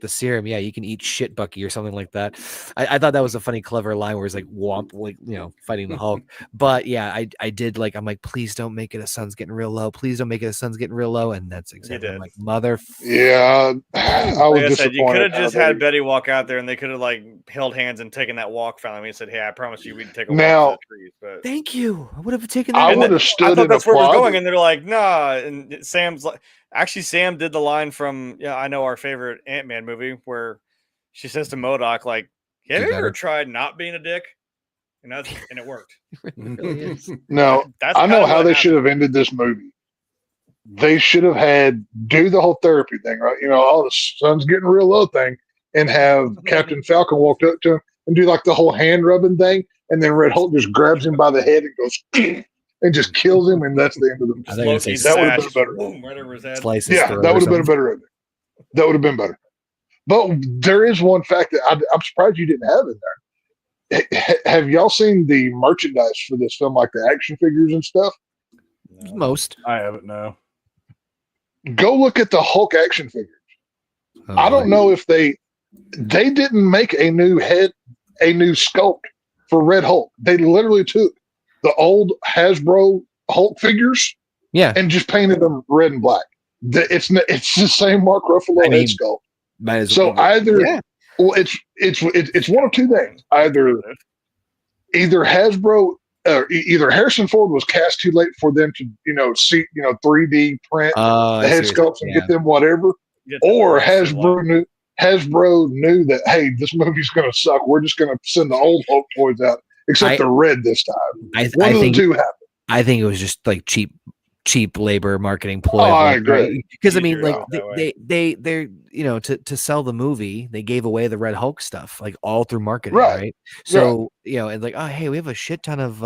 serum. Yeah, you can eat shit, Bucky, or something like that. I thought that was a funny, clever line where he's like, womp, like, you know, fighting the Hulk. But yeah, I did like, I'm like, please don't make it a sun's getting real low. Please don't make it a sun's getting real low. And that's exactly, I'm like, mother. Yeah, I was like I said, you could have just had Betty walk out there and they could have like held hands and taken that walk finally and said, hey, I promise you we'd take a walk to the trees. But thank you. I would have taken that. I would have stood. I thought that's where we're going. And they're like, nah. And Sam's like, actually, Sam did the line from, I know our favorite Ant-Man movie where she says to MODOK, like, have you ever tried not being a dick? And it worked. It really is. No, I know how they should have ended this movie. They should have had do the whole therapy thing, right? You know, the sun's getting real low thing, and have Captain Falcon walk up to him and do like the whole hand rubbing thing, and then Red Hulk just grabs him by the head and goes and just kills him, and that's the end of the movie. That would have been better. Boom, right over his head. Yeah, that would have been a better ending. That would have been better. But there is one fact that I'm surprised you didn't have in there. Have y'all seen the merchandise for this film, like the action figures and stuff? No. Most. I haven't, no. Go look at the Hulk action figures. I don't know if they didn't make a new sculpt for Red Hulk. They literally took the old Hasbro Hulk figures, and just painted them red and black. It's the same Mark Ruffalo head sculpt. So either, well, it's one of two things. Either either Hasbro either Harrison Ford was cast too late for them to, see, 3D print the head sculpts and get them whatever, or Hasbro knew that, hey, this movie's going to suck. We're just going to send the old Hulk toys out, except they're red this time. One of the two happened. I think it was just like cheap labor marketing ploy. I agree. Because I mean, like they're to sell the movie, they gave away the Red Hulk stuff like all through marketing, right? So and like, oh hey, we have a shit ton of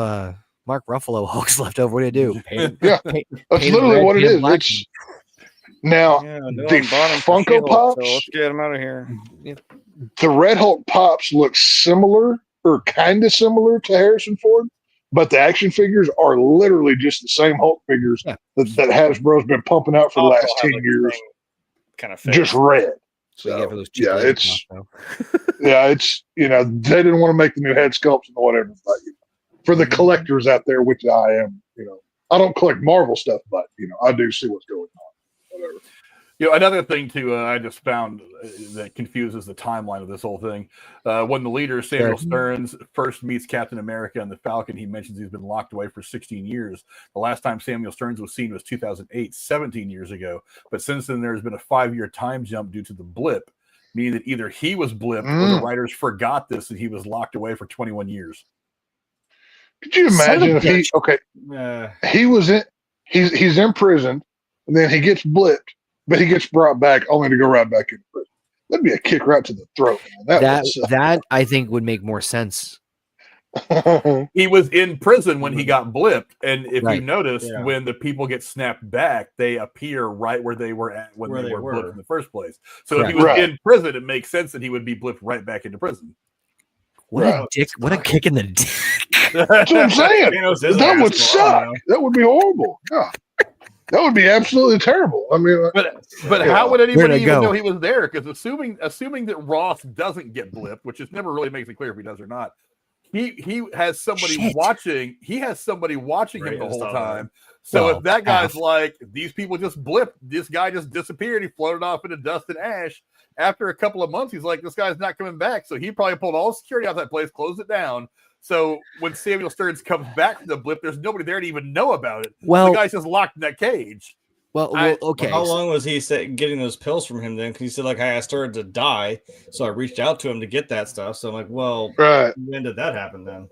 Mark Ruffalo Hulks left over. What do you do? That's literally what it is. It's now the Funko Pops. So let's get them out of here. The Red Hulk Pops look similar or kind of similar to Harrison Ford. But the action figures are literally just the same Hulk figures that Hasbro's been pumping out for the last 10 years. Kind of just red. So it's they didn't want to make the new head sculpts and whatever. But, for the collectors out there, which I am, I don't collect Marvel stuff, but I do see what's going on. Whatever. Another thing too, I just found that confuses the timeline of this whole thing. When the leader, Samuel Stearns, first meets Captain America and the Falcon, he mentions he's been locked away for 16 years. The last time Samuel Stearns was seen was 2008, 17 years ago. But since then, there's been a 5-year time jump due to the blip, meaning that either he was blipped or the writers forgot this and he was locked away for 21 years. Could you imagine if he was he's in prison and then he gets blipped, but he gets brought back only to go right back in prison? That'd be a kick right to the throat. That I think would make more sense. He was in prison when he got blipped, and if you notice, when the people get snapped back, they appear right where they were at when they were blipped in the first place. So if he was in prison, it makes sense that he would be blipped right back into prison. What a dick! What a kick in the dick! That's what I'm saying. That would suck. That would be horrible. Yeah. That would be absolutely terrible. I mean, but how would anybody even know he was there? Because assuming that Ross doesn't get blipped, which is never really makes it clear if he does or not, he has somebody watching. He has somebody watching him the whole time. So if that guy's like, these people just blipped, this guy just disappeared. He floated off into dust and ash. After a couple of months, he's like, this guy's not coming back. So he probably pulled all the security out of that place, closed it down. So when Samuel Stearns comes back from the blip, there's nobody there to even know about it. Well, the guy's just locked in that cage. Well, okay. How long was he getting those pills from him then? Because he said, like, I started to die, so I reached out to him to get that stuff. So I'm like, well, when did that happen then?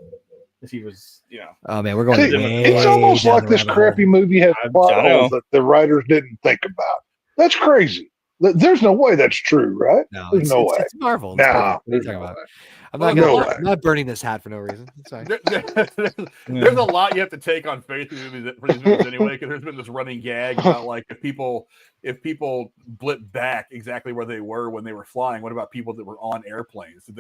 If he was, Oh man, we're going. It's almost like this crappy movie has plot holes that the writers didn't think about. That's crazy. There's no way that's true, right? No, there's no way. It's Marvel. Nah, what are you talking about? I'm not burning this hat for no reason. There's a lot you have to take on faith for these movies anyway, because there's been this running gag about like if people blip back exactly where they were when they were flying, what about people that were on airplanes? Did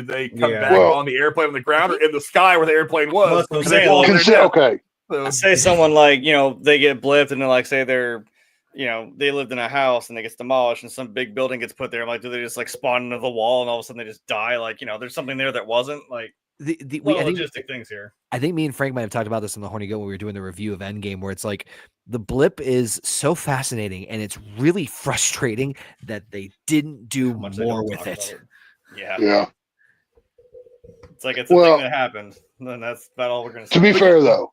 they come back on the airplane on the ground or in the sky where the airplane was? Say someone like they get blipped and they're like say they're they lived in a house and it gets demolished and some big building gets put there. I'm like, do they just like spawn into the wall and all of a sudden they just die? Like, there's something there that wasn't like logistic things here. I think me and Frank might have talked about this in the Horny Goat when we were doing the review of Endgame, where it's like the blip is so fascinating and it's really frustrating that they didn't do more with it. Yeah. It's like it's a thing that happened. Then that's about all we're going to say. To be fair, though,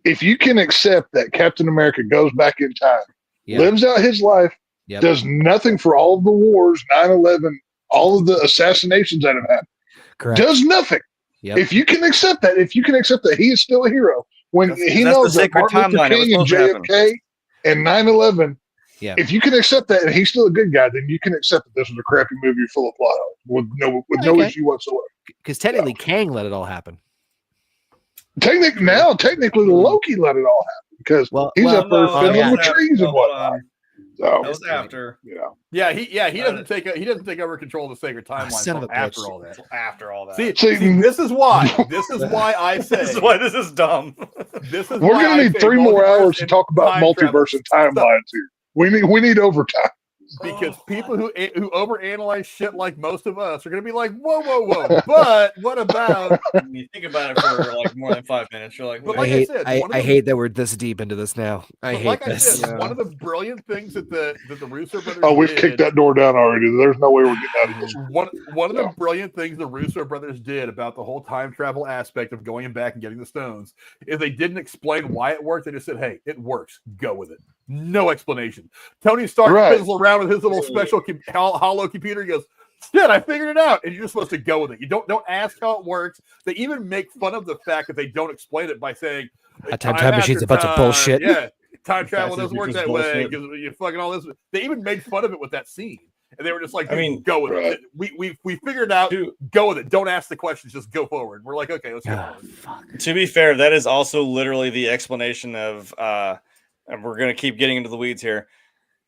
if you can accept that Captain America goes back in time, lives out his life, does nothing for all of the wars, 9/11, all of the assassinations that have happened, does nothing. If you can accept that, he is still a hero, when he knows that Martin Luther King and JFK and 9/11, if you can accept that and he's still a good guy, then you can accept that this was a crappy movie full of plot holes with no issue whatsoever. Because technically, Kang let it all happen. Technically, Loki let it all happen because he's up there fiddling with trees and whatnot. That was after. He doesn't take over control of the sacred timeline after all that. After all that. See, this is why I say this is why this is dumb. We're gonna need 3 more hours to talk about multiverse and timelines here. We need overtime. Because people who overanalyze shit like most of us are going to be like, whoa. But what about? When you think about it for like more than 5 minutes, you're like, But wait. I hate that we're this deep into this now. I hate this. One of the brilliant things that the Russo brothers we've kicked that door down already. There's no way we're getting out of this. One of the brilliant things the Russo brothers did about the whole time travel aspect of going back and getting the stones is they didn't explain why it worked. They just said, "Hey, it works. Go with it." No explanation. Tony Stark fizzles around with his little special hollow computer. He goes, "Shit, I figured it out." And you're just supposed to go with it. You don't ask how it works. They even make fun of the fact that they don't explain it by saying a time machine's a bunch of bullshit. Yeah, time travel doesn't work that way because you fucking all this. They even made fun of it with that scene. And they were just like, go with it. We figured it out. Go with it. Don't ask the questions. Just go forward. We're like, okay, let's go forward. To be fair, that is also literally the explanation of, and we're going to keep getting into the weeds here,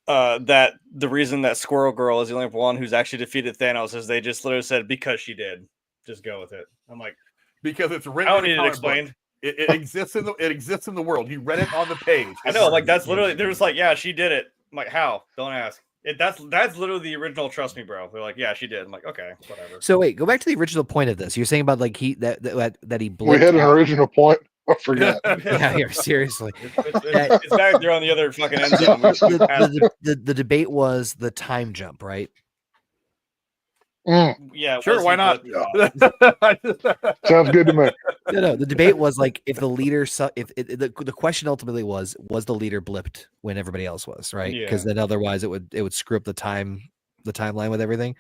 that the reason that Squirrel Girl is the only one who's actually defeated Thanos is they just literally said, because she did. Just go with it. I'm like, because it's written. I don't need it explained. It exists in the world. You read it on the page. I know, like that's literally they're just like, yeah, she did it. I'm like, how? Don't ask. That's literally the original. Trust me, bro. They're like, yeah, she did. I'm like, okay, whatever. So wait, go back to the original point of this. You're saying about like that he. We had an original point. I forget. Yeah, here, seriously. It's back there on the other fucking end zone. The debate was the time jump, right? Yeah, sure. Why not? Sounds good to me. No. The debate was like if the leader, the question ultimately was the leader blipped when everybody else was, right? Because then otherwise it would screw up the timeline with everything.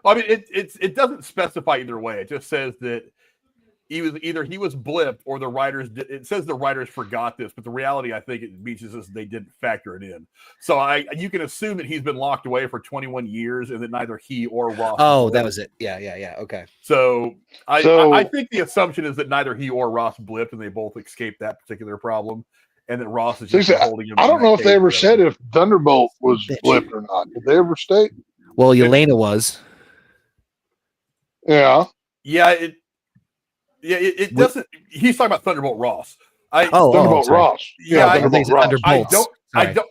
Well, I mean, it doesn't specify either way. It just says that he was blipped or the writers did. It says the writers forgot this, but the reality I think it means is they didn't factor it in. So you can assume that he's been locked away for 21 years and that neither he or Ross. Oh, that was it. Yeah. Okay. So I think the assumption is that neither he or Ross blipped and they both escaped that particular problem, and that Ross is just holding him. I don't know if they ever said if Thunderbolt was blipped or not. Did they ever state? Well, Yelena was. Yeah. Yeah. It doesn't. He's talking about Thunderbolt Ross. Thunderbolt Ross. Yeah, Thunderbolt Ross.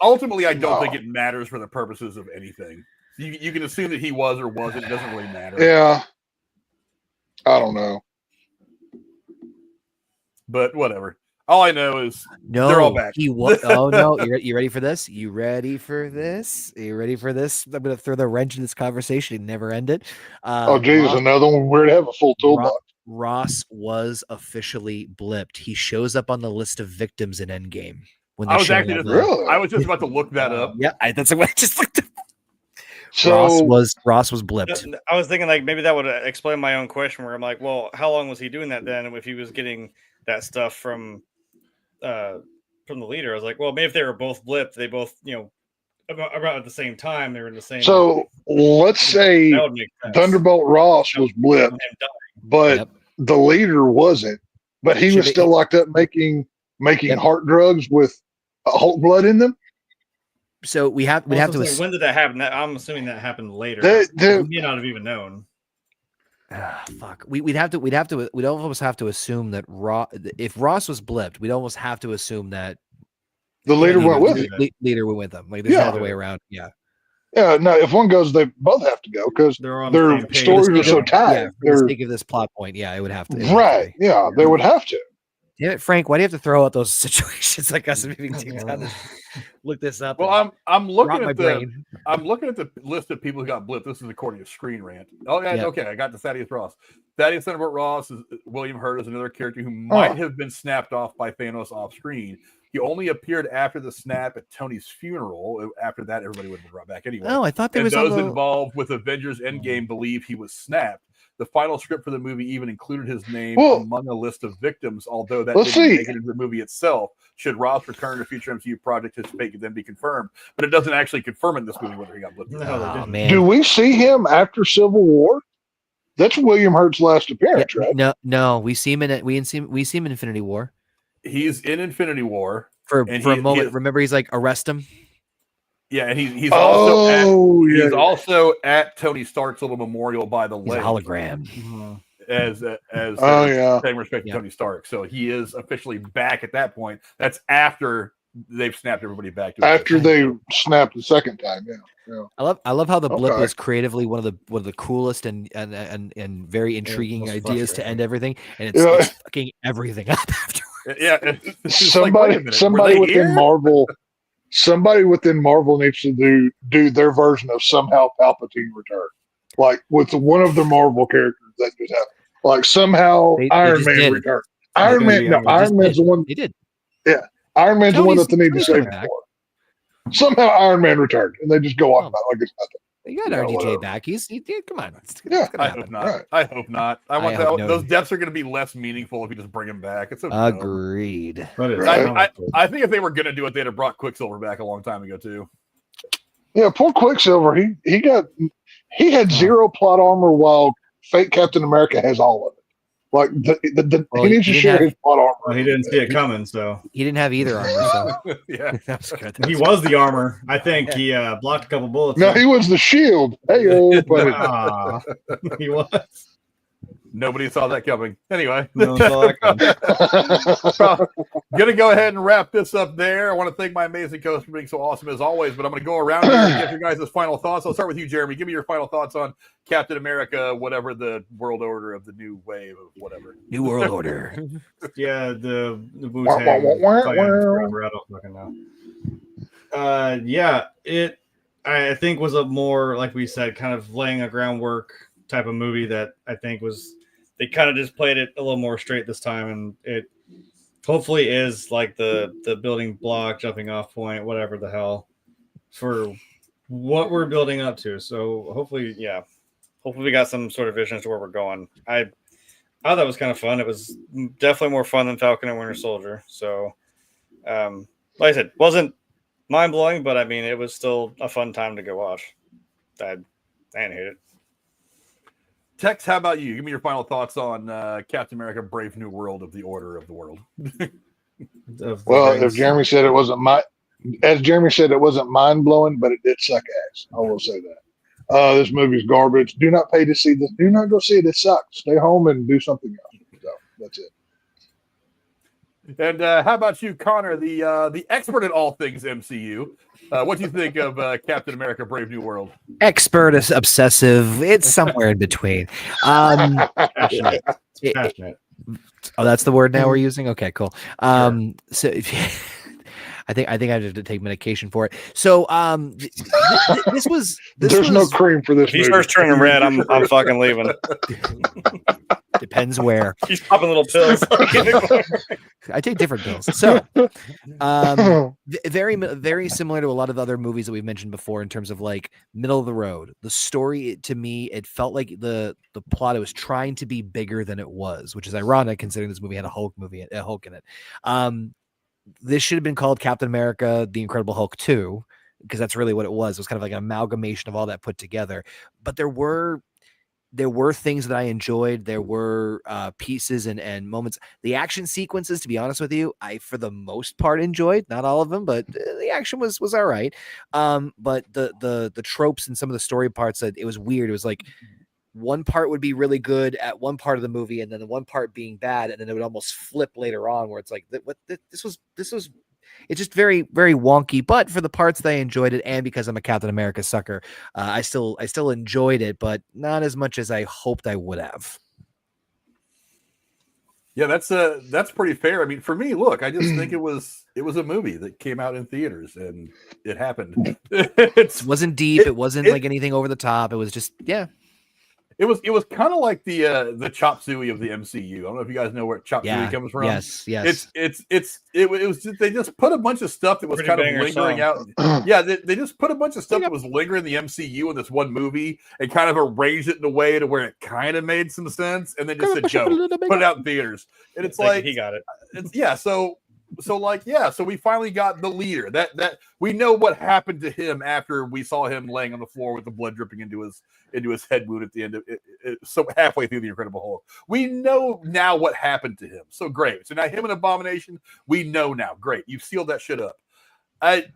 Ultimately, I don't think it matters for the purposes of anything. You can assume that he was or wasn't. It doesn't really matter. Yeah. I don't know. But whatever. All I know is they're all back. Oh no! You ready for this? You ready for this? I'm going to throw the wrench in this conversation and never end it. Jesus! Another one. We're to have a full toolbox. Ross was officially blipped. He shows up on the list of victims in Endgame. When I was just about to look that up. Yeah, that's what I just looked up. So Ross was blipped. I was thinking like maybe that would explain my own question. Where I'm like, well, how long was he doing that then? If he was getting that stuff from the leader, I was like, well, maybe if they were both blipped, they both about at the same time. They were in the same. So let's say Thunderbolt Ross was blipped. But the leader wasn't. But he was still locked up making heart drugs with Hulk blood in them. So we'd have to. When did that happen? I'm assuming that happened later. We may not have even known. Fuck. We'd almost have to assume that if Ross was blipped, we'd almost have to assume that the leader went with him. Leader went with them. Like there's no other way around. Yeah. Yeah, no, if one goes, they both have to go because their stories are so tied. Yeah, for the sake of this plot point, it would have to. Right, yeah, they would have to. Damn it, Frank, why do you have to throw out those situations like us and look this up? Well, I'm looking at the list of people who got blipped. This is according to Screen Rant. Oh, yeah, okay, I got the Thaddeus Ross. Thaddeus Thunderbolt Ross is William Hurt is another character who might have been snapped off by Thanos off screen. He only appeared after the snap at Tony's funeral. After that, everybody would have been brought back anyway. Oh, I thought there was those involved with Avengers Endgame believe he was snapped. The final script for the movie even included his name among a list of victims, although that didn't make it into the movie itself. Should Ross return to a future MCU project, his fate could then be confirmed. But it doesn't actually confirm in this movie whether he got blipped. Oh, man. Do we see him after Civil War? That's William Hurt's last appearance, right? No, we see him in Infinity War. He's in Infinity War for a moment. Remember, he's like, arrest him. Yeah, and he's also at Tony Stark's little memorial by the lake. Hologram. As paying respect to Tony Stark. So he is officially back at that point. That's after they've snapped everybody back to after they snapped the second time. Yeah. I love how the blip Okay. was creatively one of the coolest and very intriguing most ideas to frustrating. end everything, and Yeah. it's fucking everything up after. Yeah, it's just Somebody, like, wait a minute, were somebody they within here? Marvel, somebody within Marvel needs to do their version of somehow Palpatine return, like with one of the Marvel characters that just happened. Like somehow They Iron just Man did it. return. It's Iron gonna Man, be no, Iron Iron Man's the one. They did. Iron Man's the one that they need to Tony's save coming him back. for. Somehow Iron Man returned, and they just go on Oh. about it like it's nothing. You got You know, RDJ whatever. back. Come on. It's Yeah. gonna I happen. hope not. Right. I hope not. I want hope no. those deaths are going to be less meaningful if you just bring him back. It's so dumb. Agreed. But it's Right. I think if they were going to do it, they'd have brought Quicksilver back a long time ago too. Yeah, poor Quicksilver. He had zero plot armor while fake Captain America has all of it. Like Well, he needs he to didn't share have- his plot armor. Well, he didn't see it coming, so He didn't have either armor, so Yeah. that was good. he was the armor. I think he blocked a couple bullets. No, he was the shield. Hey, Aw, he was. Nobody saw that coming. Anyway, No, it's all that gonna go ahead and wrap this up there. I want to thank my amazing coach for being so awesome as always, but I'm gonna go around here and get your guys' final thoughts. I'll start with you, Jeremy. Give me your final thoughts on Captain America, whatever the world order of the new wave of whatever. New World Order. Yeah, the Wu Wah, wah, wah, wah, Tang. wah. I don't fucking know. Yeah, it I think was a more, like we said, kind of laying a groundwork type of movie that I think was, they kind of just played it a little more straight this time, and it hopefully is like the building block, jumping off point, whatever the hell, for what we're building up to. So hopefully we got some sort of vision as to where we're going. I thought that was kind of fun. It was definitely more fun than Falcon and Winter Soldier. So, like I said, wasn't mind blowing, but I mean, it was still a fun time to go watch. I didn't hate it. Tex, how about you? Give me your final thoughts on Captain America: Brave New World of the Order of the World. Well, as Jeremy said, it wasn't mind blowing, but it did suck ass. I will say that. This movie's garbage. Do not pay to see this. Do not go see it. It sucks. Stay home and do something else. So that's it. And how about you, Connor, the expert at all things MCU? What do you think of Captain America: Brave New World? Expert is obsessive. It's somewhere in between. Passionate. Oh, that's the word now we're using. Okay, cool. So I think I have to take medication for it. So this was No cream for this. If he movie. starts turning red, I'm fucking leaving. Depends where. He's popping little pills. I take different pills. So very similar to a lot of the other movies that we've mentioned before in terms of like middle of the road. The story, to me, it felt like the plot, it was trying to be bigger than it was, which is ironic considering this movie had a Hulk in it. This should have been called Captain America: The Incredible Hulk 2, because that's really what it was. It was kind of like an amalgamation of all that put together. But there were things that I enjoyed. There were pieces and moments. The action sequences, to be honest with you, I for the most part enjoyed. Not all of them, but the action was all right. But the tropes and some of the story parts, it was weird. It was like one part would be really good at one part of the movie, and then the one part being bad, and then it would almost flip later on, where it's like, this was. It's just very, very wonky. But for the parts that I enjoyed it, and because I'm a Captain America sucker, I still enjoyed it, but not as much as I hoped I would have. Yeah, that's pretty fair. I mean, for me, look, I just think it was a movie that came out in theaters and it happened. It wasn't deep. It wasn't like anything over the top. It was just, yeah. It was kind of like the chop suey of the MCU. I don't know if you guys know where chop suey comes from. Yes. It was just, they just put a bunch of stuff that was Pretty kind of banger lingering song. out. Yeah, they just put a bunch of stuff that was lingering in the MCU in this one movie and kind of arranged it in a way to where it kind of made some sense, and then just said, "Go, put it out in theaters." And it's like he got it. So we finally got the leader. That we know what happened to him after we saw him laying on the floor with the blood dripping into his head wound at the end of it, so halfway through the Incredible Hulk. We know now what happened to him. So great. So now him and Abomination, we know now. Great. You've sealed that shit up. But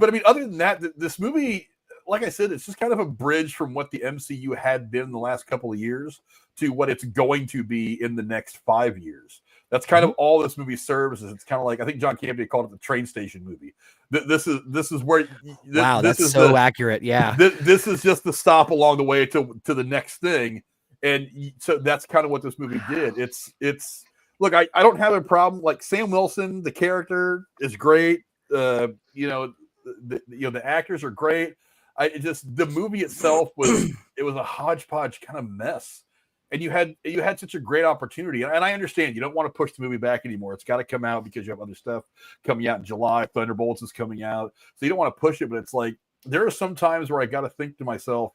I mean, other than that, this movie, like I said, it's just kind of a bridge from what the MCU had been in the last couple of years to what it's going to be in the next 5 years. That's kind of all this movie serves. Is it's kind of like, I think John Campbell called it the train station movie. This is where wow, that's so accurate. Yeah, this is just the stop along the way to the next thing, and so that's kind of what this movie did. It's look, I don't have a problem. Like Sam Wilson, the character is great. The actors are great. The movie itself was a hodgepodge kind of mess. And you had such a great opportunity. And I understand you don't want to push the movie back anymore. It's got to come out because you have other stuff coming out in July. Thunderbolts is coming out. So you don't want to push it, but it's like there are some times where I got to think to myself,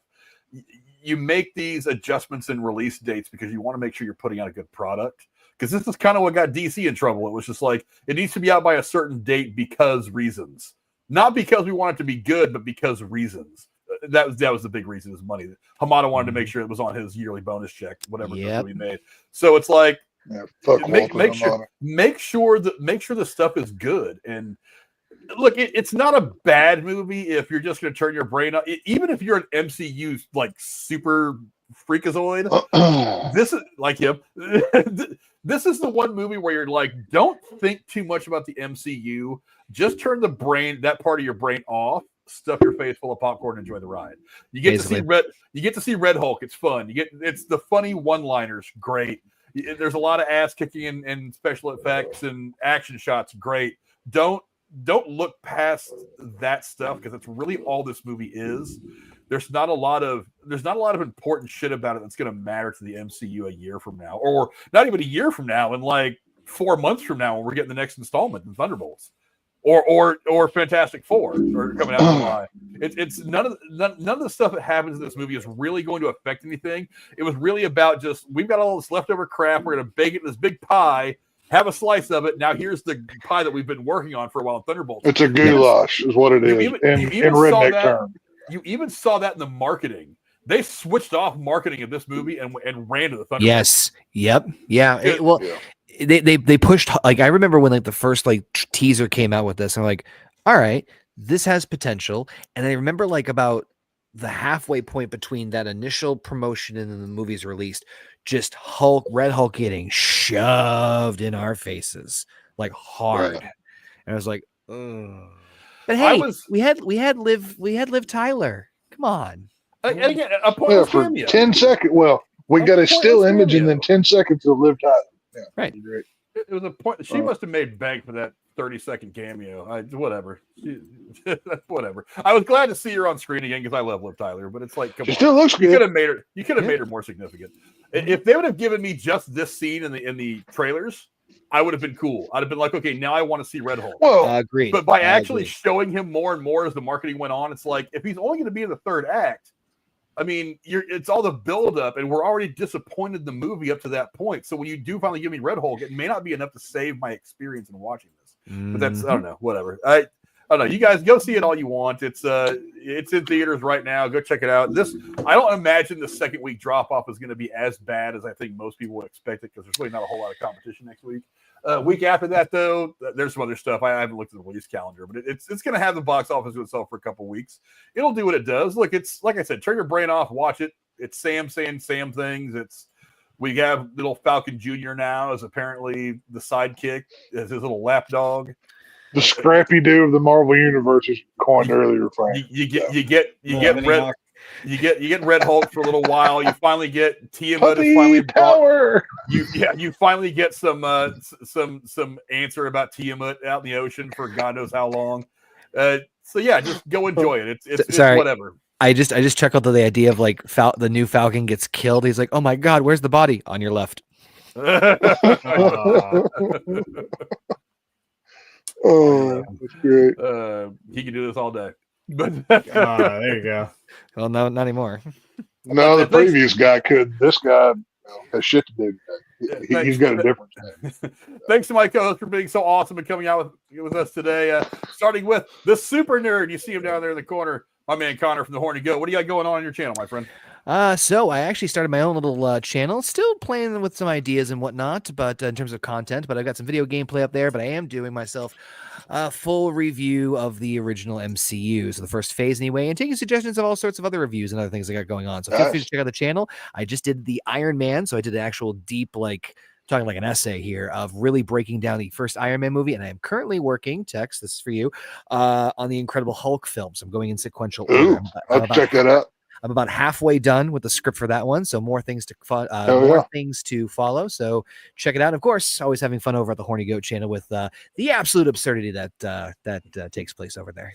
you make these adjustments in release dates because you want to make sure you're putting out a good product. Because this is kind of what got DC in trouble. It was just like, it needs to be out by a certain date because reasons. Not because we want it to be good, but because reasons. That was the big reason, is money. Hamada wanted to make sure it was on his yearly bonus check, whatever we made. So it's like, make sure the stuff is good. And look, it's not a bad movie if you're just going to turn your brain on. Even if you're an MCU like super freakazoid, this is like him. This is the one movie where you're like, don't think too much about the MCU. Just turn that part of your brain off. Stuff your face full of popcorn and enjoy the ride. You get to see Red Hulk. It's fun. It's the funny one-liners. Great. There's a lot of ass kicking and special effects and action shots. Great. Don't look past that stuff because that's really all this movie is. There's not a lot of important shit about it that's going to matter to the MCU a year from now, or not even a year from now, and like 4 months from now when we're getting the next installment in Thunderbolts. Or Fantastic Four or coming out in July. It's none of the stuff that happens in this movie is really going to affect anything. It was really about just, we've got all this leftover crap. We're going to bake it in this big pie, have a slice of it. Now here's the pie that we've been working on for a while in Thunderbolts. It's a goulash is what it is. In redneck terms. You even saw that in the marketing. They switched off marketing of this movie and ran to the Thunderbolts. Yes. Yep. Yeah. They pushed, like, I remember when like the first like teaser came out with this, I'm like, all right, this has potential. And I remember like about the halfway point between that initial promotion and then the movie's released, just Red Hulk getting shoved in our faces like hard. Right. And I was like, ugh. But hey, we had Liv Tyler. Come on. And again, a point for 10 seconds. Well, we got a still image and then 10 seconds of Liv Tyler. Yeah, right. It was a point. She must have made bank for that 30-second cameo. Whatever. Whatever. I was glad to see her on screen again because I love Liv Tyler, but it's like, come on. Still looks good. You could have made her more significant. If they would have given me just this scene in the trailers, I would have been cool. I'd have been like, okay, now I want to see Red Hulk. Well, agreed. But by actually showing him more and more as the marketing went on, it's like, if he's only going to be in the third act, I mean, it's all the build-up, and we're already disappointed in the movie up to that point. So when you do finally give me Red Hulk, it may not be enough to save my experience in watching this. But that's, I don't know, whatever. I don't know. You guys go see it all you want. It's in theaters right now. Go check it out. I don't imagine the second week drop-off is going to be as bad as I think most people would expect it, because there's really not a whole lot of competition next week. Week after that, though, there's some other stuff. I haven't looked at the release calendar, but it's going to have the box office to itself for a couple weeks. It'll do what it does. Look, it's like I said, turn your brain off, watch it. It's Sam saying Sam things. We have little Falcon Jr. now as apparently the sidekick, as his little lapdog. The Scrappy Doo of the Marvel Universe is coined earlier, Frank. You get Red Hulk for a little while. You finally get Tiamat is finally power. You finally get some answer about Tiamat out in the ocean for God knows how long. So yeah, just go enjoy it. It's whatever. I just chuckled at the idea of like the new Falcon gets killed. He's like, oh my God, where's the body? On your left. Oh, that's great. He can do this all day. But there you go. Well, no, not anymore. No, the previous guy could. This guy has shit to do. He's got a difference. Thanks to my co-host for being so awesome and coming out with us today. Starting with the super nerd. You see him down there in the corner. My man Connor from the Horny Goat. What do you got going on your channel, my friend? So I actually started my own little channel, still playing with some ideas and whatnot, but in terms of content, but I've got some video gameplay up there, but I am doing myself a full review of the original MCU. So the first phase anyway, and taking suggestions of all sorts of other reviews and other things I got going on. So feel free to check out the channel. I just did the Iron Man. So I did an actual deep, like, talking like an essay here of really breaking down the first Iron Man movie. And I am currently working, Tex, this is for you, on the Incredible Hulk film. So I'm going in sequential order. I'll check that out. I'm about halfway done with the script for that one, so more things to things to follow. So check it out. Of course, always having fun over at the Horny Goat channel with the absolute absurdity that takes place over there.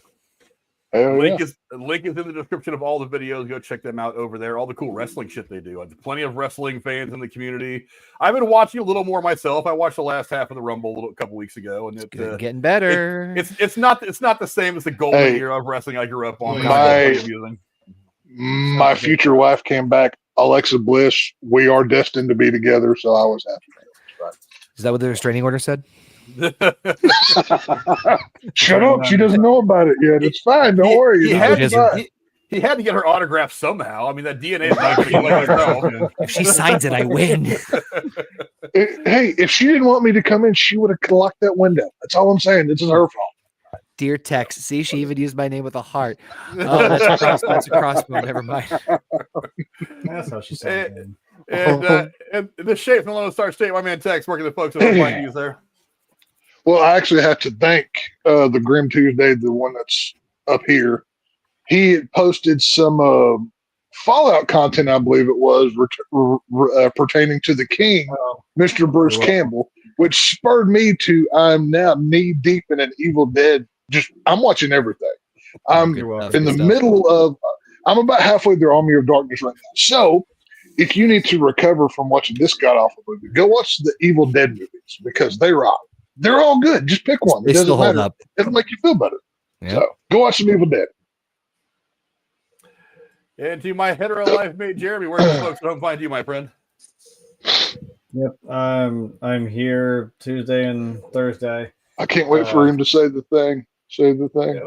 Link is in the description of all the videos. Go check them out over there. All the cool wrestling shit they do. Plenty of wrestling fans in the community. I've been watching a little more myself. I watched the last half of the Rumble a couple weeks ago, and it's getting better. It's not the same as the golden era of wrestling I grew up on. My future wife came back, Alexa Bliss. We are destined to be together, so I was happy. Is that what the restraining order said? Shut up! She doesn't know about it yet. It's fine. Don't worry. He had to get her autograph somehow. I mean, that DNA is not going to let her know. If she signs it, I win. Hey, if she didn't want me to come in, she would have locked that window. That's all I'm saying. This is her fault. Dear Tex, see, she even used my name with a heart. Oh, that's a crossbow. Never mind. That's how she said it. And the shape from the Lone Star State, my man Tex, working the folks at the find there. Well, I actually have to thank the Grim Tuesday, the one that's up here. He had posted some Fallout content, I believe it was, pertaining to the King, Mr. Bruce Campbell, which spurred me to, I'm now knee deep in an Evil Dead. I'm watching everything. I'm in the middle of, I'm about halfway through Army of Darkness right now. So if you need to recover from watching this god-awful movie, go watch the Evil Dead movies because they rock. They're all good. Just pick one. They still hold up. It'll make you feel better. Yep. So go watch some Evil Dead. And to my hetero life mate Jeremy, where can the folks at home find you, my friend? Yep, I'm here Tuesday and Thursday. I can't wait for him to say the thing. Say the thing.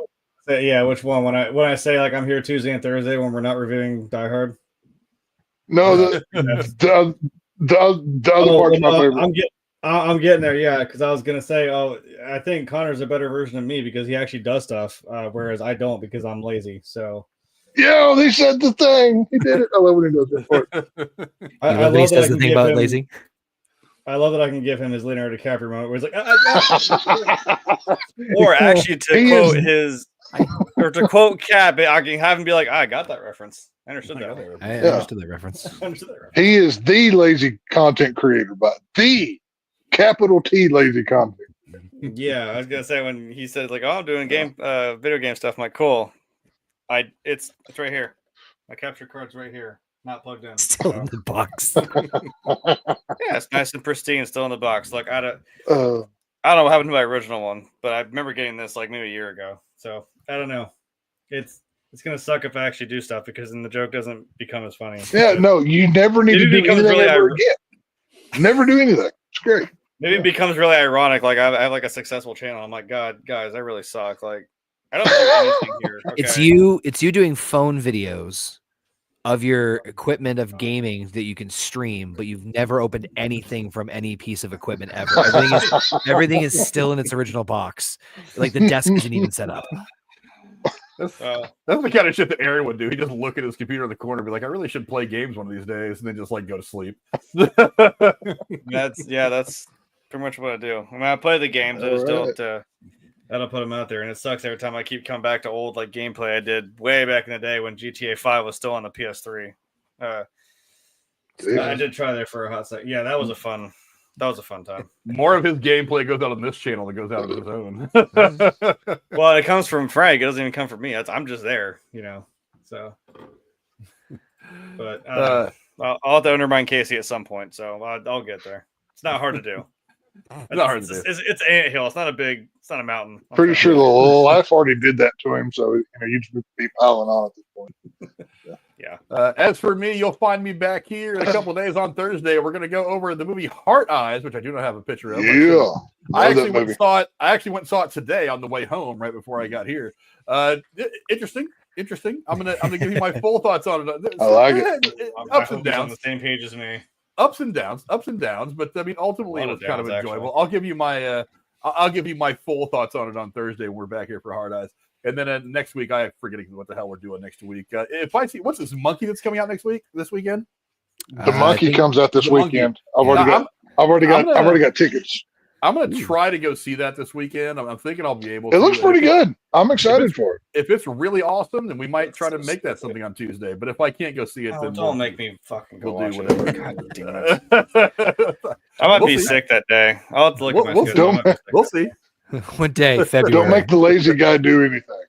Yeah, which one? When I say like I'm here Tuesday and Thursday when we're not reviewing Die Hard. No, the other part's my favorite. I'm getting there, yeah, because I was gonna say, I think Connor's a better version of me because he actually does stuff, whereas I don't because I'm lazy. So, yo, they said the thing. He did it. I love when he does that part. I love that says the thing about lazy. I love that I can give him his Leonardo DiCaprio moment where he's like, or actually to quote Cap, I can have him be like, I got that reference. I understood that. I understood that reference. He is the lazy content creator, but the capital T lazy content. Yeah, I was gonna say when he said like, "Oh, I'm doing video game stuff," I'm like, "Cool." It's right here. My capture card's right here, not plugged in. Still in the box. Yeah, it's nice and pristine, still in the box. Like I don't know what happened to my original one, but I remember getting this like maybe a year ago. So I don't know. It's gonna suck if I actually do stuff because then the joke doesn't become as funny. Yeah, no, you never need to do anything really ever again. Never do anything. It's great. Maybe it becomes really ironic. Like I have like a successful channel. I'm like, God, guys, I really suck. Like I don't do anything here. Okay? It's you doing phone videos of your equipment of gaming that you can stream, but you've never opened anything from any piece of equipment ever. Everything is still in its original box. Like the desk isn't even set up. That's the kind of shit that Aaron would do. He'd just look at his computer in the corner and be like, I really should play games one of these days, and then just like go to sleep. That's pretty much what I do. When I play the games, I just don't put them out there, and it sucks every time I keep coming back to old like gameplay I did way back in the day when GTA 5 was still on the PS3. I did try there for a hot second. Yeah, that was a fun time. More of his gameplay goes out on this channel than goes out on his own. Well, it comes from Frank. It doesn't even come from me. I'm just there, So, but I'll have to undermine Casey at some point. So I'll get there. It's not hard to do. It's anthill. It's not a mountain. Pretty sure the life already did that to him. So you just be piling on at this point. Yeah. As for me, you'll find me back here in a couple of days on Thursday. We're going to go over the movie Heart Eyes, which I do not have a picture of. Yeah. I actually went and saw it today on the way home, right before I got here. Interesting. I'm gonna give you my full thoughts on it. I like it. Ups and downs. On the same page as me. Ups and downs. But I mean, ultimately, it was kind of enjoyable. Actually. I'll give you my full thoughts on it on Thursday when we're back here for Hard Eyes. And then next week, I'm forgetting what the hell we're doing next week. If I see what's this monkey that's coming out this weekend? The monkey comes out this weekend. I've I've already got tickets. I'm going to try to go see that this weekend. I'm thinking I'll be able to. It looks pretty good. I'm excited for it. If it's really awesome, then we might try to make that something on Tuesday. But if I can't go see it, then don't make me fucking go we'll watch do it. whatever. God damn it. I might be sick that day. I'll have to look at my schedule. We'll see. What day? February. Don't make the lazy guy do anything.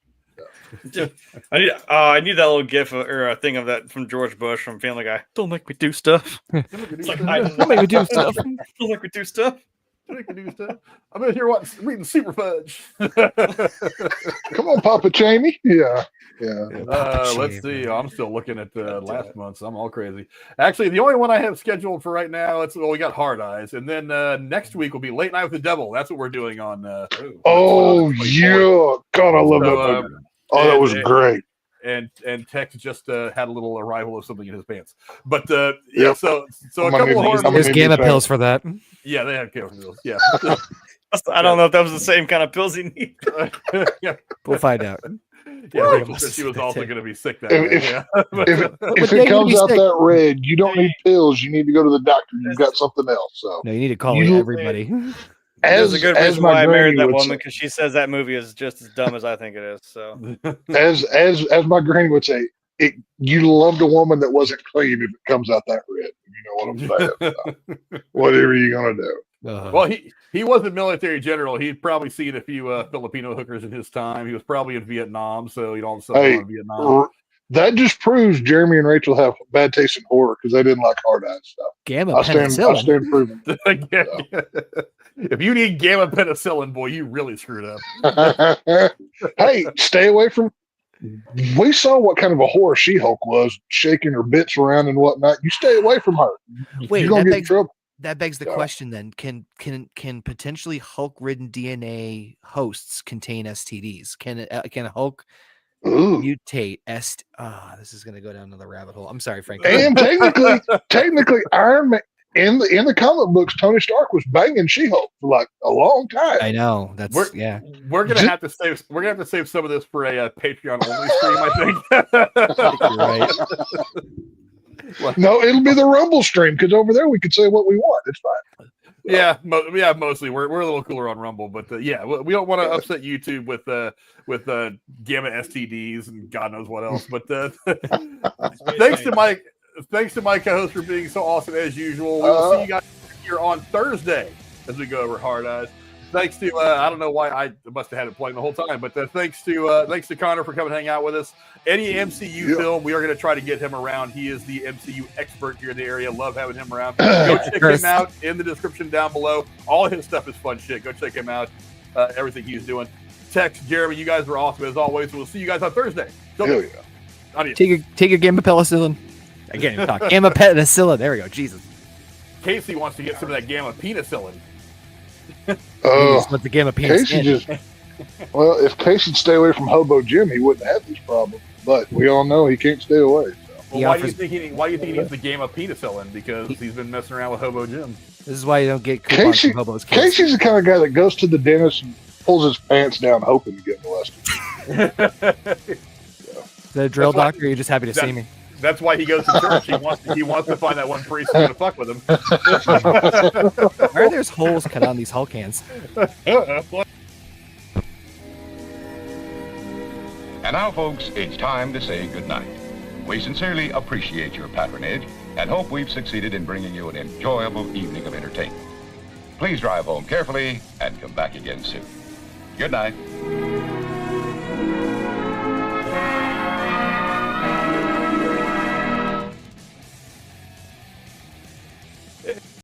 I need that little gif or a thing of that from George Bush from Family Guy. Don't make me do stuff. It's like, Don't make me do stuff. Don't make me do stuff. I'm in here reading Super Fudge. Come on, Papa Jamie. Yeah. Let's see. I'm still looking at last month, so I'm all crazy. Actually, the only one I have scheduled for right now, we got Hard Eyes, and then next week will be Late Night with the Devil. That's what we're doing on. Yeah, God, I love that movie. That was great. And Tex just had a little arrival of something in his pants, but so a couple of horror. There's gamma pills for that. Yeah, they have gamma pills. Yeah. I don't know if that was the same kind of pills he needed. Yeah, we'll find out. Yeah, Rachel said she was also going to be sick that day. If it comes out that red, you don't need pills. You need to go to the doctor. You've got something else. So no, you need to call everybody. There's a good reason why I married that woman, because she says that movie is just as dumb as I think it is. So, as my granny would say, you loved a woman that wasn't clean if it comes out that red. You know what I'm saying? So, whatever you gonna do. Well, he was a military general. He'd probably seen a few Filipino hookers in his time. He was probably in Vietnam, so you don't in Vietnam. That just proves Jeremy and Rachel have bad taste in horror because they didn't like Hard Eyes stuff. Gamma I penicillin. stand proven. If you need gamma penicillin, boy, you really screwed up. Hey, stay away from. We saw what kind of a whore She-Hulk was, shaking her bits around and whatnot. You stay away from her. Wait, you're gonna get in trouble. That begs the question then, can potentially Hulk-ridden DNA hosts contain STDs? Can Hulk mutate this is going to go down another rabbit hole. I'm sorry, Frank. And technically Iron Man in the comic books, Tony Stark was banging She-Hulk for like a long time. I know. We're gonna have to save some of this for a Patreon only stream, I think. Right. No, it'll be the Rumble stream because over there we can say what we want. It's fine. Yeah, mostly we're a little cooler on Rumble, but we don't want to upset YouTube with gamma STDs and God knows what else. But thanks to my co-host for being so awesome as usual. We will see you guys here on Thursday as we go over Hard Eyes. Thanks to I don't know why I must have had it playing the whole time, but thanks to Connor for coming and hang out with us. Any MCU film, we are going to try to get him around. He is the MCU expert here in the area. Love having him around. Go check him out in the description down below. All his stuff is fun shit. Go check him out. Everything he's doing. Tex, Jeremy, you guys were awesome as always. We'll see you guys on Thursday. Adios. Take your gamma penicillin. I can't even talk. Gamma penicillin. There we go. Jesus. Casey wants to get some of that gamma penicillin. What the gamma penis? Well, if Casey'd stay away from Hobo Jim, he wouldn't have these problems. But we all know he can't stay away. So. Well, why do you think he needs the gamma penicillin? Because he's been messing around with Hobo Jim. This is why you don't get coupons from Hobo's kids. Casey's the kind of guy that goes to the dentist and pulls his pants down hoping to get molested. Is that a drill doctor, or are you just happy to see me? That's why he goes to church. He wants to find that one priest who's going to fuck with him. Why are there holes cut on these Hulk hands? And now, folks, it's time to say goodnight. We sincerely appreciate your patronage and hope we've succeeded in bringing you an enjoyable evening of entertainment. Please drive home carefully and come back again soon. Good night.